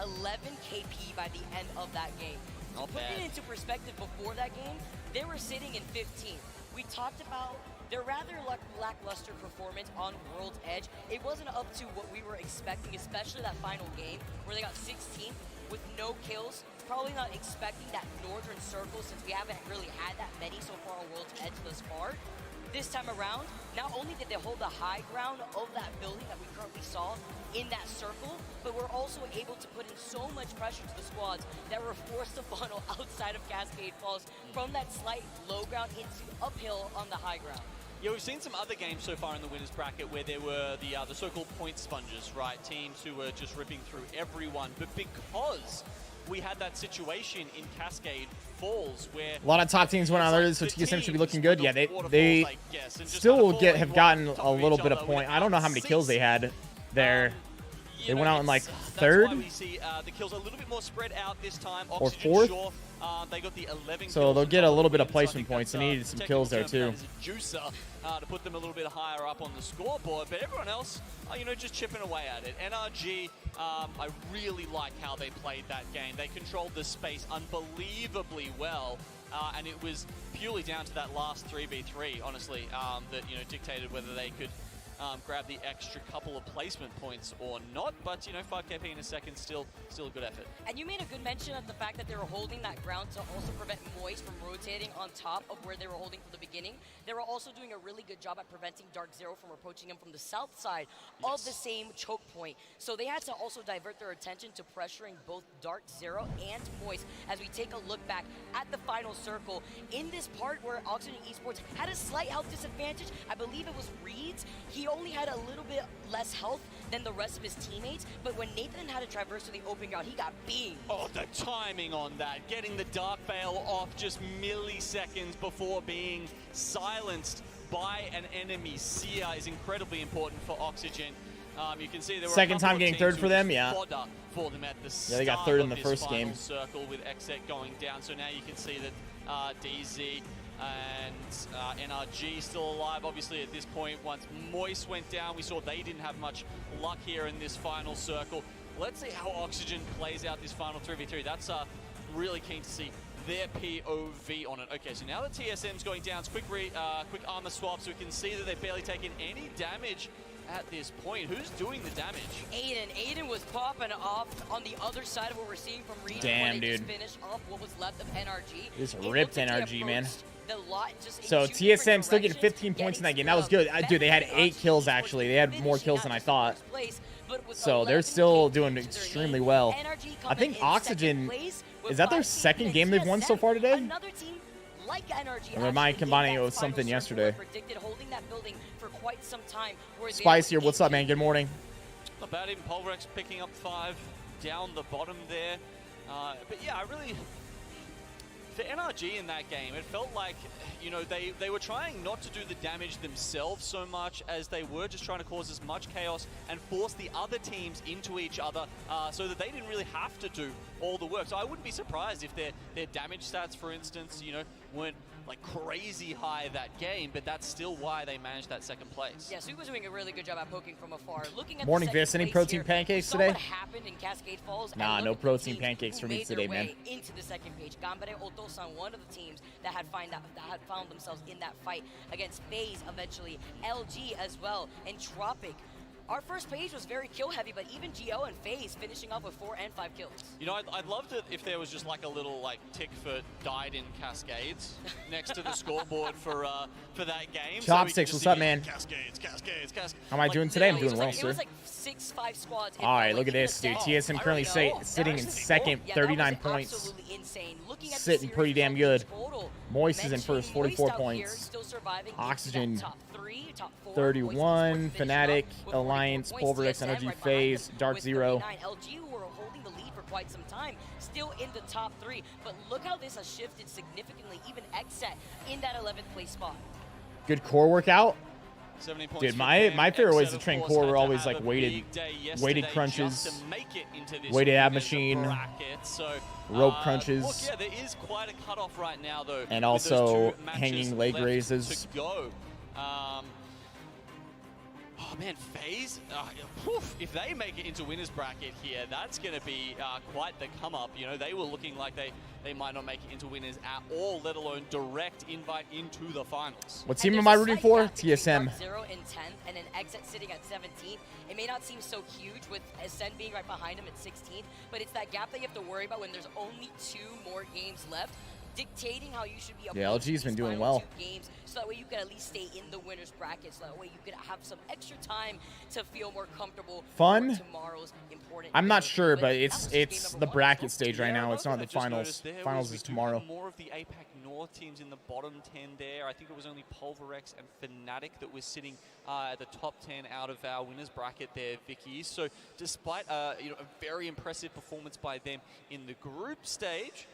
11 KP by the end of that game. Not Put bad. it into perspective, before that game, they were sitting in 15th. We talked about their rather lackluster performance on World's Edge. It wasn't up to what we were expecting, especially that final game where they got 16th with no kills. Probably not expecting that northern circle since we haven't really had that many so far on World's Edge thus far. This time around, not only did they hold the high ground of that building that we currently saw in that circle, but we're also able to put in so much pressure to the squads that were forced to funnel outside of Cascade Falls from that slight low ground into uphill on the high ground. Yeah, we've seen some other games so far in the winners bracket where there were the so-called point sponges, right? Teams who were just ripping through everyone, but because we had that situation in Cascade Falls where A lot of top teams went on there, so TSM should be looking good. Yeah, they still have gotten a little bit of point. I don't know how many kills they had there. They went out in like third. That's why we see the kills a little bit more spread out this time. Or Oxygen, fourth. sure, they got the 11 So kills they'll on get a top little of bit the of win, so I placement think points. They that's, needed some technical kills there term for too. that is a juicer to put them a little bit higher up on the scoreboard. But everyone else, just chipping away at it. NRG, I really like how they played that game. They controlled the space unbelievably well. And it was purely down to that last 3v3, honestly, that dictated whether they could grab the extra couple of placement points or not. But 5 KP in a second, still a good effort. And you made a good mention of the fact that they were holding that ground to also prevent Moist from rotating on top of where they were holding from the beginning. They were also doing a really good job at preventing Dark Zero from approaching him from the south side of the same choke point. So they had to also divert their attention to pressuring both Dark Zero and Moist as we take a look back at the final circle. In this part where Oxygen Esports had a slight health disadvantage, I believe it was Reed's. He only had a little bit less health than the rest of his teammates, but when Nathan had to traverse to the open ground, he got beamed. Oh, the timing on that. Getting the Dark Veil off just milliseconds before being silenced by an enemy Seer is incredibly important for Oxygen. You can see there were Second time getting third for them, yeah. For them at the Yeah, they got third in the first final game. circle with Exec going down. So now you can see that DZ and NRG still alive. Obviously at this point, once Moist went down, we saw they didn't have much luck here in this final circle. let's see how Oxygen plays out this final 3v3. That's really keen to see their POV on it. Okay, so now that TSM's going down, it's quick armor swap, so we can see that they've barely taken any damage at this point. Who's doing the damage? Aiden was popping off on the other side of what we're seeing from Reed. Damn, dude. Just finished off what was left of NRG. This ripped NRG, man. Just So TSM still getting 15 points in that game. That was good. Dude, they had 8 kills, actually. They had more kills than I thought. So they're still doing extremely well. I think Oxygen, is that their second game they've won so far today? Or am I combining it with something yesterday? Spice here, what's up, man? Good morning. Not bad, even Pulverex picking up 5 down the bottom there. But yeah, I really... For NRG in that game, it felt like, you know, they were trying not to do the damage themselves so much as they were just trying to cause as much chaos and force the other teams into each other so that they didn't really have to do all the work. So I wouldn't be surprised if their damage stats, for instance, you know, weren't like crazy high that game, but that's still why they managed that second place. Yeah, Sue was doing a really good job at poking from afar. Looking at Morning, Viss. Any protein pancakes today? What happened in Cascade Falls? Nah, no protein pancakes for me today, man. Into the second page, Gambare Otosan, one of the teams that had found themselves in that fight against FaZe, eventually LG as well, and Tropic. Our first page was very kill heavy, but even Geo and FaZe finishing up with 4 and 5 kills. You know, I'd love it if there was just like a little like tick for died in Cascades next to the scoreboard for that game. Chopsticks, so what's up, man? Cascades. How am I doing today? I'm doing well, sir. It was like 6-5 squads. All right, look at this, dude. TSM currently sitting in second, 39 points. Sitting pretty damn good. Moist is in first, 44 points. Oxygen, 31. Fnatic, Alliance, Pulverex, Energy, FaZe, Dark Zero. LG were holding the lead for quite some time, still in the top 3. But look how this has shifted significantly. Even Xset in that 11th place spot. Good core workout. 70 points. Dude, my favorite ways to train core were always like weighted crunches, weighted ab machine, rope crunches, look, yeah, there is quite a cutoff right now, though, and also hanging leg raises. Oh man, FaZe, if they make it into winner's bracket here, that's going to be quite the come up. You know, they were looking like they might not make it into winners at all, let alone direct invite into the finals. What team am I rooting for? TSM. 0 in 10th and an Exit sitting at 17th. It may not seem so huge with Ascend being right behind him at 16th, but it's that gap that you have to worry about when there's only 2 more games left, dictating how you should be. Yeah, LG's been doing well. Games, so that way you can at least stay in the winners bracket. So that way you can have some extra time to feel more comfortable. Fun. For tomorrow's important. I'm not sure, but it's the bracket stage right now. It's not the finals. Finals is tomorrow. More of the APAC North teams in the bottom 10 there. I think it was only Pulverex and Fnatic that was sitting at the top 10 out of our winners bracket there, Vicky. So despite you know, a very impressive performance by them in the group stage,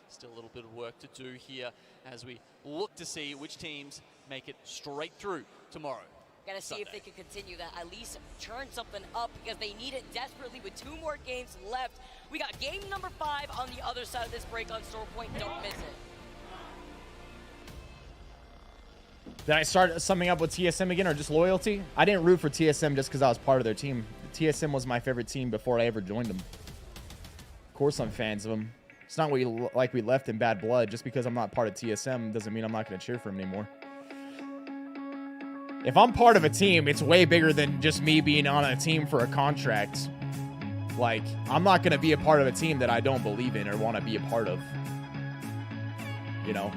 still a little bit of work to do here as we look to see which teams make it straight through tomorrow. Gotta see if they can continue that, at least turn something up, because they need it desperately with 2 more games left. We got game number 5 on the other side of this break on Store Point. Don't miss it. Did I start summing up with TSM again, or just loyalty? I didn't root for TSM just because I was part of their team. TSM was my favorite team before I ever joined them. Of course I'm fans of them. It's not like we left in bad blood. Just because I'm not part of TSM doesn't mean I'm not going to cheer for him anymore. If I'm part of a team, it's way bigger than just me being on a team for a contract. Like, I'm not going to be a part of a team that I don't believe in or want to be a part of. You know?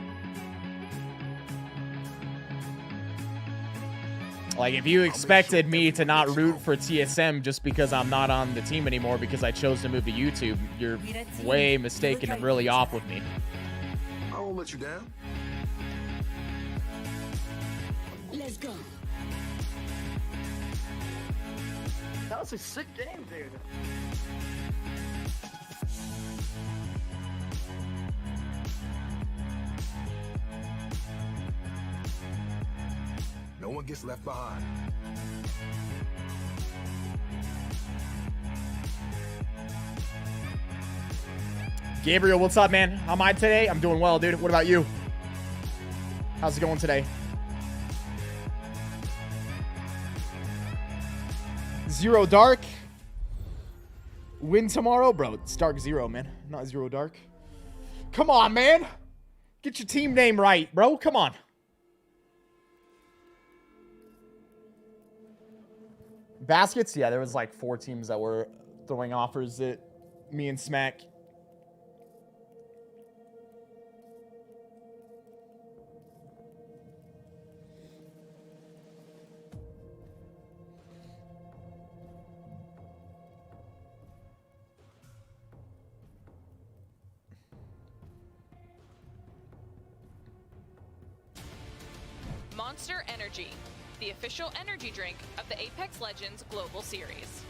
Like, if you expected me to not root for TSM just because I'm not on the team anymore because I chose to move to YouTube, you're way mistaken and really off with me. I won't let you down. Let's go. That was a sick game, dude. No one gets left behind. Gabriel, what's up, man? How am I today? I'm doing well, dude. What about you? How's it going today? Zero Dark. Win tomorrow, bro. It's Dark Zero, man. Not Zero Dark. Come on, man. Get your team name right, bro. Come on. Baskets? Yeah, there was like 4 teams that were throwing offers at me and Smack. Monster Energy, the official energy drink of the Apex Legends Global Series.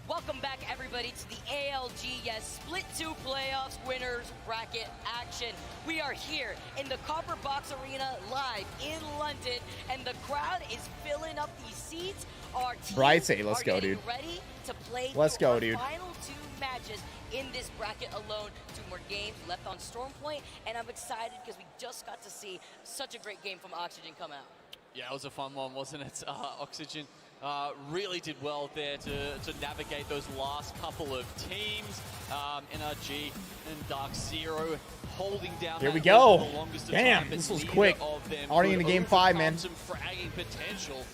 Welcome back, everybody, to the ALGS Split 2 Playoffs Winners Bracket action. We are here in the Copper Box Arena live in London, and the crowd is filling up these seats. Our teams Bryce, hey, let's are go, getting dude. ready to play Let's go, our dude. final 2 matches in this bracket alone. 2 more games left on Stormpoint, and I'm excited because we just got to see such a great game from Oxygen come out. Yeah, it was a fun one, wasn't it? Oxygen really did well there to navigate those last couple of teams. NRG and Dark Zero holding down. Here we that go. for the longest of Damn, time, but this was neither quick. of them Already could into game 5, overcome man. Some fragging potential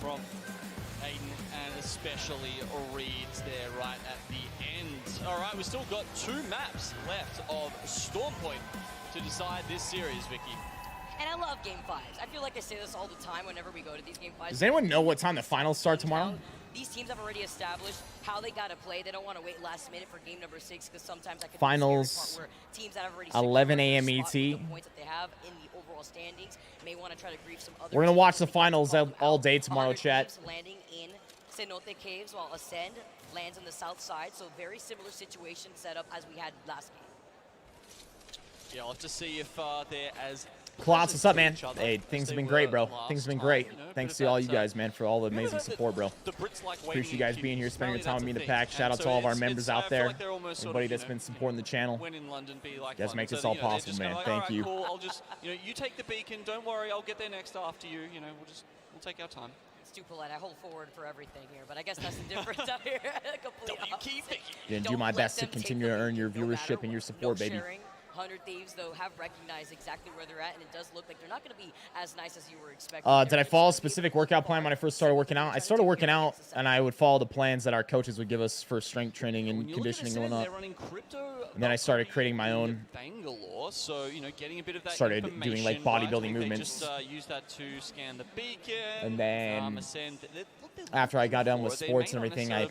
from Aiden and especially Reeds there right at the end. All right, we've still got 2 maps left of Stormpoint to decide this series, Vicky. And I love Game 5s. I feel like I say this all the time whenever we go to these Game 5s. Does anyone know what time the finals start tomorrow? These teams have already established how they got to play. They don't want to wait last minute for game number 6 because sometimes I could Finals, where teams that have already 11 a.m. secured ET. the points that they have in the overall standings may want to try to grief some other We're going to teams. watch the finals all day tomorrow, 100 chat. teams landing in Cenote Caves while Ascend lands on the south side. So very similar situation set up as we had last game. Yeah, I'll have to see if they're as Klotz, what's up, man? Hey, things have been great, bro. Things have been great. Thanks to all you guys, man, for all the amazing support, bro. Appreciate you guys being here, spending your time with me in the pack. Shout out to all of our members out there. Everybody that's been supporting the channel. You guys make this all possible, man. Thank you. Cool. I'll just, you take the beacon. Don't worry, I'll get there next after you. We'll take our time. It's too polite. I hold forward for everything here, but I guess that's the difference out here. Complete opposite. Yeah, do my best to continue to earn your viewership and your support, baby. 100 Thieves, though, have recognized exactly where they're at, and it does look like they're not going to be as nice as you were expecting. Did I follow a specific workout plan when I first started working out? I started working out, and I would follow the plans that our coaches would give us for strength training and conditioning and whatnot. And then I started creating my own. Bangalore, so getting a bit of that. Started doing like bodybuilding movements. Just use that to scan the beacon. And then after I got done with sports and everything, I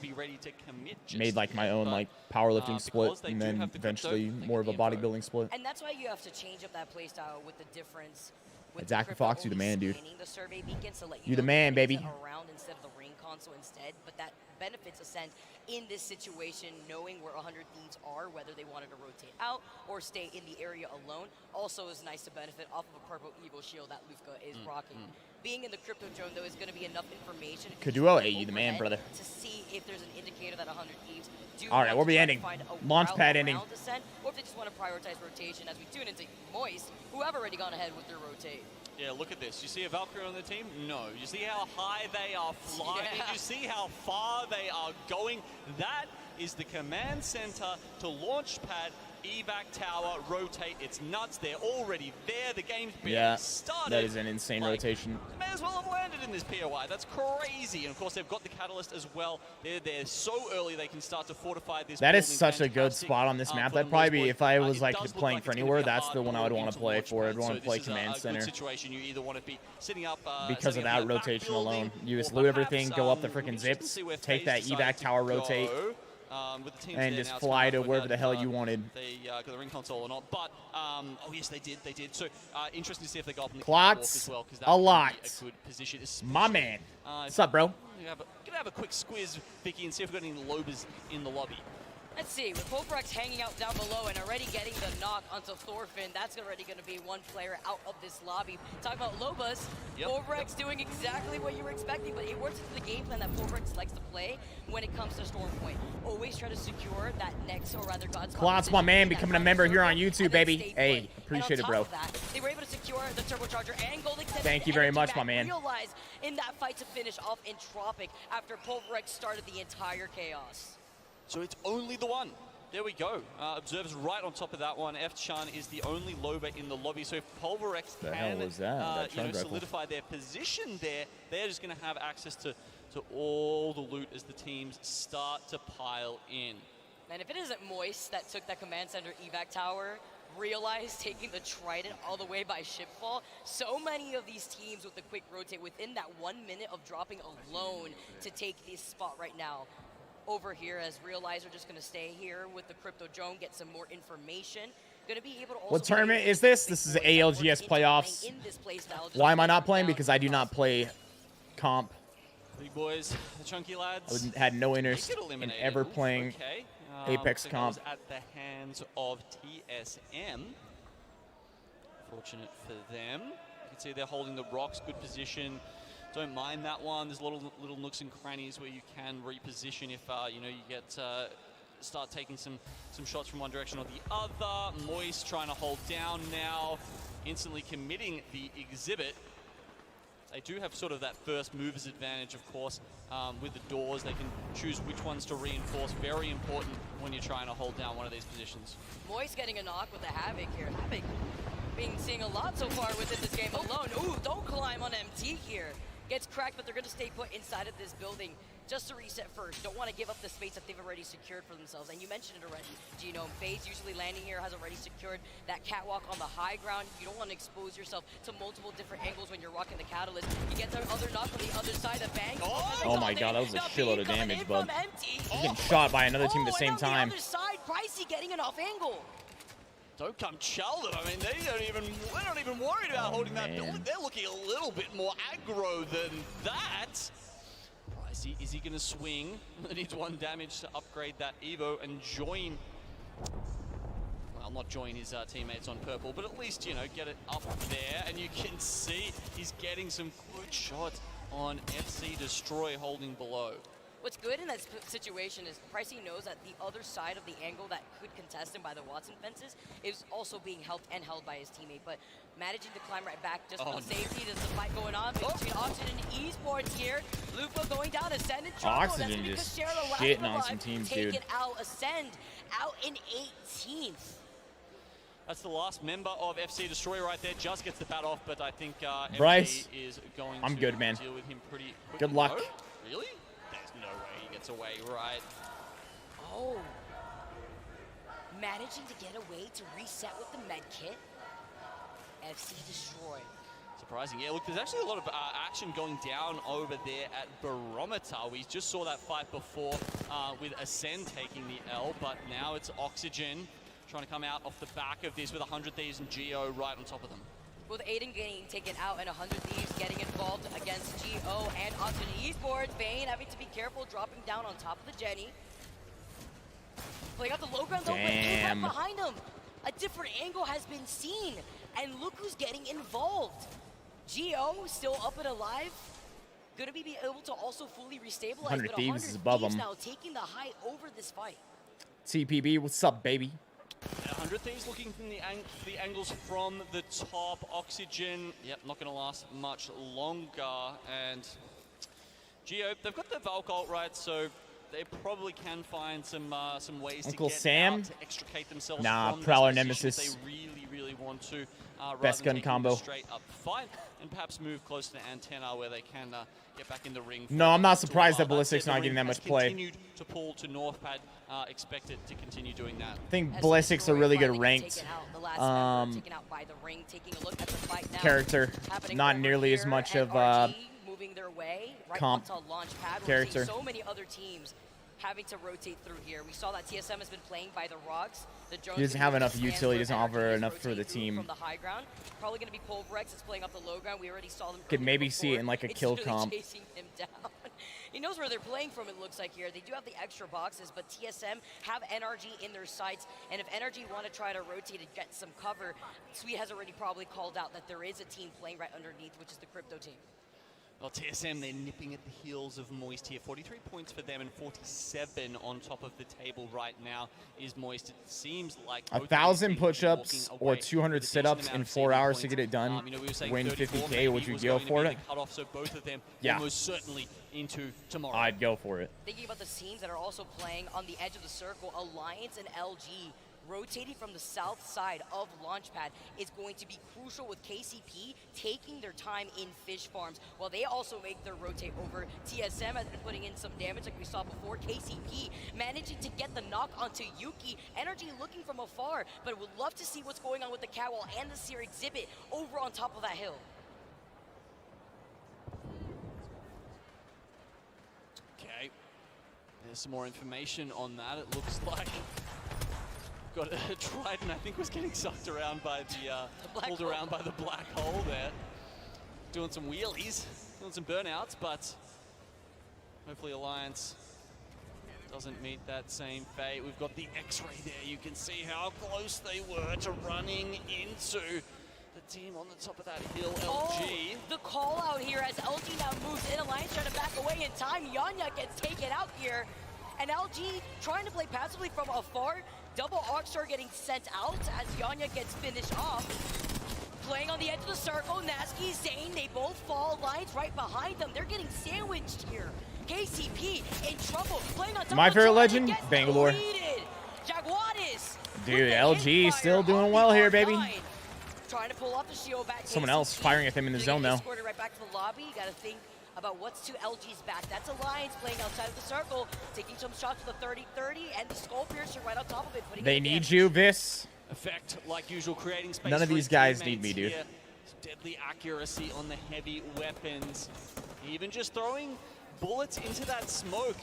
made like my own like powerlifting split, and then eventually more of a bodybuilding split. And that's why you have to change up that playstyle with the difference. It's Aquafox, you the man, dude. The survey beacon, so you the man, baby. Around instead of the ring console instead, but that benefits Ascend in this situation, knowing where 100 Thieves are, whether they wanted to rotate out or stay in the area alone. Also is nice to benefit off of a purple Eagle shield that Lufka is rocking. Being in the crypto drone, though, is going to be enough information. Kaduo, hey, you the man, brother. To see if there's an indicator that 100 Thieves do. All right, we'll be ending. Launchpad ending. Ascend, or if they just want to prioritize rotation as we tune into Moist, who have already gone ahead with their rotate. Yeah, look at this. You see a Valkyrie on the team? No. You see how high they are flying? Yeah. You see how far they are going? That is the command center to launchpad, evac tower, rotate. It's nuts. They're already there. The game's been started. That is an insane rotation. They may as well have landed in this POI. That's crazy. And of course, they've got the catalyst as well. They're there so early they can start to fortify this. That is such a good spot on this map. That'd probably be, if I was like playing for anywhere, that's the one I would want to play for. I'd want to play command center. Situation. You either want to be sitting up because of that rotation alone. You just loot everything, go up the freaking zips, take that evac tower, rotate. With the teams and just fly to wherever the hell you wanted. They got the ring console or not, but oh yes, they did. So interesting to see if they got up in the Klotz, as well, a lot. A good position. My man. What's up, bro? Gonna have a quick squiz, Vicky, and see if we've got any lobers in the lobby. Let's see, with Polprex hanging out down below and already getting the knock onto Thorfinn, that's already going to be one player out of this lobby. Talking about Lobos, Polprex doing exactly what you were expecting, but it works into the game plan that Polprex likes to play when it comes to Storm Point. Always try to secure that next, or rather God's Clots, my man, becoming a member here on YouTube, baby. Hey, appreciate it, bro. That, they were able to secure the turbocharger and gold extended. Thank you very much, my man. Realize in that fight to finish off Entropic after Polprex started the entire chaos. So it's only the one. There we go. Observers right on top of that one. F-Chan is the only Loba in the lobby. So if Pulverex can solidify their position there, they're just going to have access to all the loot as the teams start to pile in. And if it isn't Moist that took that command center evac tower, realized taking the Trident all the way by shipfall, so many of these teams with the quick rotate within that 1 minute of dropping alone to take this spot right now. Over here, as Realize are just going to stay here with the Crypto Drone, get some more information. Going to be able to also. What tournament is this? This is the ALGS playoffs. Why am I not playing? Because I do not play comp. Big boys, the chunky lads. I had no interest in ever playing Apex comp. At the hands of TSM. Fortunate for them. You can see they're holding the rocks, good position. Don't mind that one. There's little nooks and crannies where you can reposition if you know, you get start taking some shots from one direction or the other. Moist trying to hold down now, instantly committing the exhibit. They do have sort of that first mover's advantage, of course, with the doors. They can choose which ones to reinforce. Very important when you're trying to hold down one of these positions. Moist getting a knock with the Havoc here. Havoc being seeing a lot so far within this game alone. Ooh, don't climb on MT here. Gets cracked, but they're going to stay put inside of this building just to reset first. Don't want to give up the space that they've already secured for themselves. And you mentioned it already, Gino. FaZe usually landing here has already secured that catwalk on the high ground. You don't want to expose yourself to multiple different angles when you're rocking the Catalyst. You get the other knock on the other side of Bang. Oh my god, that was a shitload of damage, bud. He's getting shot by another team at the same time. On the other side, Pricey getting an off angle. Don't come chell them. I mean, they're not even worried about holding that building. They're looking a little bit more aggro than that. Is he going to swing? He needs 1 damage to upgrade that Evo and join. Well, not join his teammates on purple, but at least, you know, get it up there. And you can see he's getting some good shots on FC Destroy holding below. What's good in that situation is Pricey knows that the other side of the angle that could contest him by the Watson fences is also being helped and held by his teammate. But managing to climb right back just for safety. There's a fight going on between Oxygen and Esports here. Lupo going down, Ascend in trouble. Oxygen just shitting on some teams, dude. Out, Ascend out in 18th. That's the last member of FC Destroy right there. Just gets the bat off, but I think Bryce, is going I'm to good, man. deal with him pretty quickly. Good luck. No? Really? There's no way he gets away, right? Oh. Managing to get away to reset with the med kit. FC Destroy. Surprising. Yeah, look, there's actually a lot of action going down over there at Barometer. We just saw that fight before with Ascend taking the L, but now it's Oxygen trying to come out off the back of this with 100 Thieves and Geo right on top of them. With Aiden getting taken out and 100 Thieves getting involved against Geo and Oxygen Esports, Vayne having to be careful, dropping down on top of the Jenny. Playing out the low ground though, but right behind him. A different angle has been seen, and look who's getting involved. Geo still up and alive. Gonna be able to also fully restabilize, 100 but Thieves is above him. Now taking the high over this fight. TPB, what's up, baby? 100 Thieves looking from the angles from the top. Oxygen, yep, not going to last much longer. And Geo, they've got the Valk ult right, so they probably can find some ways Uncle to get Sam? out to extricate themselves from Prowler this Nemesis. if they really want to. Best gun combo. Straight up fight and perhaps move close to the antenna where they can get back in the ring. No, I'm not surprised that Ballistic's not getting that much play. Continued to pull to Northpad, expected to continue doing that. I think Ballistic's a really good ranked character. Not nearly as much of comp character. So many other teams having to rotate through here. We saw that TSM has been playing by the rocks. The drones He doesn't have enough utility. He doesn't offer enough for the team. From the high ground. Probably going to be Pulverex. It's playing up the low ground. We already saw them. Could maybe see it in like a kill comp. Chasing him down. He knows where they're playing from, it looks like here. They do have the extra boxes, but TSM have NRG in their sights, and if NRG want to try to rotate and get some cover, Sweet has already probably called out that there is a team playing right underneath, which is the Crypto team. Well, TSM, they're nipping at the heels of Moist here. 43 points for them and 47 on top of the table right now is Moist. It seems like 1,000 push-ups or 200 sit-ups in 4 hours to get it done. You know, we were saying Win 50K. Would you go for it? Cut off, so both of them Yeah. almost certainly into tomorrow. I'd go for it. Thinking about the teams that are also playing on the edge of the circle, Alliance and LG rotating from the south side of Launchpad is going to be crucial, with KCP taking their time in fish farms while they also make their rotate over. TSM has been putting in some damage like we saw before. KCP managing to get the knock onto Yuki. Energy looking from afar, but would love to see what's going on with the catwall and the Seer exhibit over on top of that hill. Okay, there's some more information on that. It looks like got a Trident, I think, was getting sucked around by the pulled around by the black hole there. Doing some wheelies, doing some burnouts, but hopefully Alliance doesn't meet that same fate. We've got the X-ray there. You can see how close they were to running into the team on the top of that hill, LG. Oh, the call out here as LG now moves in. Alliance trying to back away in time. Yanya gets taken out here. And LG trying to play passively from afar. Double Arcstar getting sent out as Yanya gets finished off. Playing on the edge of the circle, Nasky, Zane, they both fall. Alliance right behind them. They're getting sandwiched here. KCP in trouble. Playing on top My of favorite Jordan, legend, gets Bangalore. deleted. Jaguares. Dude, LG still doing well here, baby. Trying to pull off the shield back. Someone else firing at them in the zone, though. Escorted right back to the lobby. You got to think about what's to LG's back. That's Alliance playing outside of the circle, taking some shots with the 30-30, and the Skull Piercer right on top of it. They need you, Viss. Effect, like usual, creating space. None of for these his guys need teammates me, dude. here. Deadly accuracy on the heavy weapons. Even just throwing bullets into that smoke.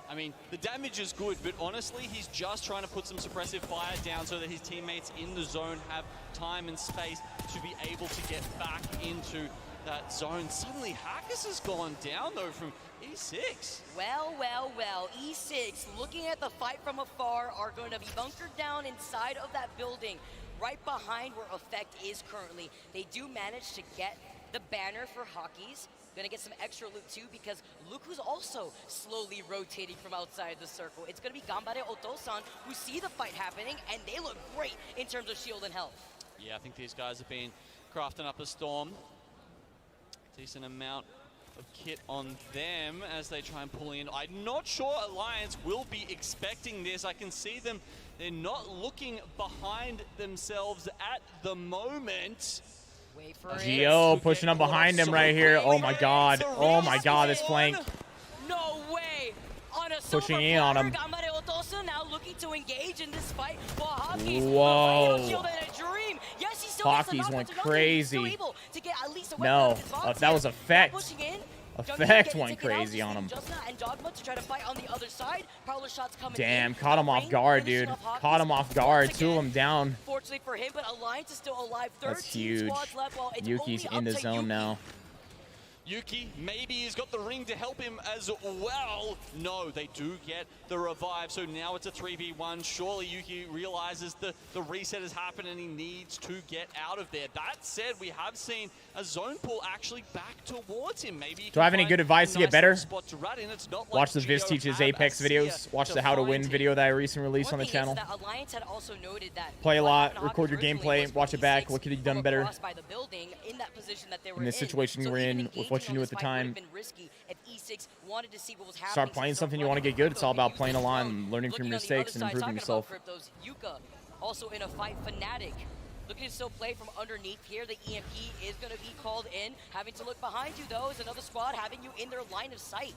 I mean, the damage is good, but honestly, he's just trying to put some suppressive fire down so that his teammates in the zone have time and space to be able to get back into that zone. Suddenly, Hackus has gone down, though, from E6. Well, well, well. E6, looking at the fight from afar, are going to be bunkered down inside of that building, right behind where Effect is currently. They do manage to get the banner for Hockeys. Gonna get some extra loot too, because look who's also slowly rotating from outside the circle. It's gonna be Gambare Otosan, who see the fight happening, and they look great in terms of shield and health. Yeah, I think these guys have been crafting up a storm. Decent amount of kit on them as they try and pull in. I'm not sure Alliance will be expecting this. I can see them. They're not looking behind themselves at the moment. Wait for Gio pushing up behind him right here. Oh my god. Oh my god, this flank. No way. On a Pushing in on him. Gambare Otosan now looking to engage in this fight. While Hockeys, whoa. shield and a dream. Yes, he still Hockeys went crazy. No, that was Effect. Effect went crazy on him. And Dogma to try to fight on the other side. Prowler shots coming Damn, in. caught him off guard, dude. Caught him off guard. Two of them down. Fortunately for him, but Alliance is still alive. That's huge. Left, while it's Yuki's only in the up to zone Yuki. now. Yuki, maybe he's got the ring to help him as well. No, they do get the revive, so now it's a 3v1. Surely Yuki realizes the reset has happened and he needs to get out of there. That said, we have seen a zone pull actually back towards him. Maybe Do I have any good advice to get better? Spot to run in. It's not Watch the like Viss Gio Teaches had Apex a videos. seer Watch the How to Win video that I recently released on the channel. That Alliance had also noted that Play a lot, record your gameplay, watch it back. What could you have done better by the building in that position that they were in this situation So we're even in with what you knew at the time? been risky if E6 wanted to see what was happening. Start playing something you want to get good. It's all about playing a lot and learning from your mistakes and improving yourself. Yuka also in a fight. Fnatic looking to still play from underneath here. The EMP is going to be called in. Having to look behind you, though, is another squad having you in their line of sight.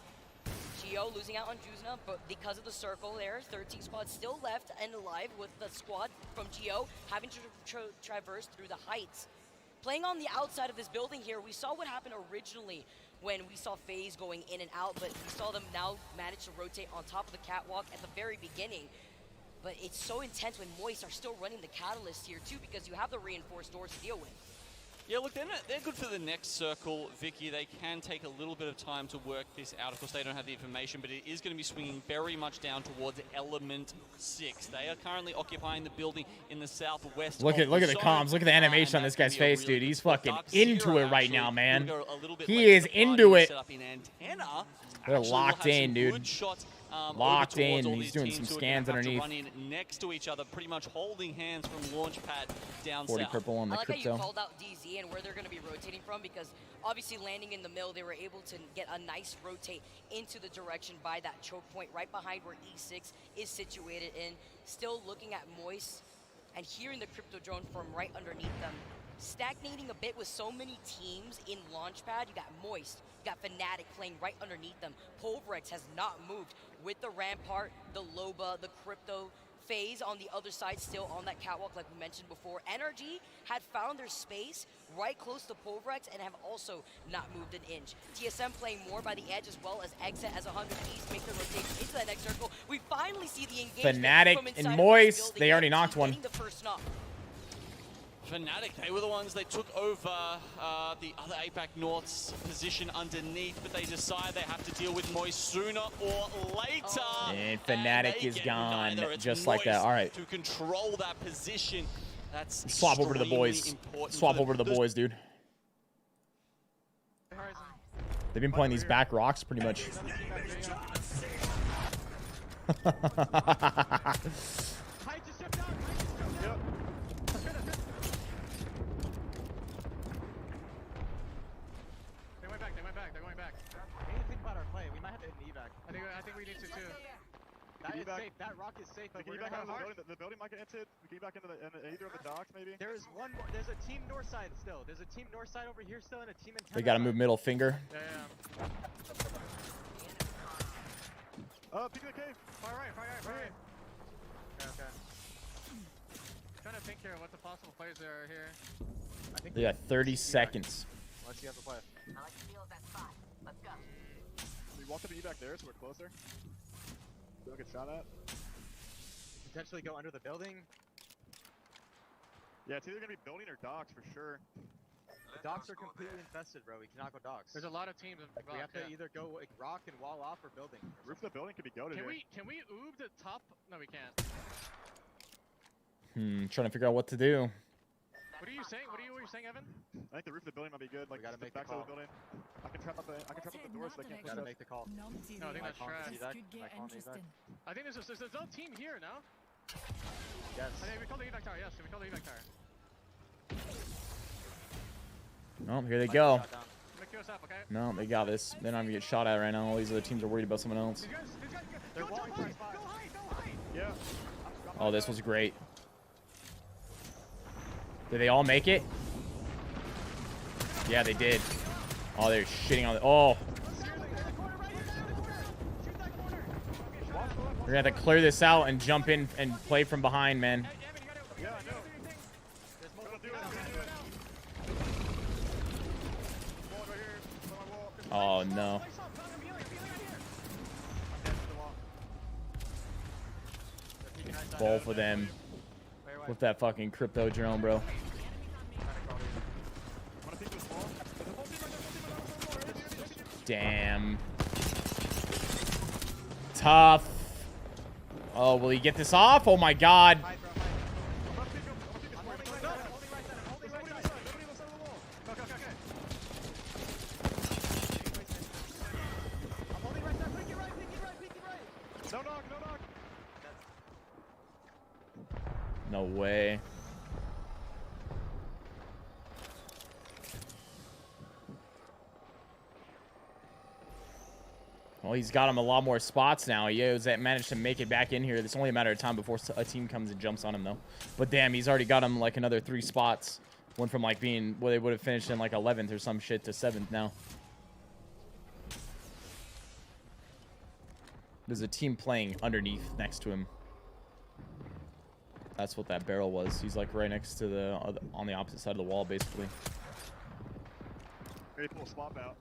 Gio losing out on Juzna, but because of the circle there, 13 squads still left and alive, with the squad from Gio having to traverse through the heights. Playing on the outside of this building here, we saw what happened originally when we saw FaZe going in and out, but we saw them now manage to rotate on top of the catwalk at the very beginning. But it's so intense when Moist are still running the Catalyst here too, because you have the reinforced doors to deal with. Yeah, look, they're good for the next circle, Vicky. They can take a little bit of time to work this out. Of course, they don't have the information, but it is going to be swinging very much down towards Element 6. They are currently occupying the building in the southwest. Look at the comms. Look at the animation on this guy's face, dude. He's fucking into it right now, man. He is into it. They're locked in, dude. Locked in. He's doing some scans underneath. Run in next to each other, pretty much holding hands from launch pad down 40 south. purple on the I like crypto. how you called out DZ and where they're going to be rotating from, because obviously landing in the middle, they were able to get a nice rotate into the direction by that choke point right behind where E6 is situated in. Still looking at Moist and hearing the crypto drone from right underneath them. Stagnating a bit with so many teams in Launchpad. You got Moist, you got Fnatic playing right underneath them. Pulverex has not moved with the Rampart, the Loba, the Crypto phase on the other side, still on that catwalk like we mentioned before. NRG had found their space right close to Pulverex and have also not moved an inch. TSM playing more by the edge as well as Exit as 100 East make the rotation into that next circle. We finally see the engagement Fnatic from inside and of Moist, this building. they already knocked one. The first knock. Fnatic, they were the ones that took over the other APAC North's position underneath, but they decide they have to deal with Moist sooner or later. And Fnatic is gone, neither. It's just like that. Moist All right. to control that position. That's Swap over to the boys. important Swap for over to the boys, dude. They've been playing these back rocks pretty much. They're going back. We need to think about our play. We might have to hit an evac. I think we need to too. That is safe. That rock is safe. But we're gonna have hard. The building might get entered. We get back into either of the docks, maybe. There's one more. There's a team north side still. There's a team north side over here still, and a team in. They gotta move middle finger. Yeah. Peek of the cave. Far right. Okay. Trying to think here what the possible plays there are here. I think They got 30 seconds. Let's see how to play. I like the feel of that spot. Let's go. We walk up the evac there, so we're closer. Don't get shot at. Potentially go under the building. Yeah, it's either gonna be building or docks for sure. The docks are completely infested, bro. We cannot go docks. There's a lot of teams in we have to either go like rock and wall off or building. Roof of the building could be goated. Can we oob the top? No, we can't. Trying to figure out what to do. What are you saying? What are you saying, Evan? I think the roof of the building might be good. Like, we gotta make the back the side call. of the building. I can trap up the door so they can't push Gotta up. make the call. No, I think that's trash. I think there's no team here now. Yes. I think we call the evac tower. Yes, we call the evac tower. Oh, here they go. Make us up, okay? No, they got this. They're not gonna get shot at right now. All these other teams are worried about someone else. They're walling for our spot. Go high. Yeah. Oh, this was great. Did they all make it? Yeah, they did. Oh, they're shitting on the... Oh. We're gonna have to clear this out and jump in and play from behind, man. Yeah, I know. Oh, no. Both of them with that fucking crypto drone, bro. Damn. Tough. Oh, will he get this off? Oh my god. No way. Well, he's got him a lot more spots now. He has managed to make it back in here. It's only a matter of time before a team comes and jumps on him, though. But damn, he's already got him like another 3 spots. Went from like being where they would have finished in like 11th or some shit to 7th now. There's a team playing underneath next to him. That's what that barrel was. He's like right next to the on the opposite side of the wall, basically. Ready to pull a swap out.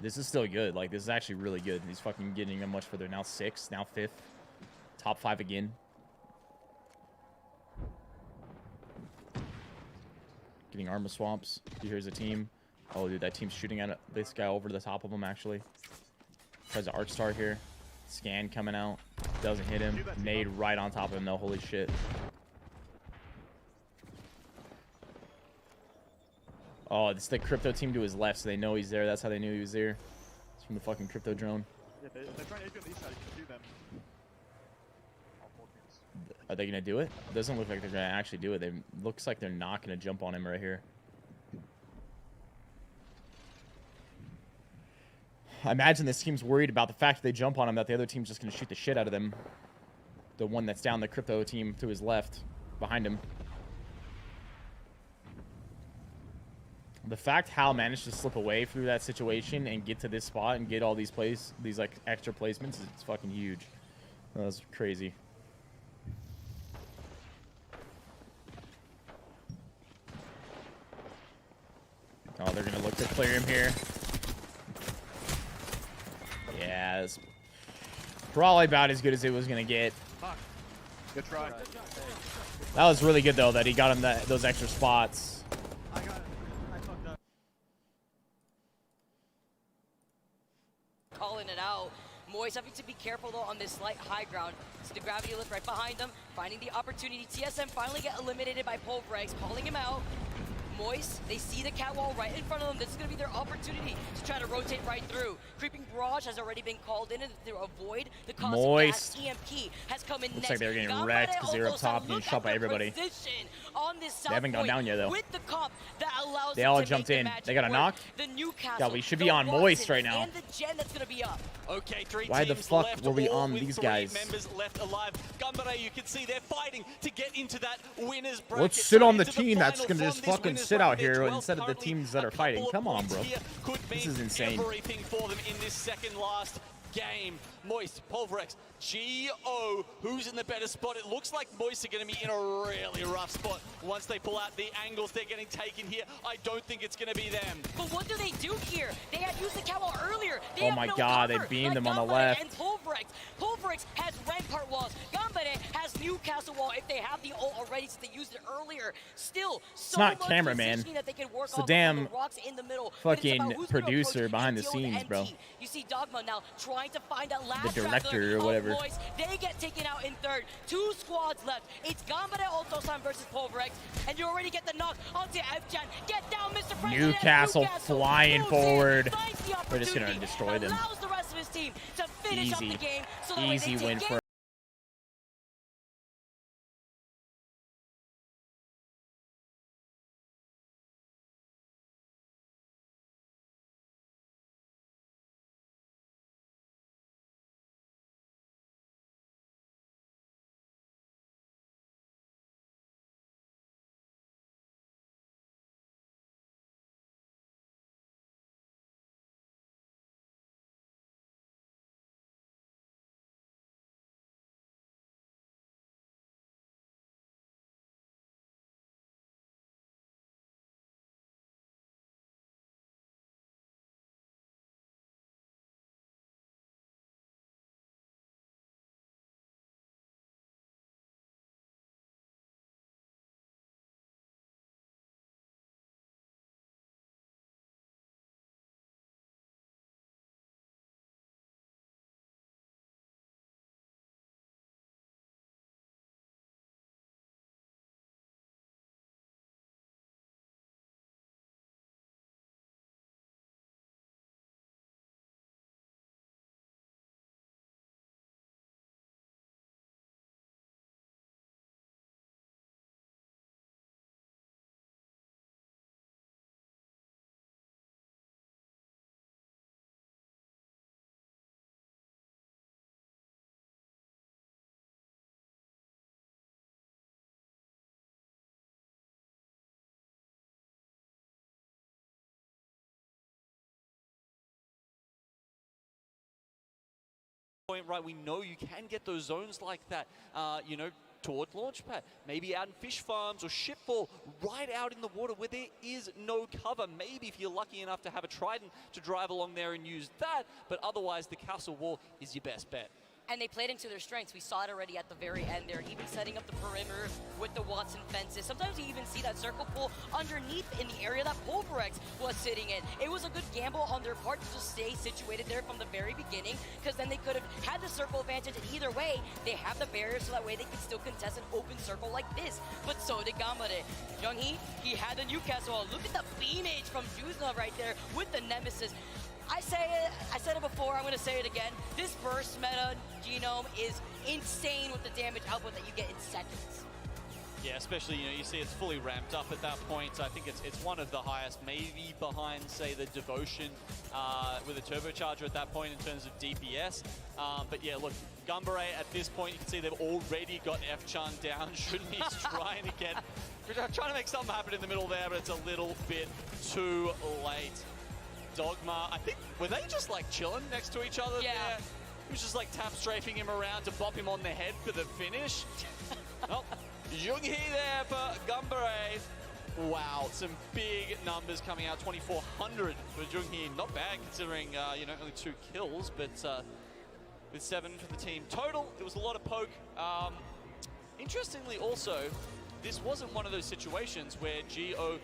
This is still good. Like, this is actually really good. He's fucking getting him much further. Now 6th, now 5th. Top 5 again. Getting Arma swaps. Here's a team. Oh, dude, that team's shooting at this guy over the top of him, actually. Tries an Arc Star here. Scan coming out. Doesn't hit him. Nade right on top of him, though. Holy shit. Oh, it's the crypto team to his left, so they know he's there. That's how they knew he was there. It's from the fucking crypto drone. Yeah, they're trying to AP on the east side. You can do them. Are they going to do it? It doesn't look like they're going to actually do it. It looks like they're not going to jump on him right here. I imagine this team's worried about the fact that they jump on him, that the other team's just going to shoot the shit out of them. The one that's down the crypto team to his left, behind him. The fact Hal managed to slip away through that situation and get to this spot and get all these plays, these like extra placements, is fucking huge. That was crazy. Oh, they're gonna look to clear him here. Yeah, it's probably about as good as it was gonna get. Good try. That was really good though that he got him those extra spots. I got it. I fucked up. Calling it out. Moist having to be careful though on this slight high ground. See the gravity lift right behind them, finding the opportunity. TSM finally get eliminated by Polvrex, calling him out. Moist, they see the cat wall right in front of them. This is going to be their opportunity to try to rotate right through. Creeping Barrage has already been called in to avoid the cost of gas. EMP has come in Looks next. like they were getting wrecked because they were up top getting shot by everybody. They haven't gone down yet though. With the comp that allows they all jumped in. They got a knock. Yeah, we should be on Moist right now. And the gen that's going to be up. Okay, why the fuck were we on these guys? Members left alive. Gumbare, you can see they're fighting to get into that winner's bracket. Let's sit on the team that's gonna just fucking sit out here instead of the teams that are fighting. Come on, bro. This is insane. Everything for them in this second last game. Moist, Polvrex, G.O. Who's in the better spot? It looks like Moist are going to be in a really rough spot. Once they pull out the angles they're getting taken here, I don't think it's going to be them. But what do they do here? They had used the cowl earlier. They oh my god, they beamed them on the left. And Polvrex has Rampart walls. Gambare has Newcastle wall if they have the ult already since they used it earlier. Still, it's not camera, man. It's the damn fucking producer behind the scenes, bro. You see Dogma now trying to find that last the director or whatever. They get taken out in third. 2 squads left. It's Gambare Ultosan versus Polvrex, and you already get the knock onto FJan. Get down, Mr. President. Newcastle flying forward. We're just gonna destroy them. Allows the rest of his team to finish up the game. So that easy win for. Right, we know you can get those zones like that, you know, towards Launchpad, maybe out in fish farms or shipfall, right out in the water where there is no cover. Maybe if you're lucky enough to have a Trident to drive along there and use that, but otherwise the castle wall is your best bet. and they played into their strengths. We saw it already at the very end there, even setting up the perimeter with the Watson fences. Sometimes you even see that circle pull underneath in the area that PUBG was sitting in. It was a good gamble on their part to just stay situated there from the very beginning, because then they could have had the circle advantage, and either way, they have the barrier so that way they can still contest an open circle like this. But so did Gambare. Jung-hee, he had the Newcastle wall. Look at the beamage from Juzna right there with the Nemesis. I said it before, I'm going to say it again. This burst meta genome is insane with the damage output that you get in seconds. Yeah, especially, you see it's fully ramped up at that point. So I think it's one of the highest, maybe behind, say, the Devotion with a turbocharger at that point in terms of DPS. But yeah, look, Gambare at this point, you can see they've already got F-Chun down. Shouldn't trying to get, trying to make something happen in the middle there, but it's a little bit too late. Dogma, I think, were they just like chilling next to each other there? He was just like tap strafing him around to bop him on the head for the finish. Oh, Jung-hee there for Gambare. Wow, some big numbers coming out. 2,400 for Jung-hee. Not bad considering, only 2 kills, but with 7 for the team total. It was a lot of poke. Interestingly also, this wasn't one of those situations where Geo,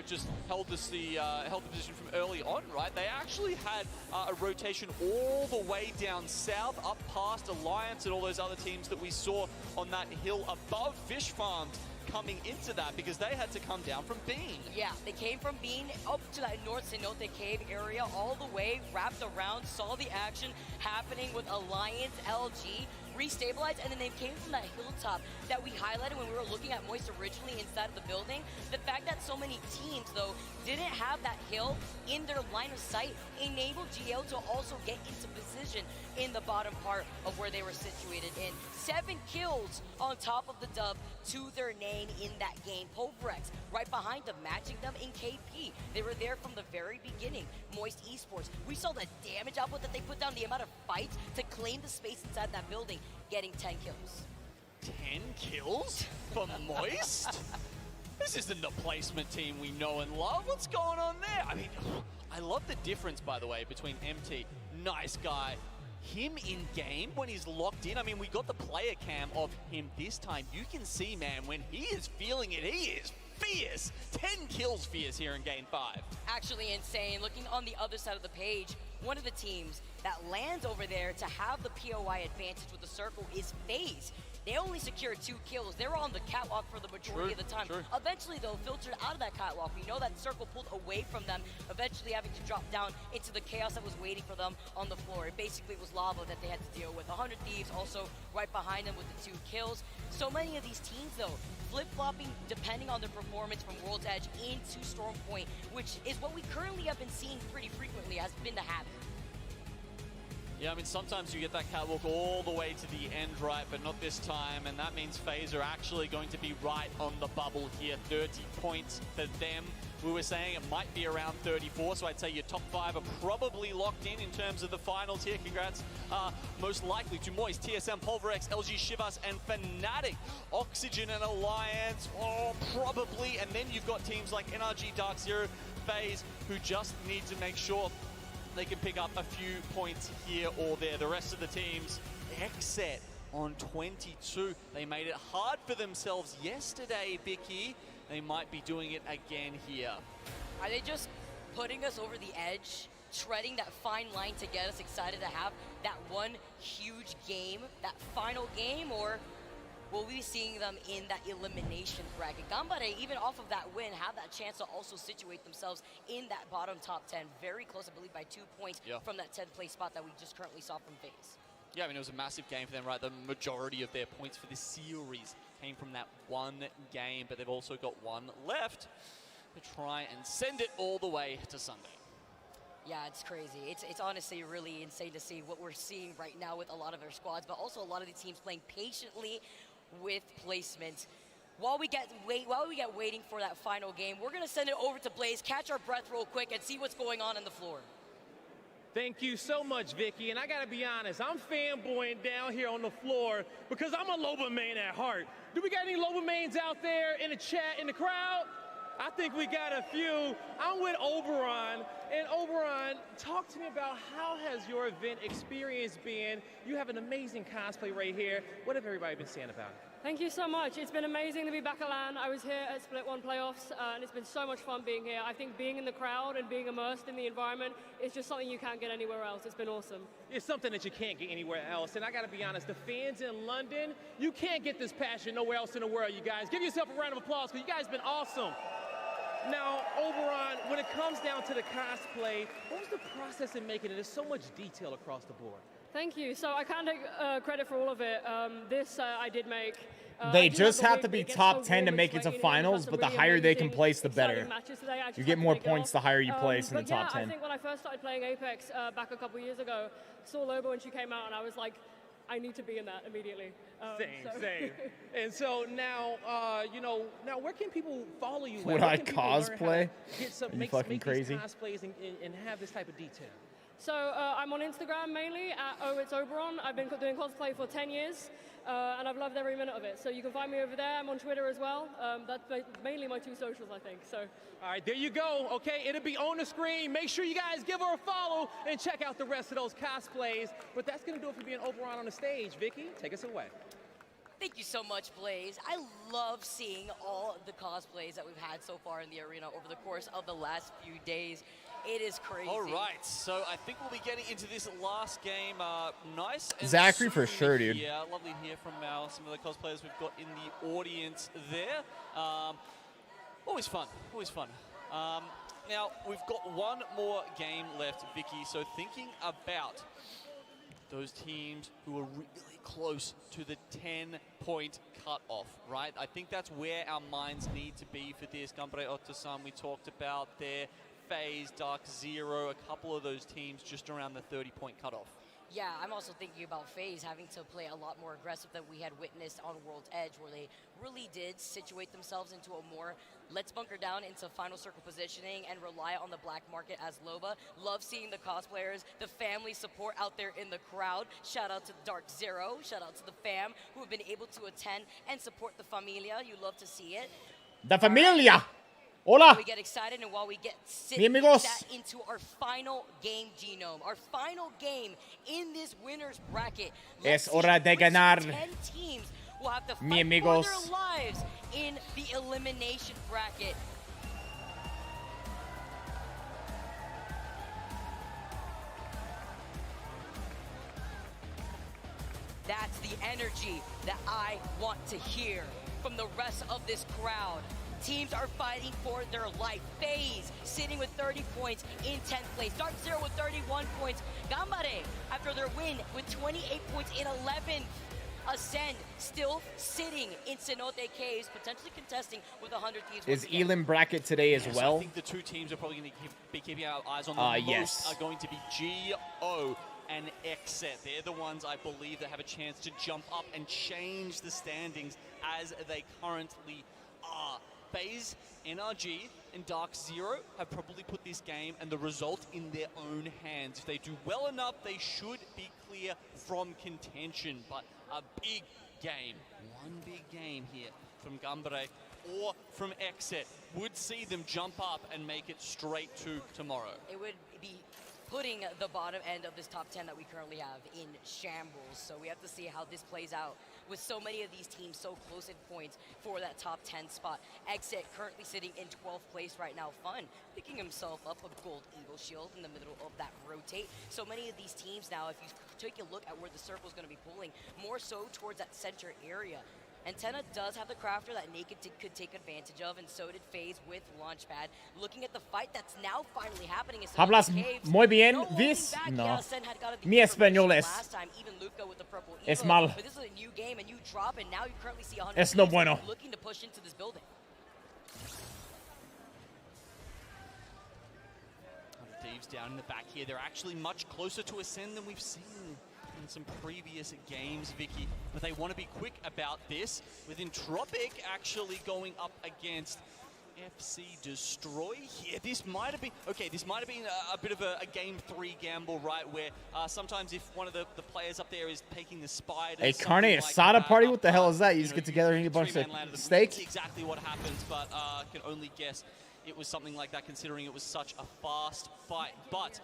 just held the position from early on, right? They actually had a rotation all the way down south, up past Alliance and all those other teams that we saw on that hill above Fish Farms coming into that, because they had to come down from Bean. Yeah, they came from Bean up to that North Cenote Cave area, all the way, wrapped around, saw the action happening with Alliance, LG, restabilized, and then they came from that hilltop that we highlighted when we were looking at Moist originally inside of the building. The fact that so many teams, though, didn't have that hill in their line of sight enabled GL to also get into position in the bottom part of where they were situated in. 7 kills on top of the dub to their name in that game. PUBG right behind them, matching them in KP. They were there from the very beginning. Moist Esports, we saw the damage output that they put down, the amount of fights to claim the space inside that building, getting 10 kills. 10 kills for Moist? This isn't the placement team we know and love. What's going on there? I mean, I love the difference, by the way, between MT, nice guy, him in game when he's locked in. I mean, we got the player cam of him this time. You can see, man, when he is feeling it, he is fierce. 10 kills fierce here in game 5. Actually insane. Looking on the other side of the page, one of the teams that lands over there to have the POI advantage with the circle is FaZe. They only secured 2 kills. They were on the catwalk for the majority of the time. Eventually, though, filtered out of that catwalk. We know that circle pulled away from them, eventually having to drop down into the chaos that was waiting for them on the floor. It basically was lava that they had to deal with. 100 Thieves also right behind them with the 2 kills. So many of these teams, though, flip-flopping depending on their performance from World's Edge into Storm Point, which is what we currently have been seeing pretty frequently, has been the habit. Yeah, I mean, sometimes you get that catwalk all the way to the end, right, but not this time, and that means FaZe are actually going to be right on the bubble here. 30 points for them. We were saying it might be around 34, so I'd say your top 5 are probably locked in terms of the finals here. Congrats, most likely to Moist, TSM, PUBG, LG, Shivas, and Fnatic. Oxygen and Alliance, probably, and then you've got teams like NRG, Dark Zero, FaZe, who just need to make sure they can pick up a few points here or there. The rest of the teams, Xset on 22. They made it hard for themselves yesterday, Vicky. They might be doing it again here. Are they just putting us over the edge, treading that fine line to get us excited to have that one huge game, that final game, or will we be seeing them in that elimination bracket? Gambare, even off of that win, have that chance to also situate themselves in that bottom top 10. Very close, I believe, by 2 points from that 10th place spot that we just currently saw from FaZe. Yeah, I mean, it was a massive game for them, right? The majority of their points for this series came from that one game, but they've also got one left to try and send it all the way to Sunday. Yeah, it's crazy. It's honestly really insane to see what we're seeing right now with a lot of their squads, but also a lot of the teams playing patiently with placement. While we get waiting for that final game, we're gonna send it over to Blaze, catch our breath real quick, and see what's going on the floor. Thank you so much, Vicky. And I gotta be honest, I'm fanboying down here on the floor because I'm a Loba main at heart. Do we got any Loba mains out there in the chat, in the crowd? I think we got a few. I'm with Oberon. And Oberon, talk to me about how has your event experience been? You have an amazing cosplay right here. What have everybody been saying about it? Thank you so much. It's been amazing to be back at LAN. I was here at Split 1 playoffs, and it's been so much fun being here. I think being in the crowd and being immersed in the environment is just something you can't get anywhere else. It's been awesome. It's something that you can't get anywhere else. And I got to be honest, the fans in London, you can't get this passion nowhere else in the world, you guys. Give yourself a round of applause, because you guys have been awesome. Now, Oberon, when it comes down to the cosplay, what was the process in making it? There's so much detail across the board. Thank you. So I can't take credit for all of it. This I did make. They just have to be top 10 to make it to finals, but the higher they can place, the better. You get more points the higher you place in the top 10. I think when I first started playing Apex back a couple years ago, saw Lobo when she came out, and I was like, I need to be in that immediately. Same. And so now, now where can people follow you? Would I cosplay? Are you fucking crazy? Cosplays and have this type of detail. So I'm on Instagram mainly at @OhIt'sOberon. I've been doing cosplay for 10 years, and I've loved every minute of it. So you can find me over there. I'm on Twitter as well. That's mainly my 2 socials, I think. So. All right, there you go. Okay, it'll be on the screen. Make sure you guys give her a follow and check out the rest of those cosplays. But that's gonna do it for being Oberon on the stage. Vicky, take us away. Thank you so much, Blaze. I love seeing all the cosplays that we've had so far in the arena over the course of the last few days. It is crazy. All right, so I think we'll be getting into this last game. Nice. And Zachary for sure, dude. Yeah, lovely to hear from some of the cosplayers we've got in the audience there. Always fun, always fun. Now, we've got one more game left, Vicky, so thinking about those teams who are really close to the 10-point cutoff, right? I think that's where our minds need to be for this. Gambare Otosan, we talked about there. FaZe, Dark Zero, a couple of those teams just around the 30-point cutoff. Yeah, I'm also thinking about FaZe having to play a lot more aggressive than we had witnessed on World's Edge, where they really did situate themselves into a more let's bunker down into final circle positioning and rely on the black market as Loba. Love seeing the cosplayers, the family support out there in the crowd. Shout out to Dark Zero, shout out to the fam who have been able to attend and support the familia. You love to see it. The familia! Hola! We get excited, and while we get that into our final game, Genome, our final game in this winner's bracket. Es hora de ganar. 10 teams will have to fight for their lives in the elimination bracket. That's the energy that I want to hear from the rest of this crowd. Teams are fighting for their life. FaZe sitting with 30 points in 10th place. Dark Zero with 31 points. Gambare, after their win with 28 points in 11th. Ascend still sitting in Cenote Caves, potentially contesting with 100 Thieves. Is Elim bracket today as well? I think the 2 teams are probably going to be keeping our eyes on the most yes. are going to be GO and Exet. They're the ones I believe that have a chance to jump up and change the standings as they currently are. FaZe, NRG, and Dark Zero have probably put this game and the result in their own hands. If they do well enough, they should be clear from contention. But a big game, one big game here from Gambare or from Exet would see them jump up and make it straight to tomorrow. It would be putting the bottom end of this top 10 that we currently have in shambles. So we have to see how this plays out with so many of these teams so close in points for that top 10 spot. Exit currently sitting in 12th place right now. Fun picking himself up a gold eagle shield in the middle of that rotate. So many of these teams now, if you take a look at where the circle is going to be pulling, more so towards that center area. Antenna does have the crafter that Naked could take advantage of, and so did FaZe with Launchpad. Looking at the fight that's now finally happening in Hablas muy bien, Viss? No. Mi español es mal. But this is a new game, and you drop, and now you currently see 100 Es no bueno. looking to push into this building. Thieves down in the back here. They're actually much closer to Ascend than we've seen in some previous games, Vicky. But they want to be quick about this, with Entropic actually going up against FC destroy here. This might have been, okay, this might have been a bit of a game 3 gamble, right, where sometimes if one of the players up there is taking the spiders... A carne asada party? What the hell is that? You just get together and eat a bunch of steak? That's exactly what happens, but I can only guess it was something like that considering it was such a fast fight. But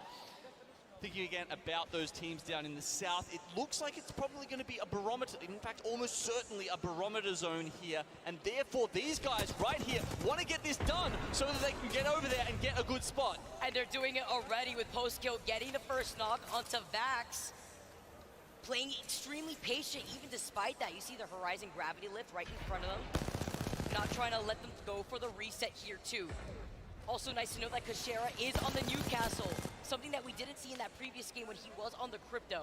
thinking again about those teams down in the south, it looks like it's probably going to be a barometer, in fact almost certainly a barometer zone here, and therefore these guys right here want to get this done so that they can get over there and get a good spot. And they're doing it already with post-kill, getting the first knock onto Vax. Playing extremely patient even despite that. You see the Horizon gravity lift right in front of them. Not trying to let them go for the reset here too. Also nice to know that Kashera is on the Newcastle, something that we didn't see in that previous game when he was on the Crypto.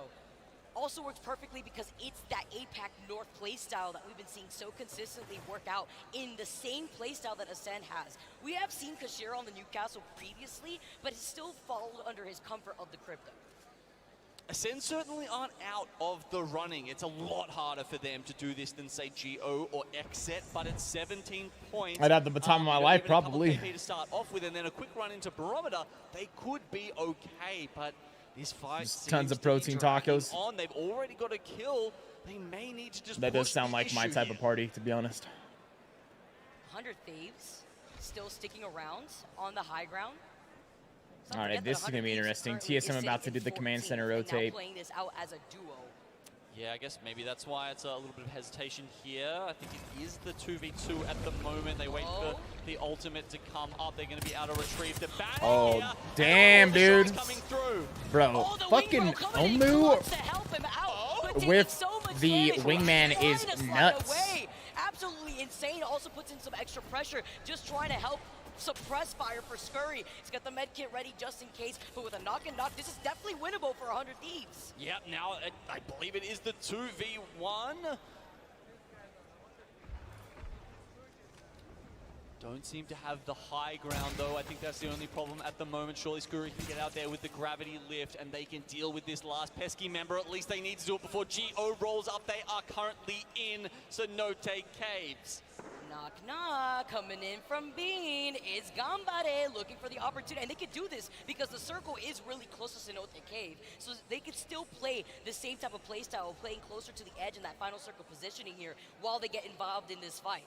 Also works perfectly because it's that APAC North playstyle that we've been seeing so consistently work out in the same playstyle that Ascend has. We have seen Kashera on the Newcastle previously, but it's still followed under his comfort of the Crypto. Ascend certainly aren't out of the running. It's a lot harder for them to do this than, say, GO or Xset, but at 17 points... I'd have the time of my life, probably. To start off with, and then a quick run into Barometer, they could be okay, but this fight tons of protein tacos. On. They've already got a kill. They may need to just That does sound like my type of party, to be honest. 100 Thieves still sticking around on the high ground. All right, this is going to be interesting. TSM about to do the command center rotate. Playing this out as a duo. Yeah, I guess maybe that's why it's a little bit of hesitation here. I think it is the 2v2 at the moment. They wait for the ultimate to come up. They're going to be able to retrieve the banner. Oh, damn, dude. Bro, Oh, fucking Omu with the wingman is nuts. Absolutely insane. Also puts in some extra pressure, just trying to help suppress fire for Scurry. He's got the med kit ready just in case, but with a knock and knock, this is definitely winnable for 100 Thieves. Yep, now I believe it is the 2v1. Don't seem to have the high ground though. I think that's the only problem at the moment. Surely Scurry can get out there with the gravity lift and they can deal with this last pesky member. At least they need to do it before GO rolls up. They are currently in Cenote Caves. Knock, knock, coming in from Bean is Gambare, looking for the opportunity, and they could do this because the circle is really close to Cenote Cave, so they could still play the same type of play style, playing closer to the edge in that final circle positioning here while they get involved in this fight.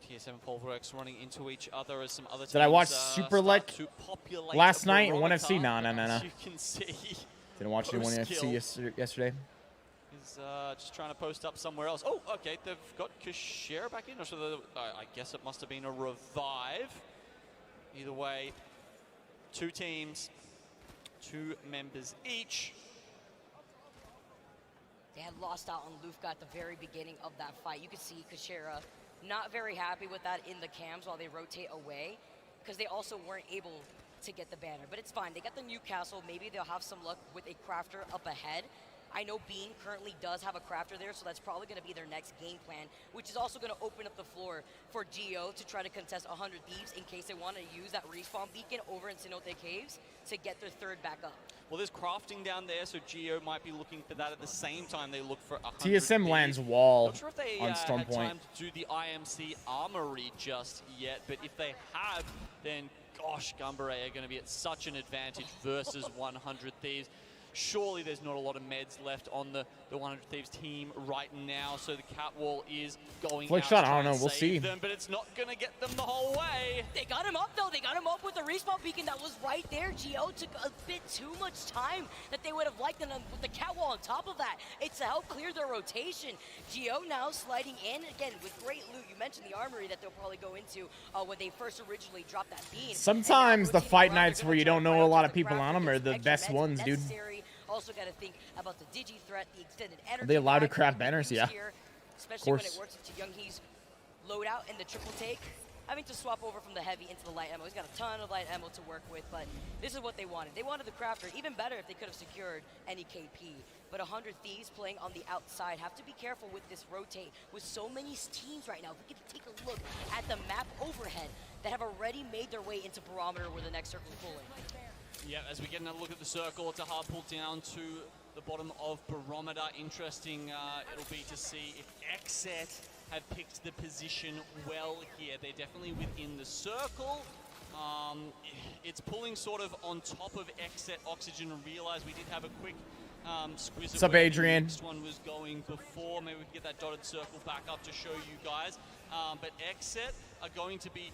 TSM and Pulverex running into each other as some other teams. Did I watch Super Lek last night in 1FC? No. You can see. Didn't watch it in 1FC yesterday. He's just trying to post up somewhere else. Oh, okay, they've got Kashera back in. So I guess it must have been a revive. Either way, 2 teams, 2 members each. They had lost out on Lufka at the very beginning of that fight. You could see Kashera not very happy with that in the cams while they rotate away, because they also weren't able to get the banner. But it's fine. They got the Newcastle. Maybe they'll have some luck with a crafter up ahead. I know Bean currently does have a crafter there, so that's probably going to be their next game plan, which is also going to open up the floor for GO to try to contest 100 Thieves in case they want to use that respawn beacon over in Cenote Caves to get their third back up. Well, there's crafting down there, so GO might be looking for that at the same time they look for 100 TSM Thieves. lands wall Not sure if they on Storm had Point. time to do the IMC armory just yet, but if they have, then gosh, Gumbare are going to be at such an advantage versus 100 Thieves. Surely there's not a lot of meds left on the 100 Thieves team right now, so the cat wall is going Flick out shot, to I don't try know, and we'll save see. them, but it's not going to get them the whole way. They got him up though. They got him up with the respawn beacon that was right there. GO took a bit too much time that they would have liked, and with the cat wall on top of that, it's to help clear their rotation. GO now sliding in again with great loot. You mentioned the armory that they'll probably go into when they first originally dropped that bean. Sometimes the fight nights where you don't know a lot of people on them are the best ones, dude. Also got to think about the digi threat, the extended energy. Are they allowed to craft banners? Yeah. Here, especially when it works into Younghee's loadout and the triple take. Having to swap over from the heavy into the light ammo. He's got a ton of light ammo to work with, but this is what they wanted. They wanted the crafter. Even better if they could have secured any KP. But 100 Thieves playing on the outside have to be careful with this rotate with so many teams right now. If we can take a look at the map overhead that have already made their way into Barometer where the next circle is pulling. Yeah, as we get another look at the circle, it's a hard pull down to the bottom of Barometer. Interesting it'll be to see if Exet have picked the position well here. They're definitely within the circle. It's pulling sort of on top of Exet Oxygen, and realize we did have a quick squiz. What's up, Adrian? The next one was going before. Maybe we can get that dotted circle back up to show you guys. But Exet are going to be,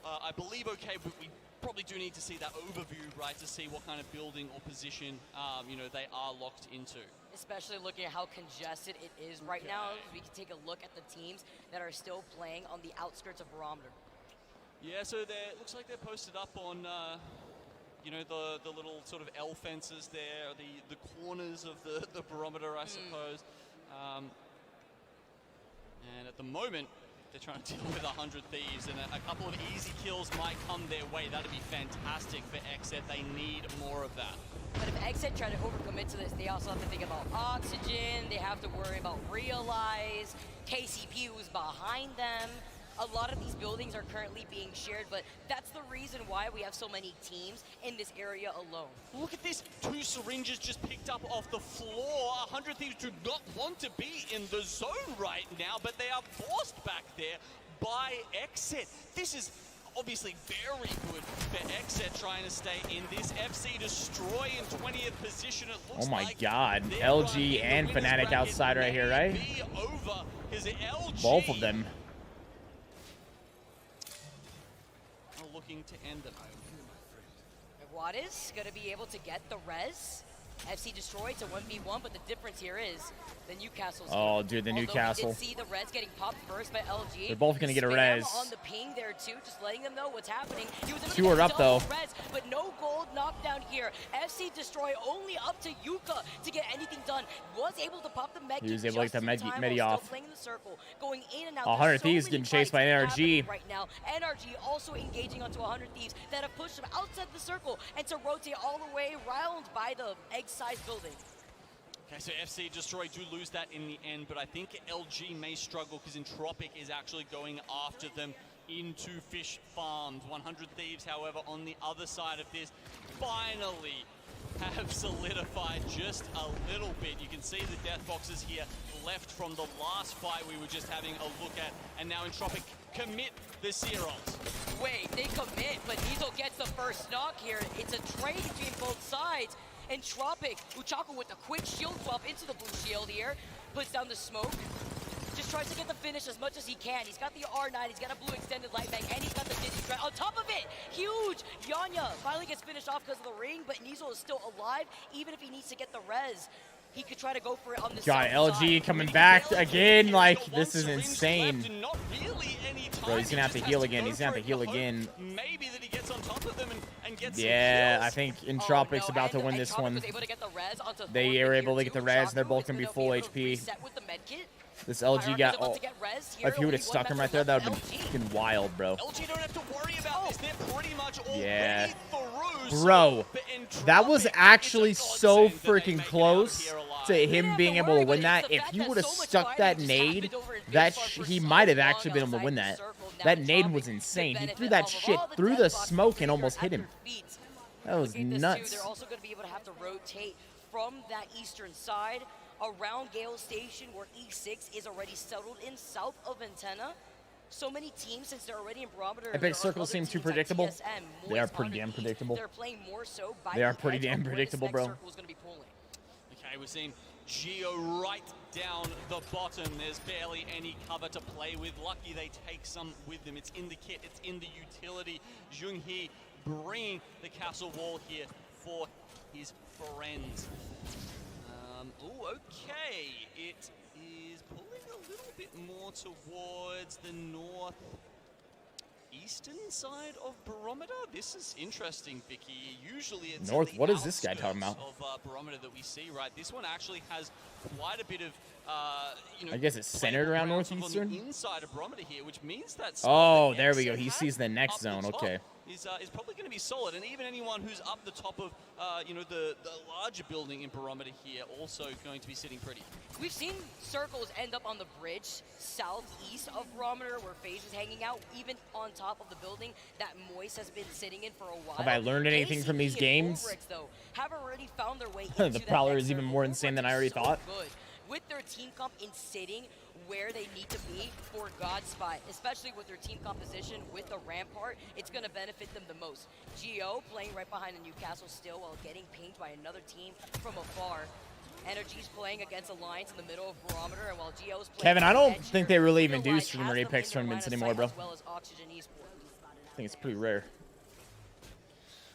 I believe, okay, but we probably do need to see that overview, right, to see what kind of building or position, you know, they are locked into. Especially looking at how congested it is right now. We can take a look at the teams that are still playing on the outskirts of Barometer. Yeah, so it looks like they're posted up on, you know, the little sort of L fences there, the corners of the Barometer, I suppose. And at the moment, they're trying to deal with 100 Thieves, and a couple of easy kills might come their way. That'd be fantastic for Exet. They need more of that. But if Exet try to overcommit to this, they also have to think about Oxygen. They have to worry about Realize, KCP who's behind them. A lot of these buildings are currently being shared, but that's the reason why we have so many teams in this area alone. Look at this, 2 syringes just picked up off the floor. 100 Thieves do not want to be in the zone right now, but they are forced back there by Exet. This is obviously very good for Exet trying to stay in this. FC Destroy in 20th position. It looks Oh my like God, LG and Fnatic outside right here, right? Over his LG. Both of them. Looking to end them. Wattis gonna be able to get the res. FC Destroy to 1v1, but the difference here is the Newcastle's Oh, dude, the Newcastle. We did see the res getting popped first by LG. They're both gonna get a res. On the ping there too, just letting them know what's happening. He was able to 2 get are up though. Res, but no gold knockdown here. FC Destroy only up to Yuka to get anything done. Was able to pop the med. He was able to get the medi off. Playing in the circle, going in and out. 100 Thieves getting chased by NRG. Right now, NRG also engaging onto 100 Thieves that have pushed them outside the circle and to rotate all the way around by the egg-sized building. Okay, so FC Destroy do lose that in the end, but I think LG may struggle because Entropic is actually going after them into Fish Farms. 100 Thieves, however, on the other side of this, finally have solidified just a little bit. You can see the death boxes here left from the last fight we were just having a look at, and now Entropic commit the Zeros. Wait, they commit, but Nizo gets the first knock here. It's a trade between both sides. Entropic, Uchaku with a quick shield swap into the blue shield here, puts down the smoke, just tries to get the finish as much as he can. He's got the R9, he's got a blue extended light bag, and he's got the Dizzy Strike. On top of it, huge! Yanya finally gets finished off because of the ring, but Nizo is still alive, even if he needs to get the res. He could try to go for it on the God, LG coming back again. Like, this is insane. Bro, he's gonna have to heal again. He's gonna have to heal again. Maybe that he gets on top of them and gets Yeah, I think Entropic's about to win this one. They are able to get the res. They're both gonna be full HP. This LG got. Oh, if he would have stuck him right there, that would have been freaking wild, bro. LG don't have to worry about this. They're pretty much already through. Bro, that was actually so freaking close to him being able to win that. If he would have stuck that nade, he might have actually been able to win that. That nade was insane. He threw that shit through the smoke and almost hit him. That was nuts. They're also going to be able to have to rotate from that eastern side around Gale Station, where E6 is already settled in south of Antenna. So many teams, since they're already in Barometer. Epic Circles seem too predictable. They are pretty damn predictable. They're playing more so by they are pretty damn predictable, bro. Okay, we're seeing Geo right down the bottom. There's barely any cover to play with. Lucky they take some with them. It's in the kit, it's in the utility. Junhee bringing the castle wall here for his friends. Oh, okay. It is pulling a little bit more towards the northeastern side of Barometer. This is interesting, Vicky. Usually it's north. What is this guy talking about? Of Barometer that we see, right? This one actually has quite a bit of you know, I guess it's centered around Northeastern. On the inside of Barometer here, which means that Oh, there we go. He sees the next zone. Okay. Is probably going to be solid, and even anyone who's up the top of you know, the larger building in Barometer here also going to be sitting pretty. We've seen circles end up on the bridge southeast of Barometer where FaZe is hanging out, even on top of the building that Moist has been sitting in for a while. Have I learned anything from these games? Ulrichs, though, have already found their way into The Prowler is even more insane than I already thought. Good. With their team comp in sitting where they need to be for God's spot, especially with their team composition with the Rampart, it's going to benefit them the most. Geo playing right behind the Newcastle still while getting pinged by another team from afar. Energy's playing against Alliance in the middle of Barometer, and while Geo's playing Kevin, I don't think they really even do streamer Apex tournaments anymore, bro. I think it's pretty rare.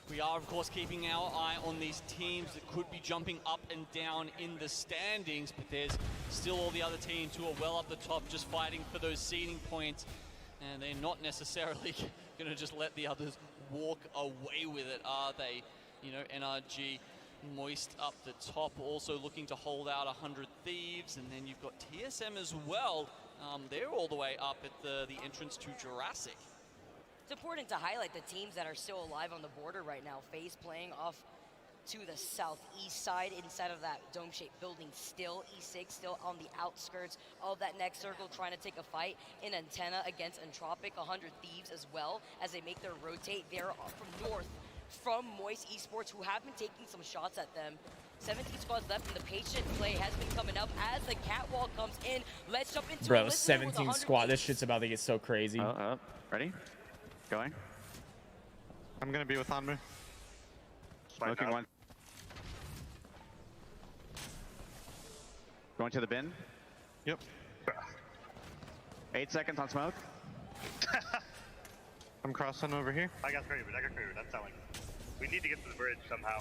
We are, of course, keeping our eye on these teams that could be jumping up and down in the standings, but there's still all the other teams who are well up the top just fighting for those seeding points, and they're not necessarily going to just let the others walk away with it, are they? You know, NRG, Moist up the top, also looking to hold out 100 Thieves, and then you've got TSM as well. They're all the way up at the entrance to Jurassic. It's important to highlight the teams that are still alive on the border right now. FaZe playing off to the southeast side inside of that dome-shaped building still. E6 still on the outskirts of that next circle trying to take a fight in Antenna against Entropic. 100 Thieves as well as they make their rotate. They're from north from Moist Esports, who have been taking some shots at them. 17 squads left, and the patient play has been coming up as the catwalk comes in. Let's jump into Bro, 17 squad. This shit's about to get so crazy. Ready? Going. I'm gonna be with Hanmu. Smoking one. Going to the bin. Yep. 8 seconds on smoke. I'm crossing over here. I got crazy. I'm telling. We need to get to the bridge somehow.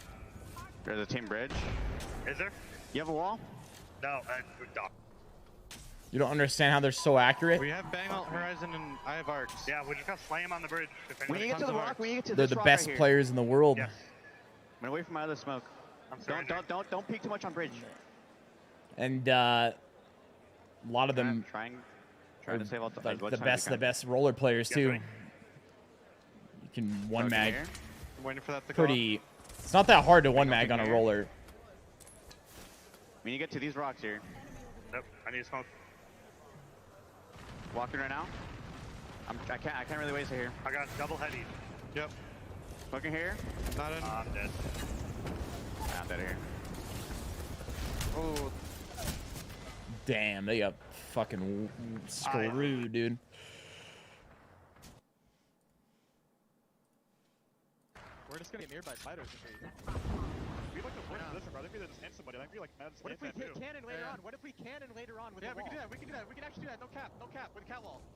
There's a team bridge. Is there? You have a wall? No, You don't understand how they're so accurate? We have Bang Horizon and I have arcs. Yeah, we just got slam on the bridge. When you get to the rock, when you get to They're this the rock best right players in the world. Yes. I'm away from my other smoke. Don't peek too much on bridge. And a lot of them trying to save all the best roller players too. You can one mag. I'm waiting for that to Pretty. It's not that hard to one mag on a roller. When you get to these rocks here. Nope, I need smoke. Walking right now. I can't really waste it here. I got double heady. Yep. Smoking here. Not in. I'm dead. I'm dead here. Oh. Damn, they got fucking screwed, dude. We're just gonna get mirrored by spiders. We look at worst position, bro. I think we just hit somebody. I think we like mad. What if we hit cannon later on? What if we cannon later on with the wall? We can do that. We can do that. We can actually do that. No cap with cat wall.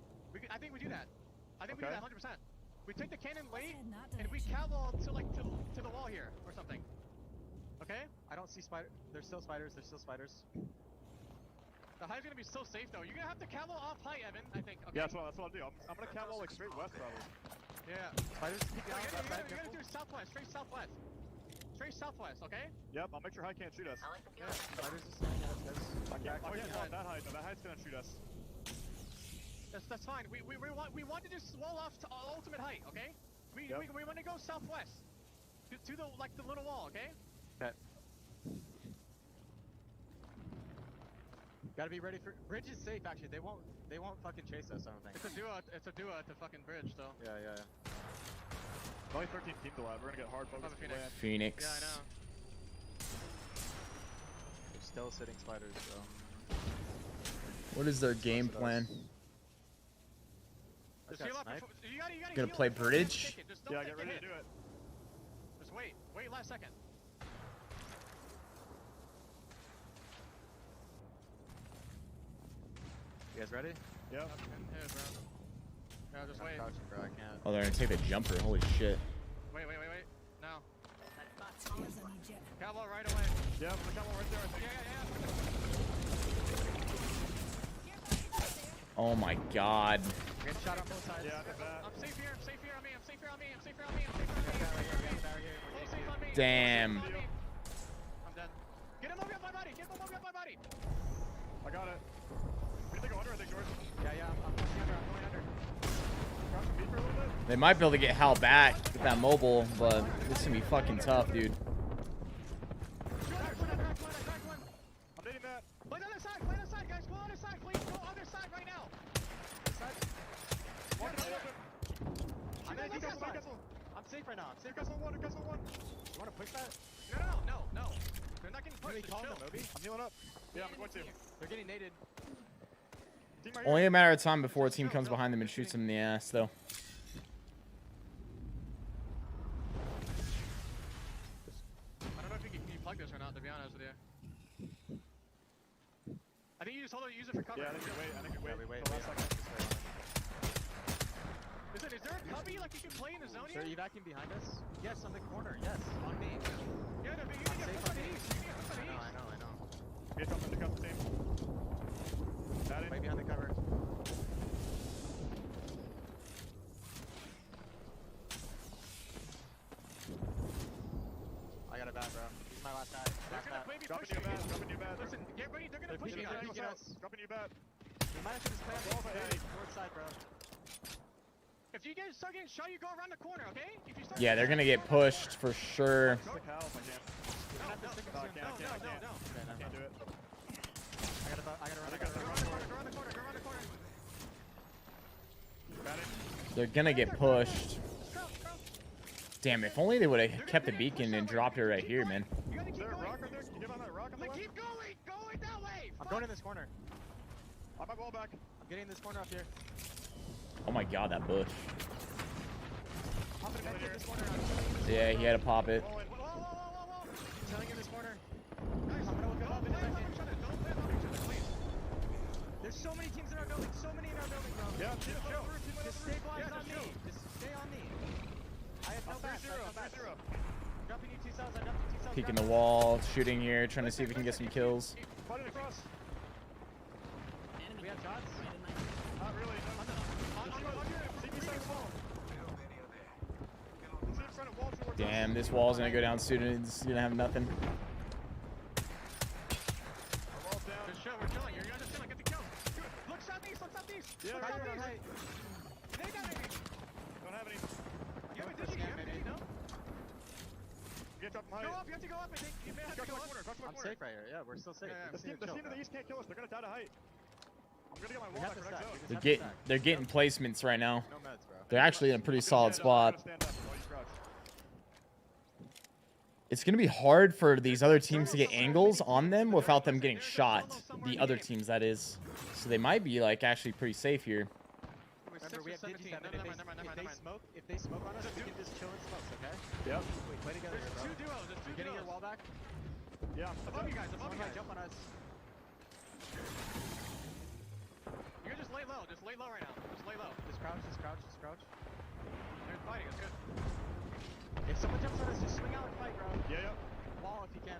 I think we do that. I think we do that 100%. We take the cannon late and we cat wall to like to the wall here or something. Okay? I don't see spider. There's still spiders. There's still spiders. The high's gonna be so safe though. You're gonna have to cat wall off high, Evan. I think. Okay? Yeah, that's what I'll do. I'm gonna cat wall like straight west probably. Yeah. Spiders. You're gonna do southwest. Straight southwest. Straight southwest, okay? Yep, I'll make sure high can't shoot us. Yeah, spiders is That high's gonna shoot us. That's fine. We want to just wall off to ultimate height, okay? We want to go southwest to the the little wall, okay? Okay. Gotta be ready for bridge is safe actually. They won't fucking chase us, I don't think. It's a duo at the fucking bridge though. Yeah. Only 13 teams alive. We're gonna get hard focused. Phoenix. Yeah, I know. They're still sitting spiders, so. What is their game plan? Just heal up. You gotta Gonna play bridge? Yeah, get ready to do it. Just wait last second. You guys ready? Yep. Here, bro. No, just wait. Crouching, bro. I can't. Oh, they're gonna take the jumper. Holy shit. Wait. Now. Cowboy right away. Yeah, the cowboy right there. I think. Yeah. Oh my god. Get shot on both sides. Yeah, I'm safe here. I'm safe here on me. Damn. I'm dead. Get him over my body. got it. We need to go under, I think, George. Yeah, I'm going under. Crouch and beat for a little bit. They might be able to get Hal back with that mobile, but this is gonna be fucking tough, dude. Updating that. Play the other side, guys. Go other side, please. Go other side right now. This side. Walking up open. I'm gonna castle. I'm safe right now. I'm safe. Castle one. You wanna push that? No. They're not getting pushed. Just chill. I'm healing up. Yeah, I'm going to. They're getting naded. Only a matter of time before a team comes behind them and shoots them in the ass, though. I don't know if you can plug this or not, to be honest with you. I think you just use it for cover. Yeah, I think we wait. Is there a cubby like you can play in the zone here? Is there evacuating behind us? Yes, on the corner. Yes, on me. Yeah, no, but you can get on the east. I know. Get something to cover the team. Right behind the cover. I got a bat, bro. He's my last guy. Dropping your bat. Listen, get ready. They're gonna push us. Dropping your bat. We might have to just play on the north side, bro. If you guys start getting shot, you go around the corner, okay? If you start Yeah, they're gonna get pushed for sure. No. Can't do it. I gotta run. Go around the corner. They're gonna get pushed. Damn, if only they would have kept the beacon and dropped it right here, man. Is there a rock right there? Can you get on that rock on the left? Keep going that way! I'm going in this corner. I'm my ball back. I'm getting this corner up here. Oh my god, that bush. Popping it in this corner. Yeah, he had to pop it. Whoa. Chilling in this corner. Guys, I'm gonna look up in a second. Don't play off each other, please. There's so many teams in our building. Bro. Yeah, just stabilize on me. Just stay on me. I have no bats. 3-0. Jumping you 2 cells. Peeking the wall, shooting here, trying to see if we can get some kills. Fighting across. We have shots? Not really. Damn, this wall's gonna go down soon and it's gonna have nothing. We're chilling. You're just chilling. Get the kill. Look southeast. Yeah, right. They got maybe. Don't have any. You have a digi, no? Go up. You have to go up. I think you may have to go up. I'm safe right here. Yeah, we're still safe. The team to the east can't kill us. They're gonna die to height. I'm gonna get my wall back for next zone. They're getting placements right now. No meds, bro. They're actually in a pretty solid spot. It's going to be hard for these other teams to get angles on them without them getting shot. The other teams, that is. So they might be like actually pretty safe here. Remember, we have 17. If they smoke on us, we can just chill in smokes, okay? Yep. Wait, play together here, bro. There's 2 duos. You're getting your wall back? Yeah. Above you guys. Jump on us. You can just lay low. Just lay low right now. Just lay low. Just crouch. They're fighting. It's good. If someone jumps on us, just swing out and fight, bro. Yeah. Wall if you can.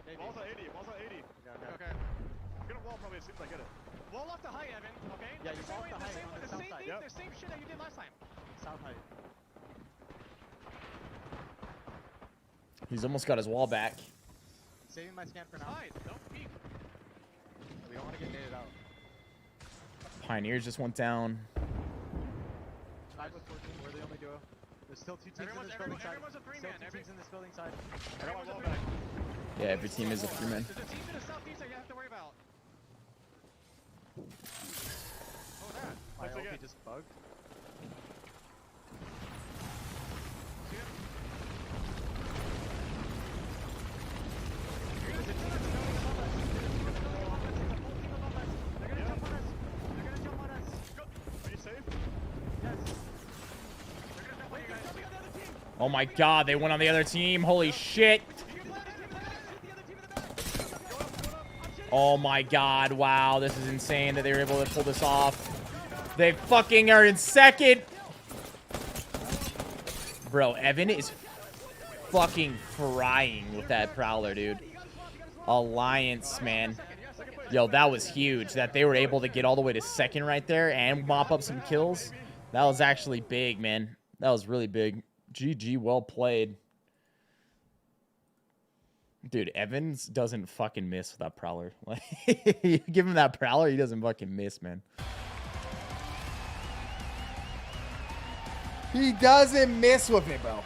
Maybe. Wall's at 80. Okay. I'm gonna wall probably as soon as I get it. Wall off the height, Evan, okay? Yeah, you wall off the height on the south side. The same shit that you did last time. South height. He's almost got his wall back. Saving my scan for now. Don't peek. We don't want to get naded out. Pioneers just went down. 5 with 14, we're the only duo. There's still 2 teams in this building side. Everyone's a 3-man. Still 2 teams in this building side. I got my wall back. Yeah, every team is a 3-man. There's a team to the southeast that you have to worry about. Oh, that. My LP just bugged. Oh my god, they went on the other team. Holy shit. Oh my god, wow. This is insane that they were able to pull this off. They fucking are in second. Bro, Evan is fucking frying with that Prowler, dude. Alliance, man. Yo, that was huge. That they were able to get all the way to second right there and mop up some kills. That was actually big, man. That was really big. GG, well played. Dude, Evans doesn't fucking miss with that Prowler. Like, you give him that Prowler, he doesn't fucking miss, man. He doesn't miss with it, bro.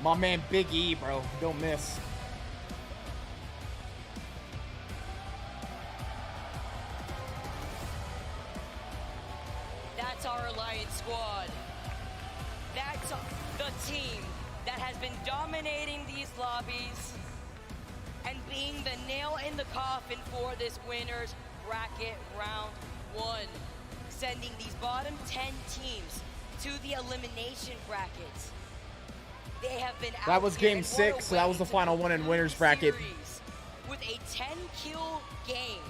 My man Big E, bro. Don't miss. That's our Alliance squad. That's the team that has been dominating these lobbies and being the nail in the coffin for this winner's bracket round 1. Sending these bottom 10 teams to the elimination brackets. They have been That was game 6, so that was the final one in winner's bracket. With a 10-kill game.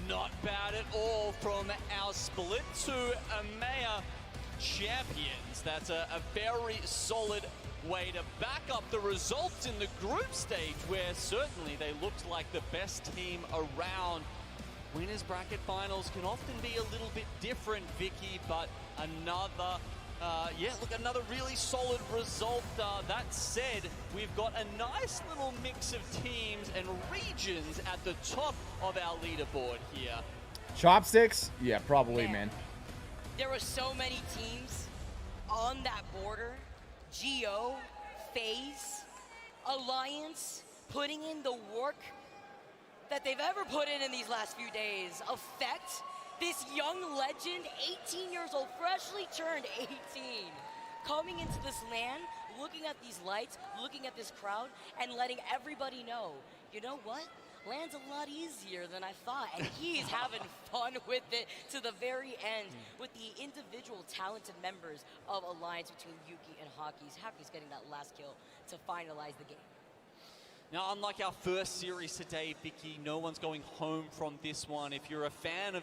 Not bad at all from our split to EMEA champions. That's a very solid way to back up the results in the group stage, where certainly they looked like the best team around. Winners bracket finals can often be a little bit different, Vicky, but another another really solid result. That said, we've got a nice little mix of teams and regions at the top of our leaderboard here. Chopsticks? Yeah, probably, man. There were so many teams on that border. Geo, FaZe, Alliance, putting in the work that they've ever put in these last few days. Effect, this young legend, 18 years old, freshly turned 18, coming into this LAN, looking at these lights, looking at this crowd, and letting everybody know, you know what? LAN's a lot easier than I thought, and he's having fun with it to the very end with the individual talented members of Alliance between Yuki and Hockey's. Hockey's getting that last kill to finalize the game. Now, unlike our first series today, Vicky, no one's going home from this one. If you're a fan of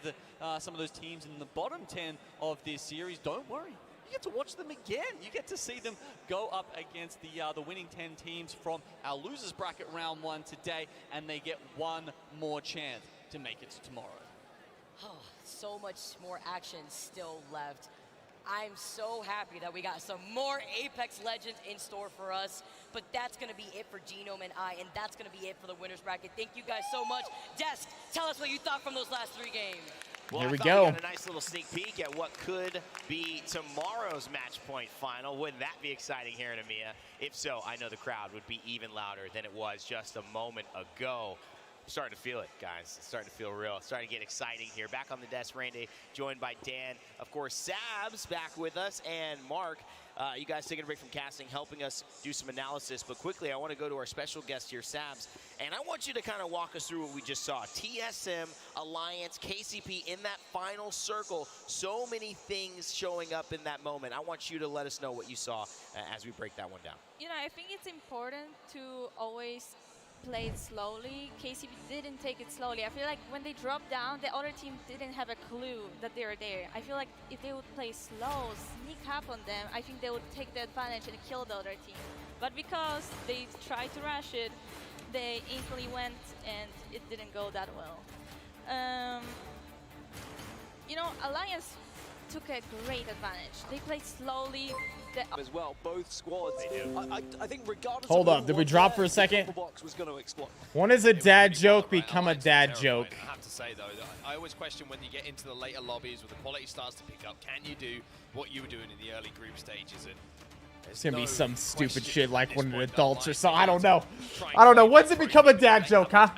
some of those teams in the bottom 10 of this series, don't worry. You get to watch them again. You get to see them go up against the winning 10 teams from our losers bracket round 1 today, and they get one more chance to make it to tomorrow. Oh, so much more action still left. I'm so happy that we got some more Apex Legends in store for us, but that's going to be it for Genome and I, and that's going to be it for the winners bracket. Thank you guys so much. Desk, tell us what you thought from those last 3 games. Well, here we go. go. We got a nice little sneak peek at what could be tomorrow's match point final. Wouldn't that be exciting here in EMEA? If so, I know the crowd would be even louder than it was just a moment ago. I'm starting to feel it, guys. It's starting to feel real. It's starting to get exciting here. Back on the desk, Randy, joined by Dan. Of course, Sabs back with us, and Mark. You guys taking a break from casting, helping us do some analysis. But quickly, I want to go to our special guest here, Sabs. And I want you to kind of walk us through what we just saw. TSM, Alliance, KCP in that final circle. So many things showing up in that moment. I want you to let us know what you saw as we break that one down. You know, I think it's important to always play it slowly. KCP didn't take it slowly. I feel like when they dropped down, the other team didn't have a clue that they were there. I feel like if they would play slow, sneak up on them, I think they would take the advantage and kill the other team. But because they tried to rush it, they instantly went and it didn't go that well. You know, Alliance took a great advantage. They played slowly. As well, both squads. I think regardless. Hold up, did we drop for a second? When does a dad joke become a dad joke? I have to say though, that I always question when you get into the later lobbies where the quality starts to pick up, can you do what you were doing in the early group stages? And it's gonna be some stupid shit like when an adults or something. I don't know. I don't know. When's it become a dad joke, huh?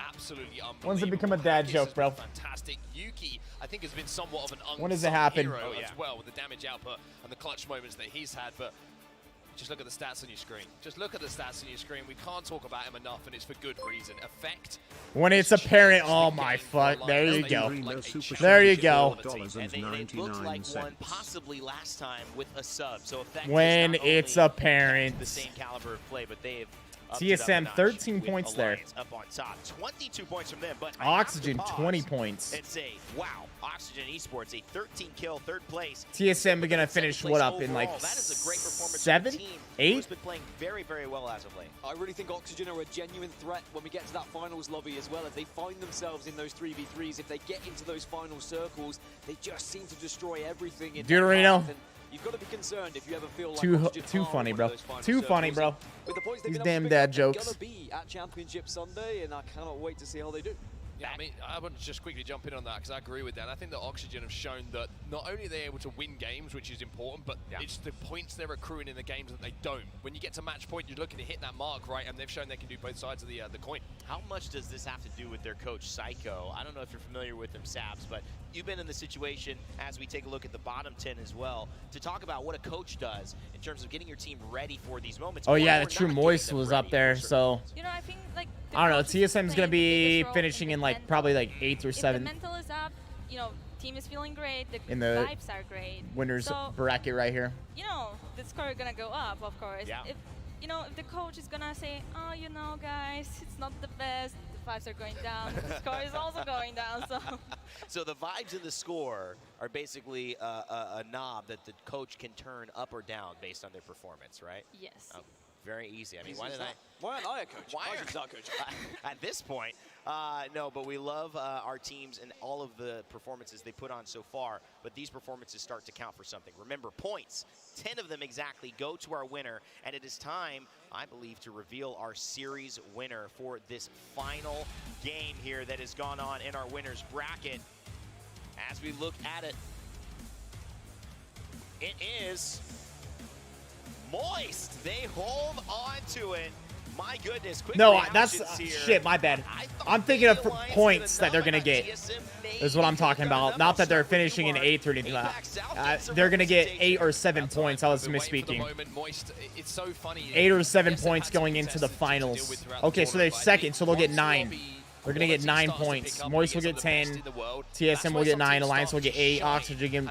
When's it become a dad joke, bro? Fantastic. Yuki, I think, has been somewhat of an unsung When does it happen? hero as well with the damage output and the clutch moments that he's had. But just look at the stats on your screen. Just look at the stats on your screen. We can't talk about him enough, and it's for good reason. Effect. When it's apparent, oh my fuck. There you go. There you go. And they looked like one possibly last time with a sub. So Effect when it's apparent. The same caliber of play, but they've TSM 13 points there. Up on top, 22 points from them, but Oxygen 20 points. It's a wow. Oxygen Esports, a 13 kill, 3rd place. TSM are gonna finish what up in like that is a great performance 7, 8. Who's been playing very, very well as of late. I really think Oxygen are a genuine threat when we get to that finals lobby as well. If they find themselves in those 3v3s, if they get into those final circles, they just seem to destroy everything. In Deuterino, you've got to be concerned if you ever feel like Too funny, bro. Too funny, bro. With the points they've These been able to damn pick dad up, they're jokes. gonna be at Championship Sunday, and I cannot wait to see how they do. Yeah, I mean, I want to just quickly jump in on that because I agree with that. I think that Oxygen have shown that not only are they able to win games, which is important, but it's the points they're accruing in the games that they don't. When you get to match point, you're looking to hit that mark, right? And they've shown they can do both sides of the coin. How much does this have to do with their coach, Psycho? I don't know if you're familiar with him, Sabs, but you've been in the situation, as we take a look at the bottom 10 as well, to talk about what a coach does in terms of getting your team ready for these moments. Oh yeah, the true Moist was up there, so You know, I think like I don't know. TSM's gonna be finishing in like probably like 8th or if the 7th mental is up, you know, team is feeling great, the in the vibes are great. winners So, bracket right here. you know, the score is gonna go up, of course. Yeah. If you know, if the coach is gonna say, oh, you know, guys, it's not the best, the vibes are going down, the score is also going down, so. So the vibes in the score are basically a knob that the coach can turn up or down based on their performance, right? Yes. Very easy. I mean, Why aren't I a coach? Why I aren't- should coach. At this point, no, but we love our teams and all of the performances they put on so far, but these performances start to count for something. Remember, points, 10 of them exactly, go to our winner, and it is time, I believe, to reveal our series winner for this final game here that has gone on in our winners bracket. As we look at it, it is Moist. They hold on to it. My goodness, quick No, reactions that's here. shit. My bad. I'm thinking of points that they're gonna get. Is what I'm talking about. Not that they're finishing in 8th or anything like that. They're gonna get 8 or 7 points. I was misspeaking. It's so funny. 8 or 7 points going into the finals. Okay, so they're second, so they'll get 9. They're gonna get 9 points. Moist will get 10. TSM will get 9. Alliance will get 8. Oxygen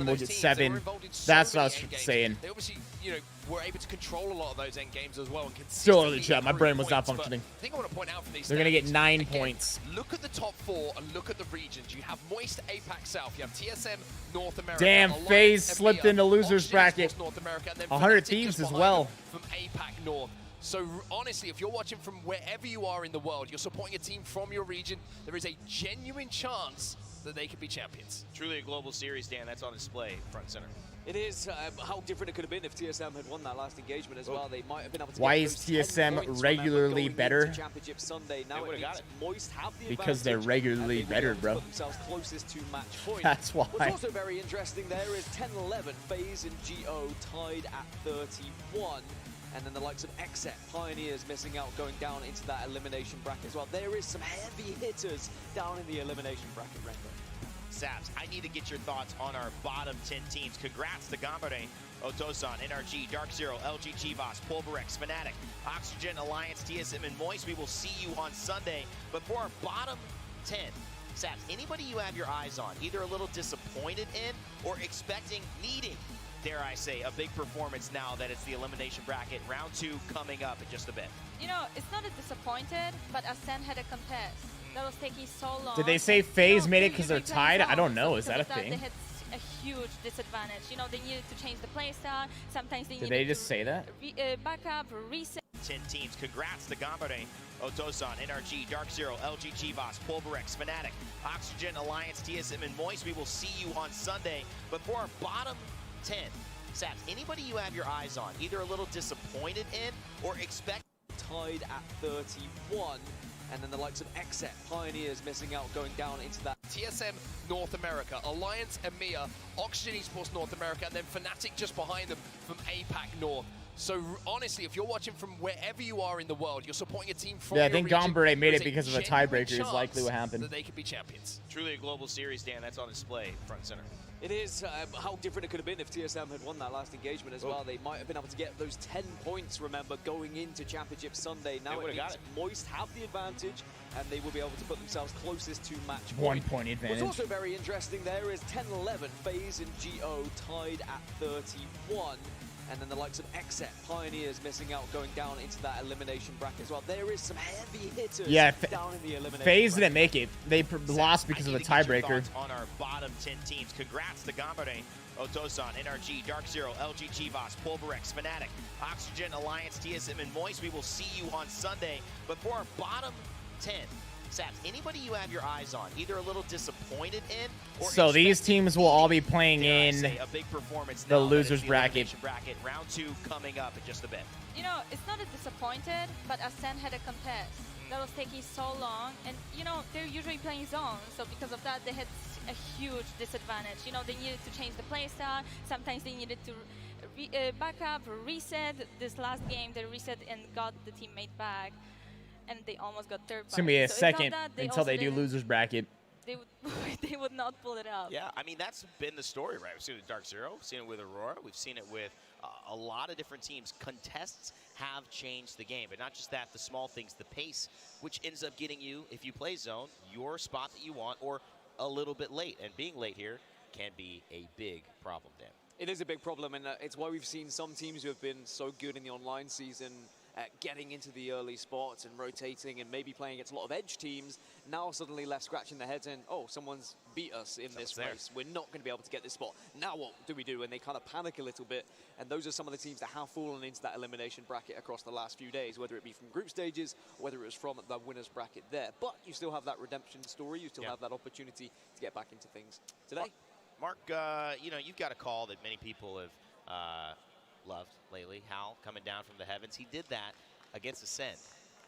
will get 7. That's what I was saying. They obviously, you know, were able to control a lot of those end games as well. And Still early chat. My brain was not functioning. I think I want to point out for these They're gonna get standings, 9 again, points. Look at the top 4 and look at the regions. You have Moist, APAC South. You have TSM, North America. Damn, Alliance, FaZe slipped EMEA, into losers Oxygen bracket. Sports North America, and then 100 Fnatic Thieves just as behind well. them from APAC North. So honestly, if you're watching from wherever you are in the world, you're supporting a team from your region, there is a genuine chance that they could be champions. Truly a global series, Dan. That's on display, front and center. It is. How different it could have been if TSM had won that last engagement as well. They might have been able to Why get is those 10 TSM points, regularly remember, going better? into Championship Sunday. Now it means Moist have the Because they're advantage, regularly and they will better, be able to bro. put themselves closest to match point. That's why. What's also very interesting there is 10-11, FaZe and GO tied at 31. And then the likes of Exet, Pioneers missing out, going down into that elimination bracket as well. There is some heavy hitters down in the elimination bracket, Renko. Sabs, I need to get your thoughts on our bottom 10 teams. Congrats to Gambare, Otosan, NRG, Dark Zero, LG Chivas, Pulverex, Fnatic, Oxygen, Alliance, TSM, and Moist. We will see you on Sunday. But for our bottom 10, Sabs, anybody you have your eyes on, either a little disappointed in or expecting, needing, dare I say, a big performance now that it's the elimination bracket. Round 2 coming up in just a bit. You know, it's not a disappointed, but Ascent had a contest. That was taking so long. Did they say FaZe made it because they're usually tied? plays I don't off. know. Is that a Because of thing? They had a huge disadvantage. You know, they needed to change the playstyle. Sometimes they Did needed they just say that? back up, reset. 10 teams. Congrats to Gambare, Otosan, NRG, Dark Zero, LG Chivas, Pulverex, Fnatic, Oxygen, Alliance, TSM, and Moist. We will see you on Sunday. But for our bottom 10, Sabs, anybody you have your eyes on, either a little disappointed in or expect. Tied at 31. And then the likes of Exet, Pioneers missing out, going down into that. TSM North America, Alliance EMEA, Oxygen Esports North America, and then Fnatic just behind them from APAC North. So honestly, if you're watching from wherever you are in the world, you're supporting a team from Yeah, I your think region, Gambare made there's it because of a genuine tiebreaker is chance likely what happened. that they could be champions. Truly a global series, Dan. That's on display, front and center. It is. How different it could have been if TSM had won that last engagement as well. They might have been able to get those 10 points, remember, going into Championship Sunday. Now it means Moist have the advantage, and they will be able to put themselves closest to match point. 1 point advantage. What's also very interesting there is 10-11, FaZe and GO tied at 31. And then the likes of Exet, Pioneers missing out, going down into that elimination bracket as well. There is some heavy hitters Yeah, down in the elimination FaZe bracket. didn't make it. They lost because of a tiebreaker. On our bottom 10 teams. Congrats to Gambare, Otosan, NRG, Dark Zero, LG Chivas, Pulverex, Fnatic, Oxygen, Alliance, TSM, and Moist. We will see you on Sunday. But for our bottom 10. Saps, anybody you have your eyes on, either a little disappointed in or So these teams will all be playing in a big performance the now that losers it's the bracket. elimination bracket. Round 2 coming up in just a bit. You know, it's not a disappointed, but Ascend had a contest that was taking so long, and you know, they're usually playing zone, so because of that, they had a huge disadvantage. You know, they needed to change the playstyle, sometimes they needed to back up, reset. This last game, they reset and got the teammate back, and they almost got third. It's going to be a So second that, until they do didn't- losers bracket. They would, they would not pull it out. Yeah, I mean, that's been the story, right? We've seen it with Dark Zero, we've seen it with Aurora, we've seen it with a lot of different teams. Contests have changed the game, but not just that, the small things, the pace, which ends up getting you, if you play zone, your spot that you want, or a little bit late. And being late here can be a big problem, Dan. It is a big problem, and it's why we've seen some teams who have been so good in the online season getting into the early spots and rotating and maybe playing against a lot of edge teams, now suddenly left scratching their heads and, oh, someone's beat us in this race. We're not going to be able to get this spot. Now what do we do? And they kind of panic a little bit. And those are some of the teams that have fallen into that elimination bracket across the last few days, whether it be from group stages or whether it was from the winner's bracket there. But you still have that redemption story. You still have that opportunity to get back into things today. Mark, you know, you've got a call that many people have loved lately. Hal coming down from the heavens. He did that against Ascend.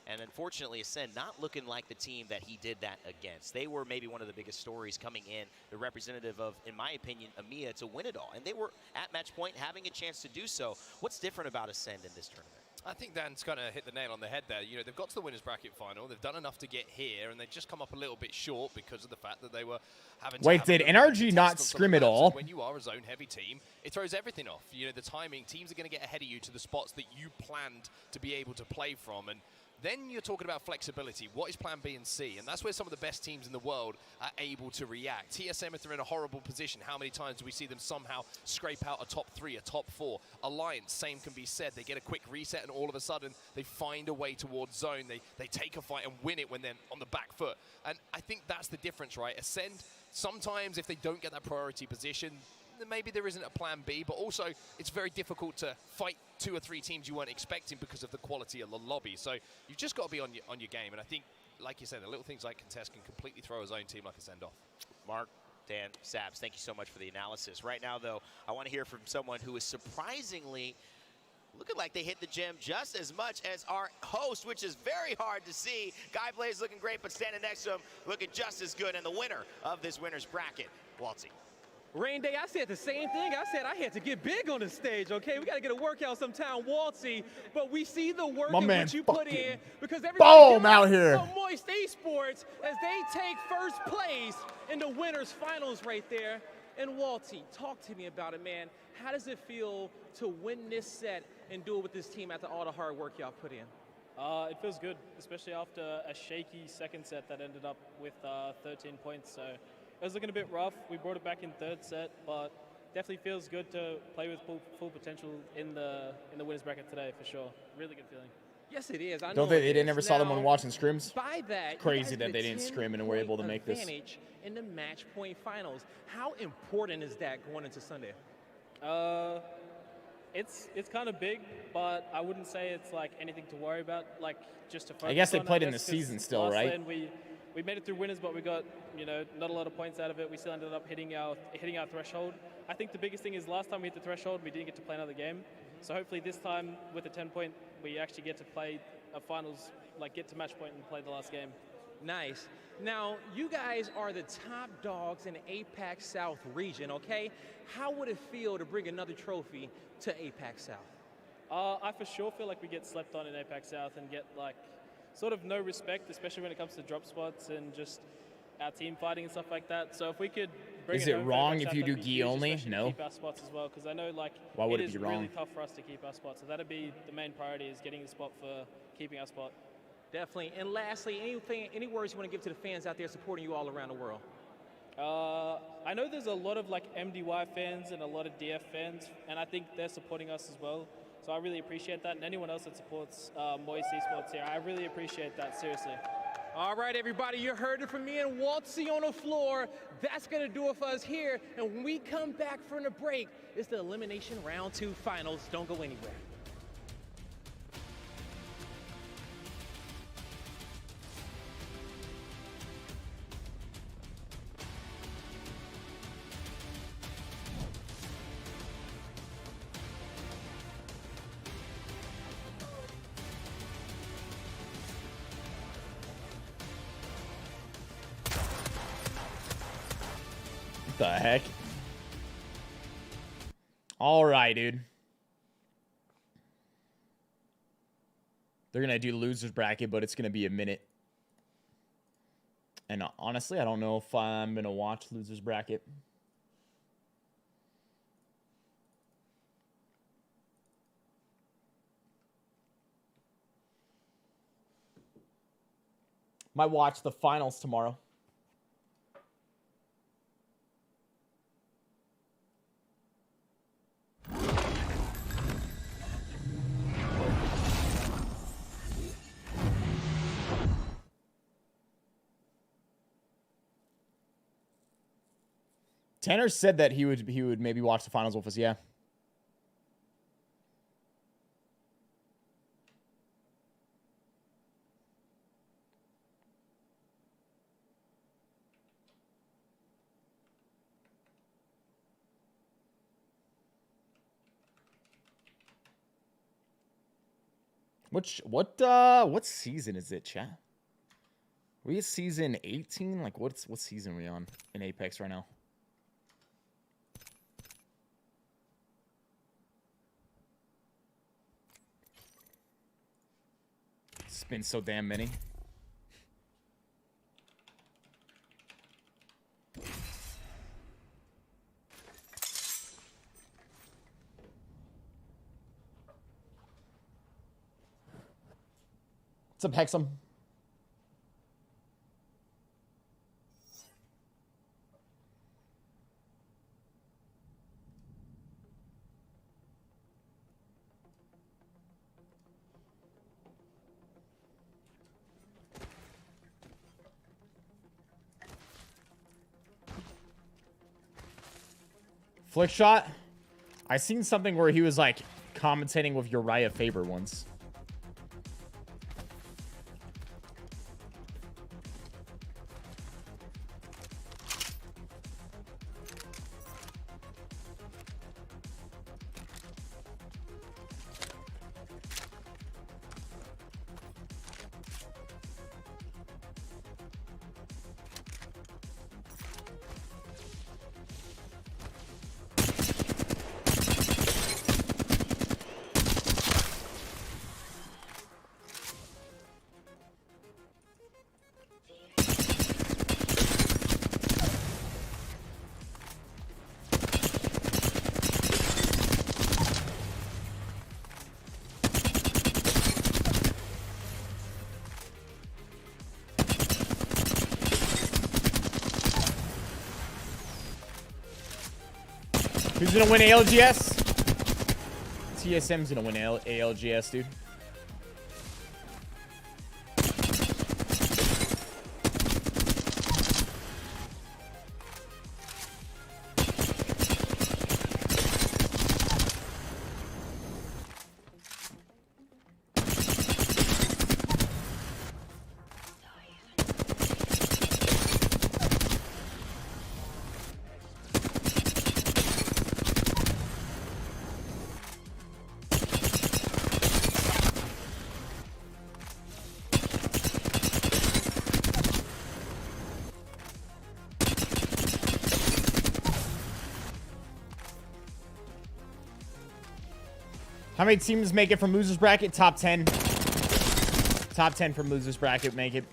And unfortunately, Ascend not looking like the team that he did that against. They were maybe one of the biggest stories coming in, the representative of, in my opinion, EMEA to win it all. And they were at match point having a chance to do so. What's different about Ascend in this tournament? I think Dan's kind of hit the nail on the head there. You know, they've got to the winners bracket final. They've done enough to get here, and they've just come up a little bit short because of the fact that they were having to Wait, did NRG not scrim at all? When you are a zone-heavy team, it throws everything off. You know, the timing, teams are going to get ahead of you to the spots that you planned to be able to play from, and then you're talking about flexibility. What is plan B and C? And that's where some of the best teams in the world are able to react. TSM, if they're in a horrible position, how many times do we see them somehow scrape out a top 3, a top 4? Alliance, same can be said. They get a quick reset and all of a sudden they find a way towards zone. They take a fight and win it when they're on the back foot. And I think that's the difference, right? Ascend, sometimes if they don't get that priority position, then maybe there isn't a plan B, but also it's very difficult to fight 2 or 3 teams you weren't expecting because of the quality of the lobby. So you've just got to be on your game. And I think, like you said, the little things like contest can completely throw his own team like a send-off. Mark, Dan, Saps, thank you so much for the analysis. Right now, though, I want to hear from someone who is surprisingly looking like they hit the gym just as much as our host, which is very hard to see. Guy Blaze looking great, but standing next to him looking just as good, and the winner of this winner's bracket, Waltzy. Rain Day, I said the same thing. I said I had to get big on the stage, okay? We got to get a workout sometime, Waltzy. But we see the work My in man which you put in because boom everybody out here. from Moist Esports as they take first place in the winners finals right there. And Waltzy, talk to me about it, man. How does it feel to win this set and do it with this team after all the hard work y'all put in? It feels good, especially after a shaky second set that ended up with 13 points. So it was looking a bit rough. We brought it back in third set, but definitely feels good to play with full potential in the winners bracket today for sure. Really good feeling. Yes, it is. I know Don't they? They it never is. saw them Now, when watching scrims. By that, Crazy that they didn't scrim and were able to make this. Advantage in the match point finals. How important is that going into Sunday? It's kind of big, but I wouldn't say it's like anything to worry about. Like just to focus I guess they on, played in the 'cause season still, last right? lane we made it through winners, but we got not a lot of points out of it. We still ended up hitting our threshold. I think the biggest thing is last time we hit the threshold, we didn't get to play another game. So hopefully this time with the 10-point, we actually get to play a finals, like get to match point and play the last game. Nice. Now, you guys are the top dogs in the APAC South region, okay? How would it feel to bring another trophy to APAC South? I for sure feel like we get slept on in APAC South and get like sort of no respect, especially when it comes to drop spots and just our team fighting and stuff like that. So if we could bring Is it home for wrong APAC if South, you do that'd be gi huge, only? especially to No. keep our spots as well, because I know like Why would it is be really wrong? tough for us to keep our spots. So that'd be the main priority, is getting a spot for keeping our spot. Definitely. And lastly, any words you want to give to the fans out there supporting you all around the world? I know there's a lot of like MDY fans and a lot of DF fans, and I think they're supporting us as well. So I really appreciate that, and anyone else that supports Moist Esports here, I really appreciate that, seriously. All right, everybody, you heard it from me and Waltzy on the floor. That's going to do it for us here. And when we come back from the break, it's the Elimination Round 2 Finals. Don't go anywhere. the heck? All right, dude. They're going to do losers bracket, but it's going to be a minute. And honestly, I don't know if I'm going to watch losers bracket. Might watch the finals tomorrow. Tanner said that he would maybe watch the finals with us, yeah. What season is it, chat? We at season 18? Like what season are we on in Apex right now? It's been so damn many. What's up, Hexam? Flick shot. I seen something where he was like commentating with Uriah Faber once. Who's gonna win ALGS? TSM's gonna win ALGS, dude. How many teams make it from losers bracket? Top 10. Top 10 from losers bracket make it.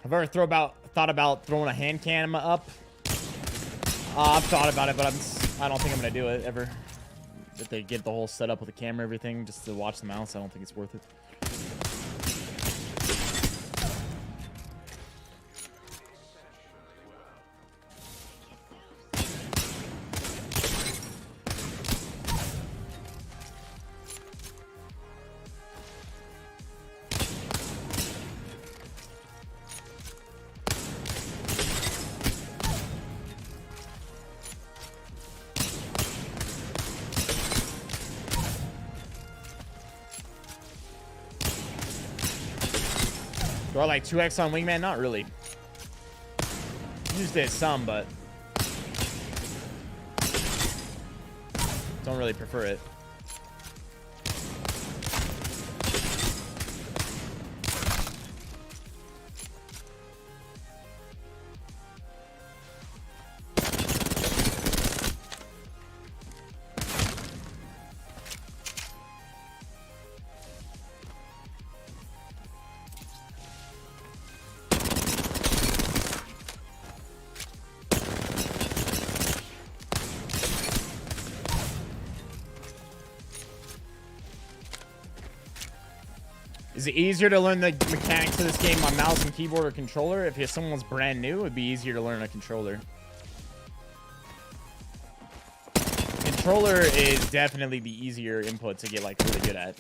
I've ever thought about throwing a hand cannon up. I've thought about it, but I don't think I'm gonna do it ever. If they get the whole setup with the camera, everything, just to watch the mouse, I don't think it's worth it. Do I like 2x on wingman? Not really. Used it some, but don't really prefer it. Is it easier to learn the mechanics of this game on mouse and keyboard or controller? If someone's brand new, it'd be easier to learn a controller. Controller is definitely the easier input to get like really good at.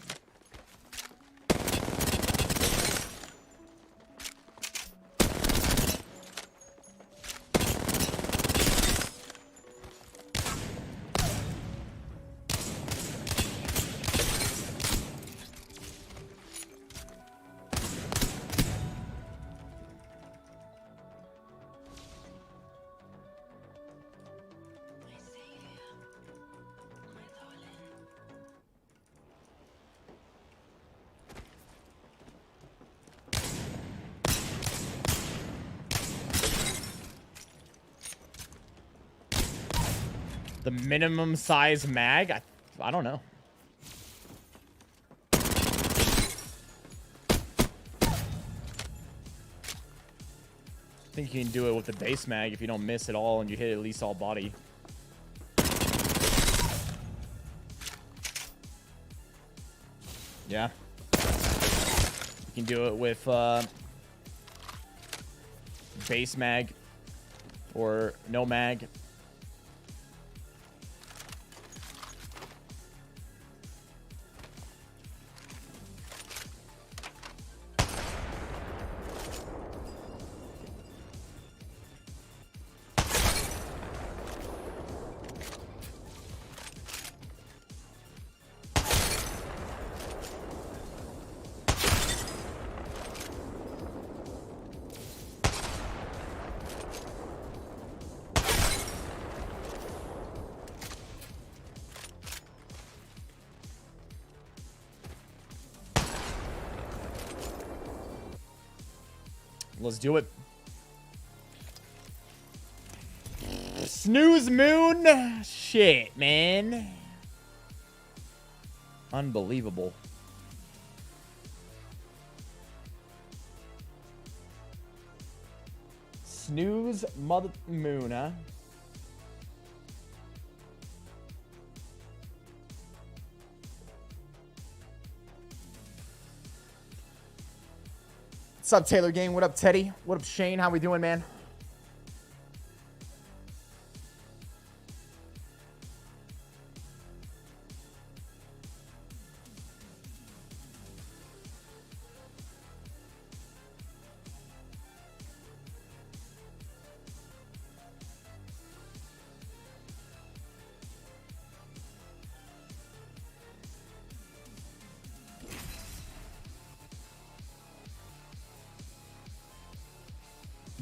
The minimum size mag? I don't know. I think you can do it with the base mag if you don't miss at all and you hit at least all body. Yeah. You can do it with base mag or no mag. Let's do it. Snooze moon. Shit, man. Unbelievable. Snooze mother moon, huh? What's up, Taylor Gang? What up, Teddy? What up, Shane? How we doing, man?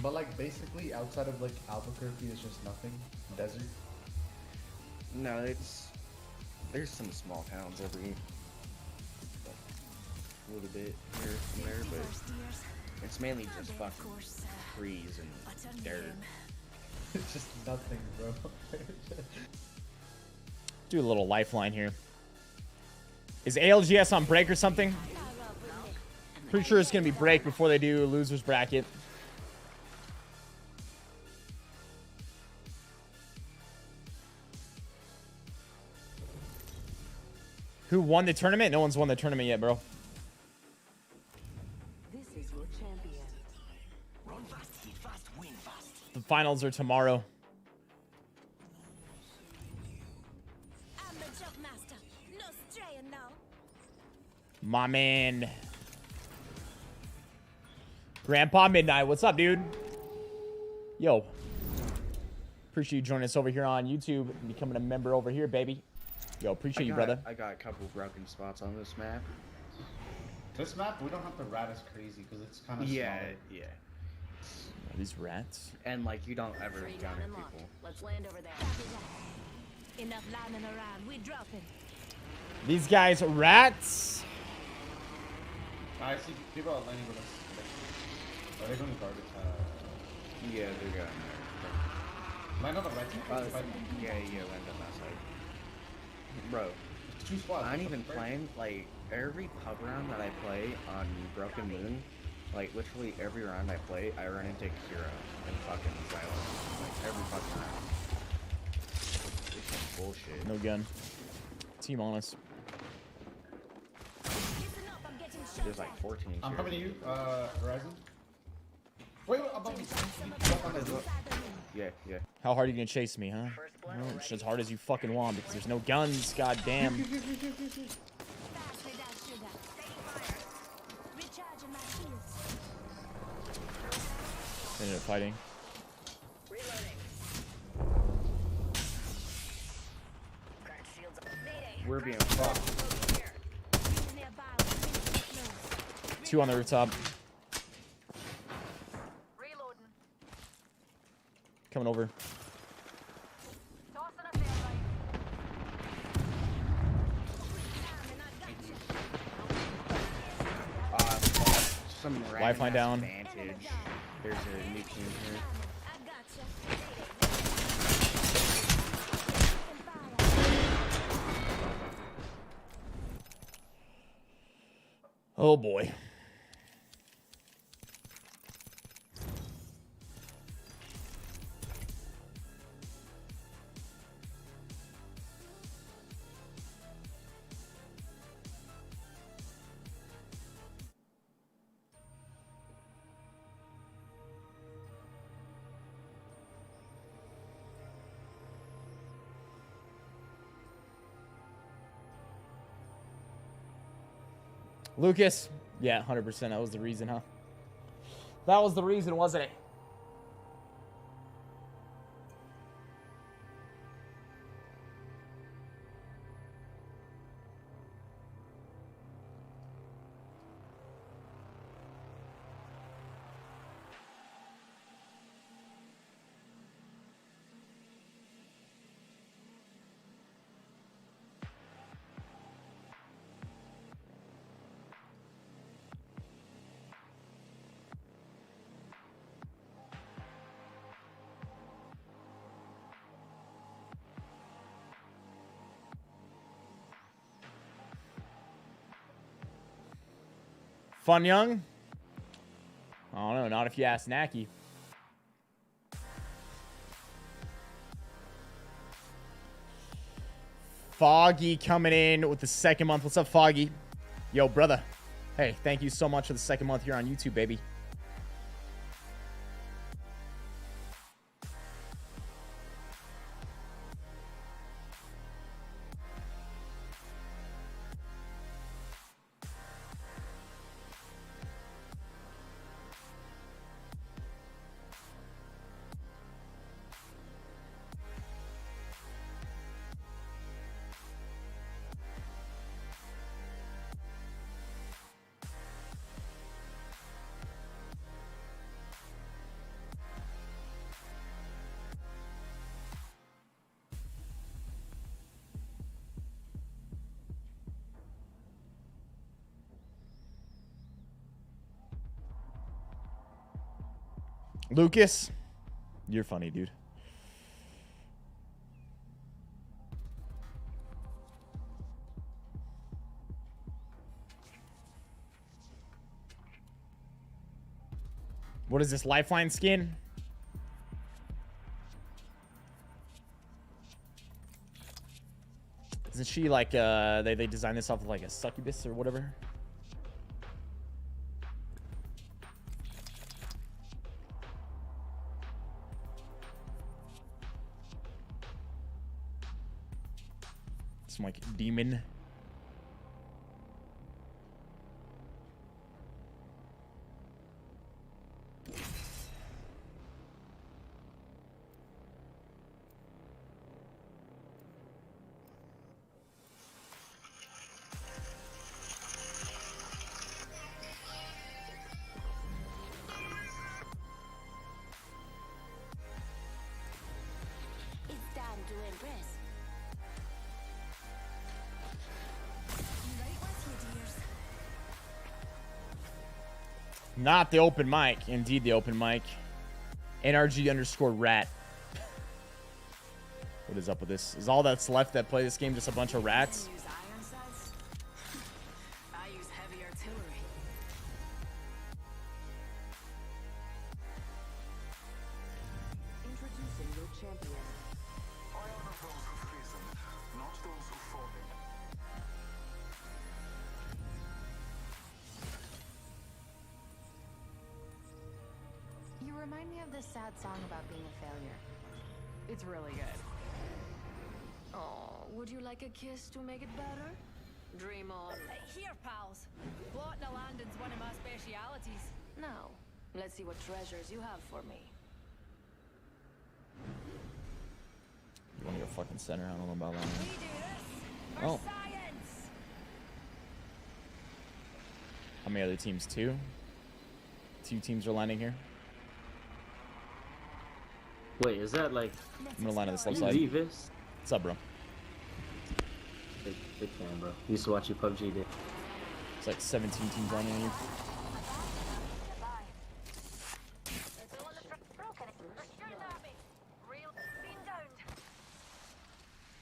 But like basically outside of like Albuquerque, it's just nothing. Desert. No, there's some small towns every little bit here and there, but it's mainly just fucking trees and dirt. It's just nothing, bro. Do a little lifeline here. Is ALGS on break or something? Pretty sure it's gonna be break before they do losers bracket. won the tournament? No one's won the tournament yet, bro. This is your champion. Run fast, hit fast, win fast. The finals are tomorrow. I'm the jump master. No straying now. My man. Grandpa Midnight, what's up, dude? Yo. Appreciate you joining us over here on YouTube and becoming a member over here, baby. Yo, appreciate you, brother. I got a couple broken spots on this map. This map, we don't have to rat as crazy because it's kind of Yeah, smaller. yeah. Are these rats? And like you don't ever Three down encounter and locked. people. Let's land over there. Enough lambing around. We dropping. These guys are rats. I see people are landing with us. Are they going to garbage? Yeah, they're going there. Land on the right side. Yeah, land on that side. Bro, It's 2 squads. I ain't even playing, like, every pub round that I play on Broken Moon, like, literally every round I play, I run into Kira and fucking Silence. Like, every fucking round. It's some bullshit. No gun. Team on us. There's like 14 I'm Kira. coming to you, Horizon. Wait, above me. Jump on this. Yeah. How hard are you gonna chase me, huh? Well, it's as hard as you fucking want because there's no guns, goddamn. Ended up fighting. We're being fucked. 2 on the rooftop. Coming over. Some Lifeline down. Advantage. There's a new team here. Oh boy. Lucas, yeah, 100%. That was the reason, huh? That was the reason, wasn't it? Fun Young? I don't know. Not if you ask Naki. Foggy coming in with the 2nd month. What's up, Foggy? Yo, brother. Hey, thank you so much for the 2nd month here on YouTube, baby. Lucas, you're funny, dude. What is this, lifeline skin? Isn't she like they designed this off of like a succubus or whatever? Some like demon. It's time to impress. Not the open mic. Indeed, the open mic. NRG_rat. What is up with this? Is all that's left that play this game just a bunch of rats? I use heavy artillery. Introducing your champion. I honor those who've risen, not those who've fallen. You remind me of this sad song about being a failure. It's really good. Oh, would you like a kiss to make it better? Dream on. Here, pals. Plotting a landing's one of my specialities. Now, let's see what treasures you have for me. You want to go fucking center? I don't know about that. We do this for Oh. science. How many other teams? Two? Two teams are landing here. Wait, is that like... I'm gonna land on this left side. Viss? What's up, bro? Big fan, bro. Used to watch you PUBG, dude. It's like 17 teams landing on you.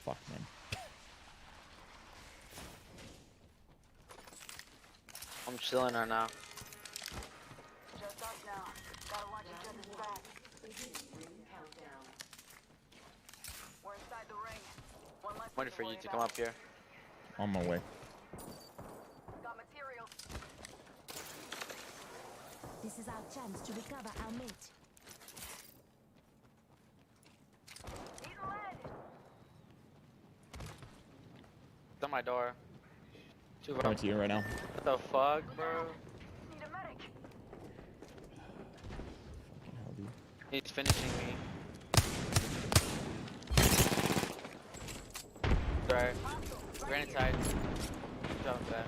Fuck, man. I'm chilling right now. Just up now. Gotta watch each other's back. We're inside the ring. One less Waiting for you to come up here. On my way. got materials. This is our chance to recover our mate. He's led. It's on my door. Two of Coming them. to you right now. What the fuck, bro? Need a medic. He's finishing me. Sorry. Ran inside. Jump that.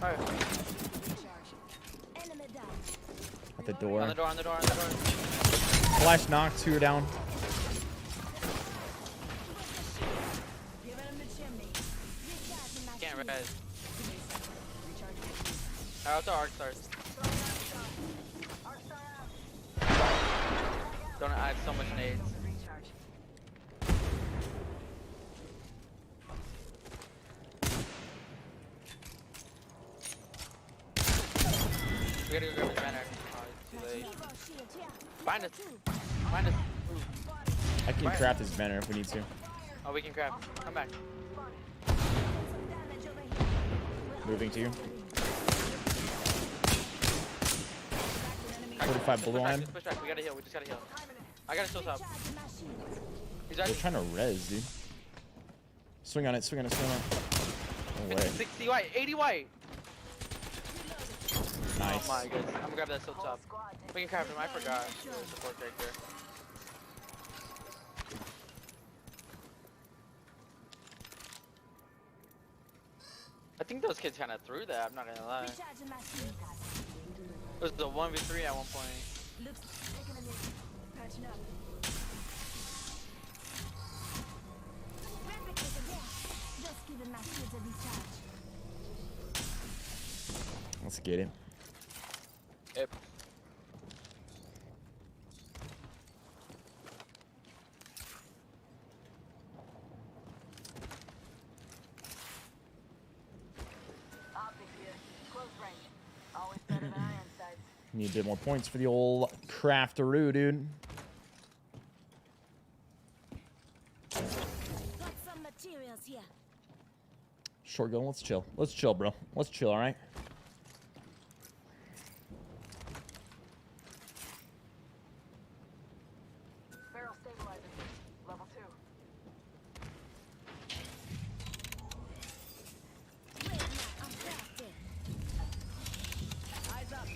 Alright. Enemy down. At the door. On the door, on the door, on the door. Flash knock, 2 are down. Giving him the chimney. Can't res. Alright, what's our arc stars? Don't I have so much nades. We gotta go grab his banner. Oh, it's too late. Find us. Find us. Ooh. I can craft this banner if we need to. Oh, we can craft. Come back. Moving to you. 45 below him. Push back. We gotta heal. We just gotta heal. I gotta still top. He's They're actually trying to res, dude. Swing on it, swing on it, swing on it. No way. 60 white, 80 white. Nice. Oh my goodness. I'm gonna grab that still top. We can craft him. I forgot. Support character. I think those kids kind of threw that. I'm not gonna lie. It was the 1v3 at one point. Looks taking a minute. Patching up. Just giving my shields a recharge. Let's get it. Yep. Optics here. Close range. Always better than iron sights. Need a bit more points for the old crafteroo, dude. Got some materials here. Short gun, let's chill. Let's chill, bro. Let's chill, all right? Barrel stabilizer. Level 2. Eyes up.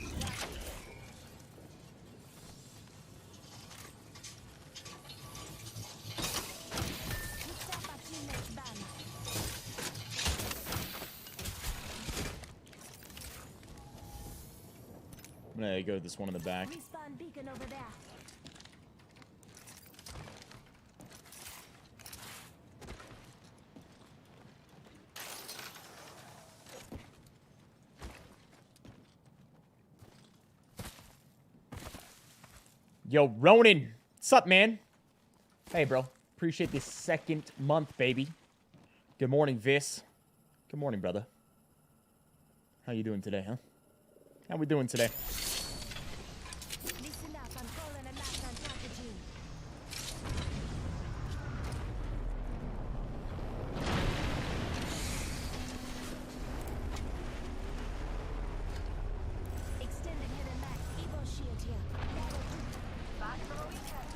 I'm gonna go to this one in the back. Respawn beacon over there. Yo, Ronan. What's up, man? Hey, bro. Appreciate the second month, baby. Good morning, Viss. Good morning, brother. How you doing today, huh? How we doing today? Listen up, I'm calling a lockdown strategy. Extended hidden mag, Evo shield here. Back for the weekend.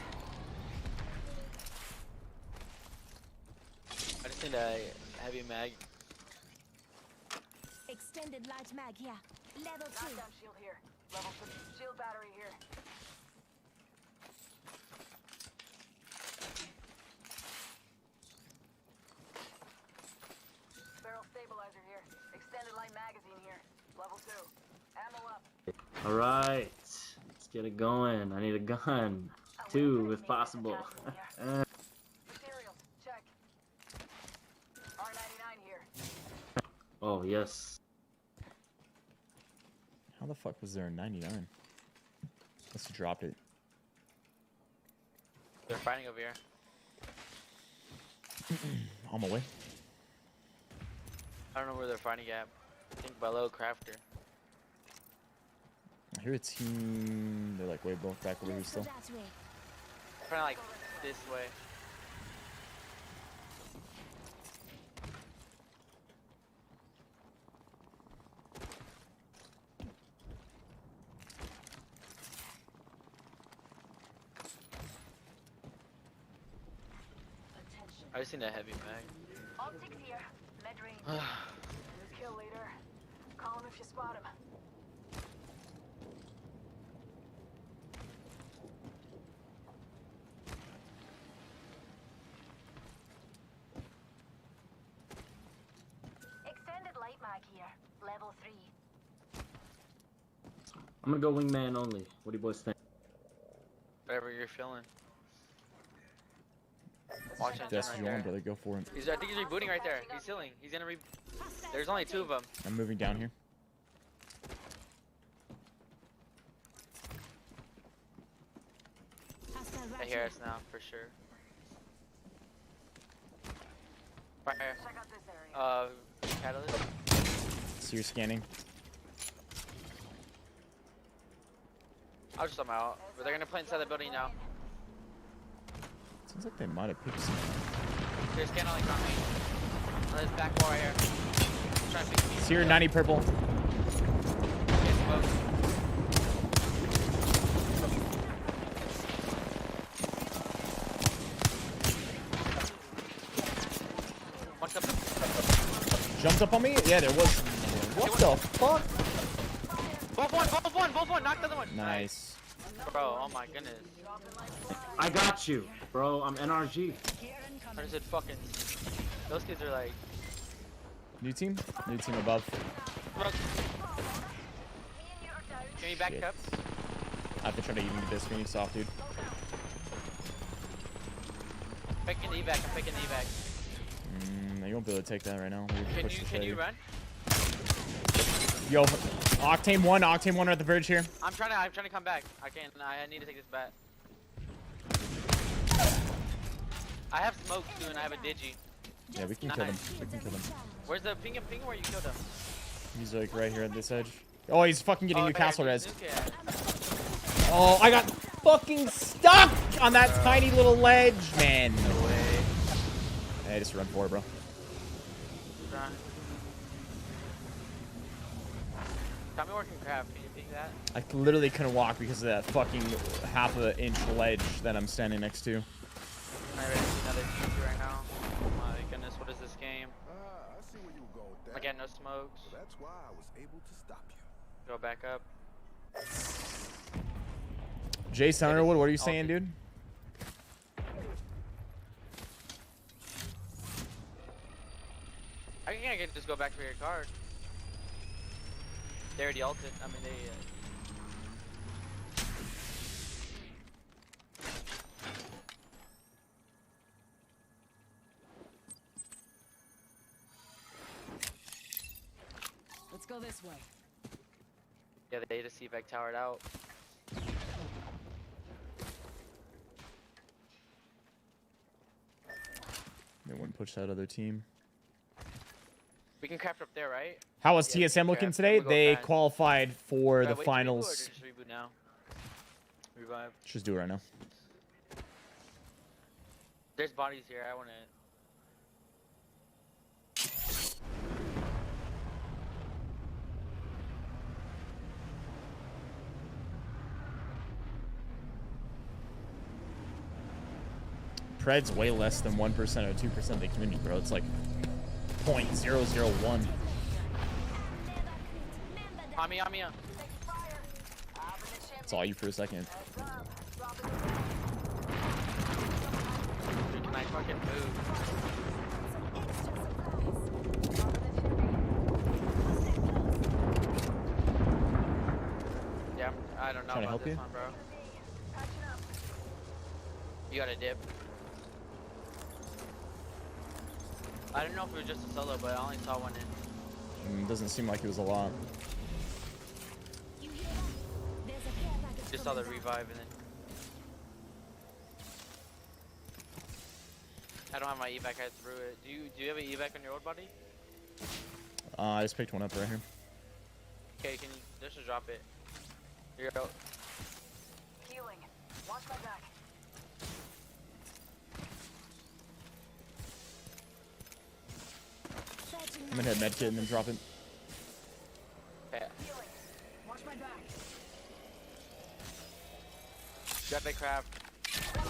I just need a heavy mag. Extended light mag here. Level 2. Knockdown shield here. Level 3. Shield battery here. Barrel stabilizer here. Extended light magazine here. Level 2. Ammo up. All right, let's get it going. I need a gun. 2 if possible. Materials. Check. R99 here. Oh, yes. How the fuck was there a 99? Unless you dropped it. They're fighting over here. On my way. I don't know where they're fighting at. I think below Crafter. I hear a team. They're like way back over here still. Kind of like this way. I just seen a heavy mag. All 6 here. Med range. Kill leader. Call him if you spot him. Extended light mag here. Level 3. I'm gonna go wingman only. What do you boys think? Whatever you're feeling. Watch that That's right you on, there. brother. Go for it. I think he's rebooting right there. He's healing. He's gonna There's only 2 of them. I'm moving down here. They hear us now, for sure. Right here. Check out this area. Catalyst. So you're scanning. I'll just let them out. But they're gonna play inside the building now. Sounds like they might have picked some. There's scan only on me. On this back wall right here. Trying to pick me. Seer 90 purple. Get smoked. One's up. Jumped up on me? Yeah, there was. What the fuck? Both one. Knock the other one. Nice. Bro, oh my goodness. I got you, bro. I'm NRG. I just said fucking. Those kids are like. New team? New team above. Can you back Shit. up? I have to try to even get this Phoenix off, dude. Picking the evac. I'm picking the evac. You won't be able to take that right now. Maybe push the Can you trigger. run? Yo, Octane 1 at the bridge here. I'm trying to come back. I need to take this bat. I have smoke too, and I have a digi. Yeah, we can kill them. We can kill them. Where's the ping where you killed him? He's like right here at this edge. Oh, he's fucking getting new castle res. Oh, I got fucking stuck on that tiny little ledge, man. No way. Hey, just run for it, bro. Tell me where can craft. Can you think that? I literally couldn't walk because of that fucking half of an inch ledge that I'm standing next to. I ready to see another GG right now. Oh my goodness, what is this game? I see where you go with that. I get no smokes. So that's why I was able to stop you. Go back up. Jason Underwood, what are you saying, dude? I can't get just go back for your card. They already ulted. I mean, they. Let's go this way. Yeah, they just C-Vec towered out. They wouldn't push that other team. We can craft up there, right? How was TSM looking today? They qualified for the finals. Just reboot now. Revive. Just do it right now. There's bodies here. I want to. Pred's way less than 1% or 2% of the community, bro. It's like 0.001. Amiya. It's all you for a second. Dude, can I fucking move? Yeah, I don't know Trying to about help this you? one, bro. You got a dip. I didn't know if it was just a solo, but I only saw one in. Doesn't seem like it was a lot. Just saw the revive and then. I don't have my evac. I threw it. Do you have an evac on your old body? I just picked one up right here. Okay, can you just drop it? You're out. Healing. Watch my back. I'm gonna hit medkit and then drop it. Okay. Healing. Watch my back. Got the craft. I'm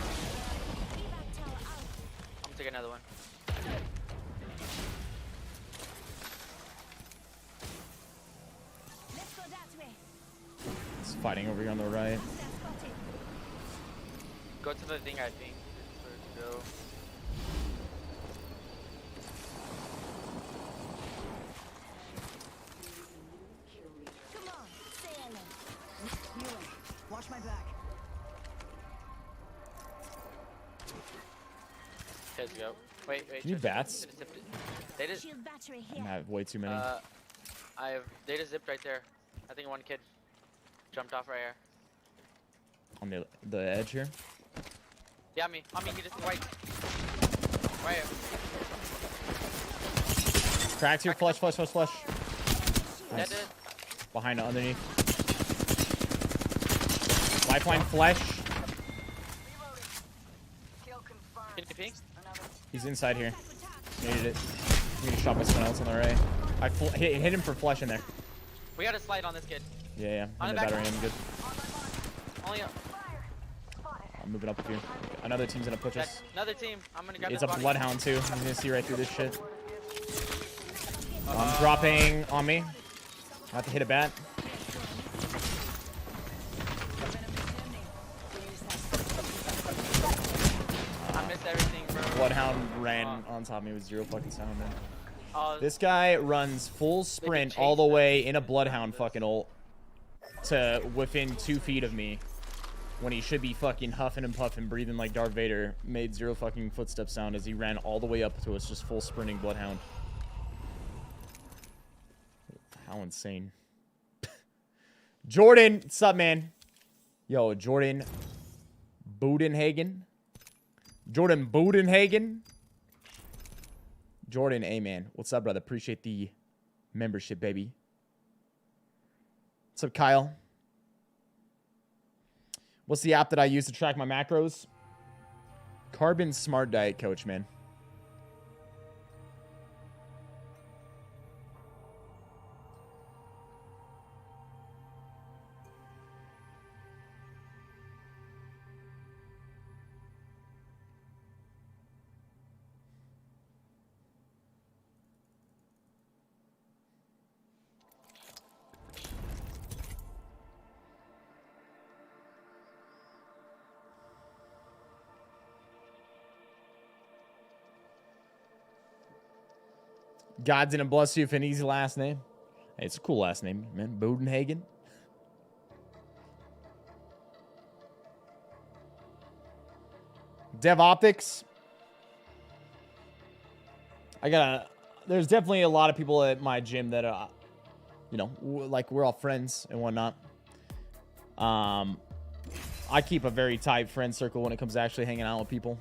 gonna take another one. Let's go that way. It's fighting over here on the right. Go to the thing, I think. That's where to go. Come on, say hello. Healing. Watch my back. Let's go. Wait. Can you bats? They just. Shield battery I here. have way too many. They just zipped right there. I think one kid jumped off right here. On the edge here. Yeah, me. He just right. Right here. Cracked here. Flush. Nice. That did. Behind it, underneath. Lifeline flesh. Can you ping? He's inside here. Needed it. I'm getting shot by someone else on the right. I hit him for flesh in there. We got a slide on this kid. Yeah. On I'm the the back. battery. I'm good. Only up. I'm moving up with you. Another team's gonna push us. Another team. I'm gonna grab It's that a body. bloodhound too. I'm gonna see right through this shit. I'm dropping on me. I have to hit a bat. I missed everything, bro. Bloodhound ran on top of me with zero fucking sound, man. Oh, This guy runs full sprint all the way in a bloodhound fucking ult to within 2 feet of me when he should be fucking huffing and puffing, breathing like Darth Vader. Made zero fucking footstep sound as he ran all the way up to us, just full sprinting bloodhound. How insane. Jordan, what's up, man? Yo, Jordan Budenhagen. Jordan Budenhagen. Jordan, hey man, what's up, brother? Appreciate the membership, baby. What's up, Kyle? What's the app that I use to track my macros? Carbon Smart Diet Coach, man. God didn't bless you with an easy last name. Hey, it's a cool last name, man. Bodenhagen. Dev Optics. There's definitely a lot of people at my gym that are, you know, like we're all friends and whatnot. I keep a very tight friend circle when it comes to actually hanging out with people.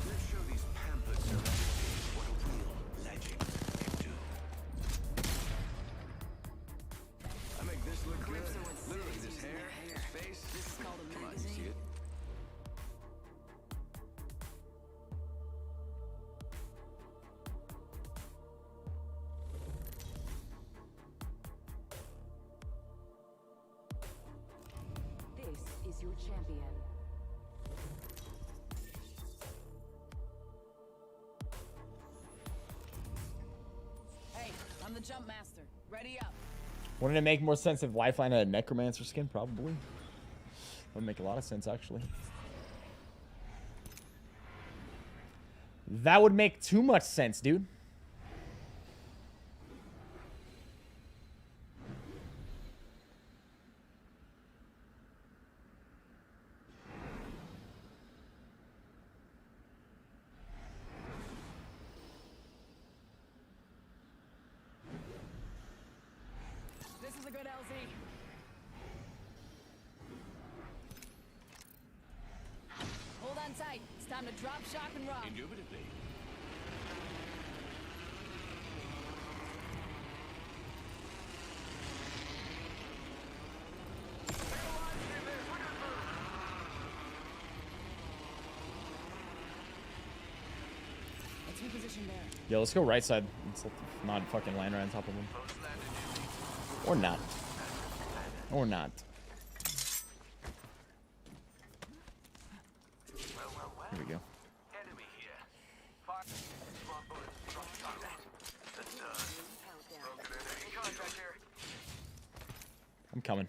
Let's show these pampered celebrities what a real legend can do. I make this look good. Literally, this hair, this face. This is called a magazine. See it? This is your champion. Hey, I'm the jump master. Ready up. Wouldn't it make more sense if Lifeline had a Necromancer skin? Probably. That would make a lot of sense, actually. That would make too much sense, dude. This is a good LZ. Hold on tight. It's time to drop, shock, and rock. Indubitably. Let's reposition there. Yo, let's go right side. Let's not fucking land right on top of him. Or not. Or not. Here we go. Enemy here. Fire. Smart bullets. Drop target. That's done. Broken enemy. Contact here. I'm coming.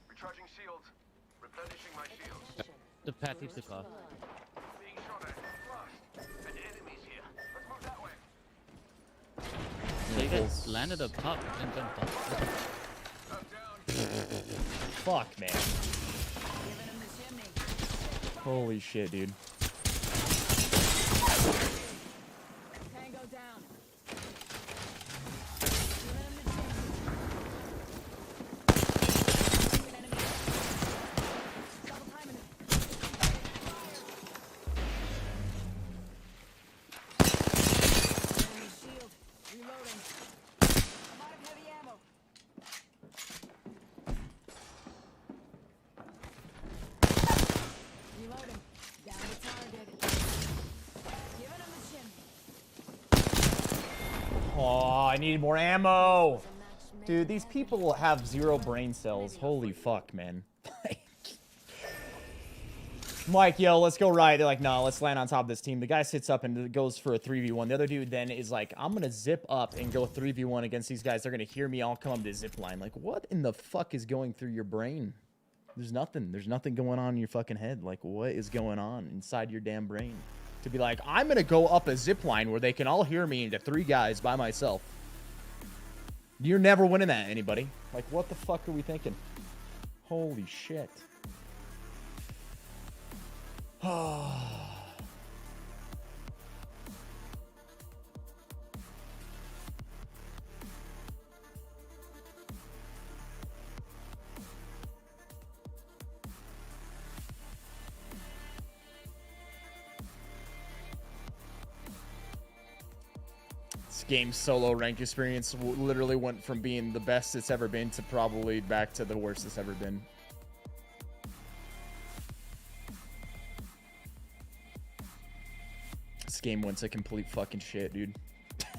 Recharging shields. Replenishing my shields. The path keeps the car. Being shot at. Lost. An enemy's here. Let's move that way. So you guys landed up top and jumped up. Fuck, man. Holy shit, dude. Tango down. Reloading. Down to target. Giving him the shim. Oh, I need more ammo. Dude, these people have 0 brain cells. Holy fuck, man. Mike, yo, let's go right. They're like, no, let's land on top of this team. The guy sits up and goes for a 3v1. The other dude then is like, I'm going to zip up and go 3v1 against these guys. They're going to hear me. I'll come up to zip line. Like, what in the fuck is going through your brain? There's nothing. There's nothing going on in your fucking head. Like, what is going on inside your damn brain? To be like, I'm going to go up a zip line where they can all hear me into 3 guys by myself. You're never winning that, anybody. Like, what the fuck are we thinking? Holy shit. This game's solo rank experience literally went from being the best it's ever been to probably back to the worst it's ever been. This game went to complete fucking shit, dude.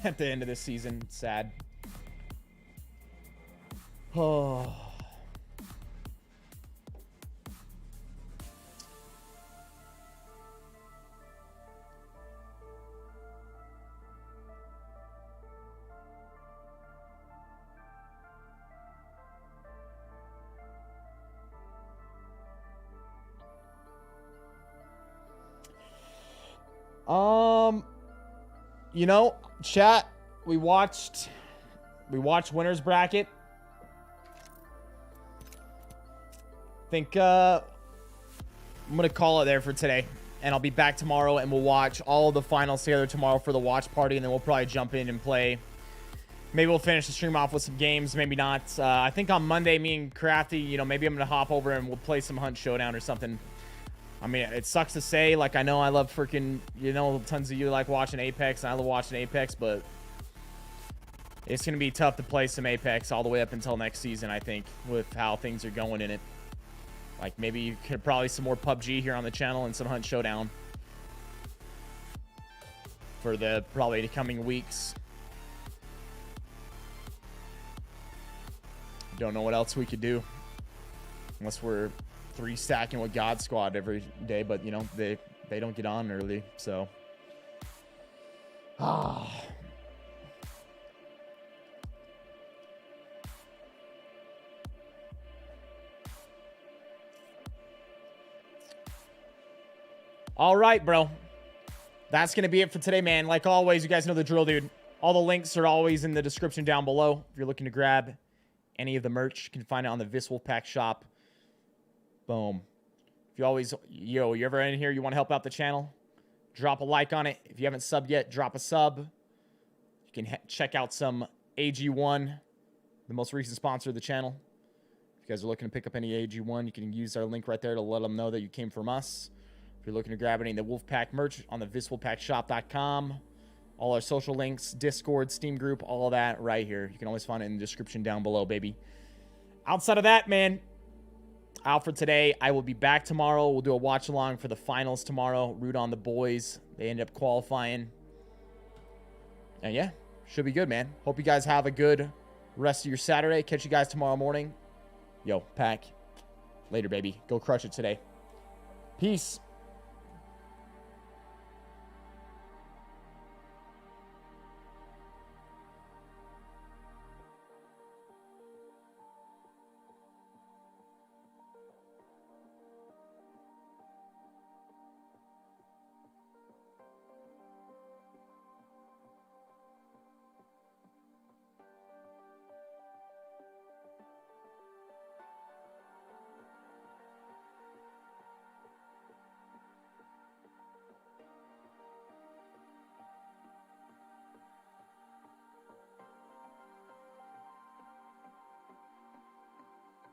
At the end of this season, sad. Oh. You know, chat, we watched winner's bracket. Think I'm gonna call it there for today, and I'll be back tomorrow, and we'll watch all the finals together tomorrow for the watch party, and then we'll probably jump in and play. Maybe we'll finish the stream off with some games, maybe not. I think on Monday, me and Crafty, you know, maybe I'm gonna hop over and we'll play some Hunt Showdown or something. I mean, it sucks to say, like, I know I love freaking, you know, tons of you like watching Apex, and I love watching Apex, but it's going to be tough to play some Apex all the way up until next season, I think, with how things are going in it. Like, maybe you could probably some more PUBG here on the channel and some Hunt Showdown for the probably coming weeks. Don't know what else we could do unless we're 3-stacking with God Squad every day, but you know, they don't get on early, so all right, bro, that's gonna be it for today, man. Like always, you guys know the drill, dude. All the links are always in the description down below. If you're looking to grab any of the merch, you can find it on the Viss Wolfpack shop. Boom. If you always, you ever in here, you want to help out the channel, drop a like on it. If you haven't subbed yet, drop a sub. You can check out some AG1, the most recent sponsor of the channel. If you guys are looking to pick up any AG1, you can use our link right there to let them know that you came from us. If you're looking to grab any of the Wolfpack merch on the VissWolfpackShop.com, all our social links, Discord, Steam group, all of that right here. You can always find it in the description down below, baby. Outside of that, man, out for today. I will be back tomorrow. We'll do a watch along for the finals tomorrow. Root on the boys. They end up qualifying. And yeah, should be good, man. Hope you guys have a good rest of your Saturday. Catch you guys tomorrow morning. Yo, Pack. Later, baby. Go crush it today. Peace.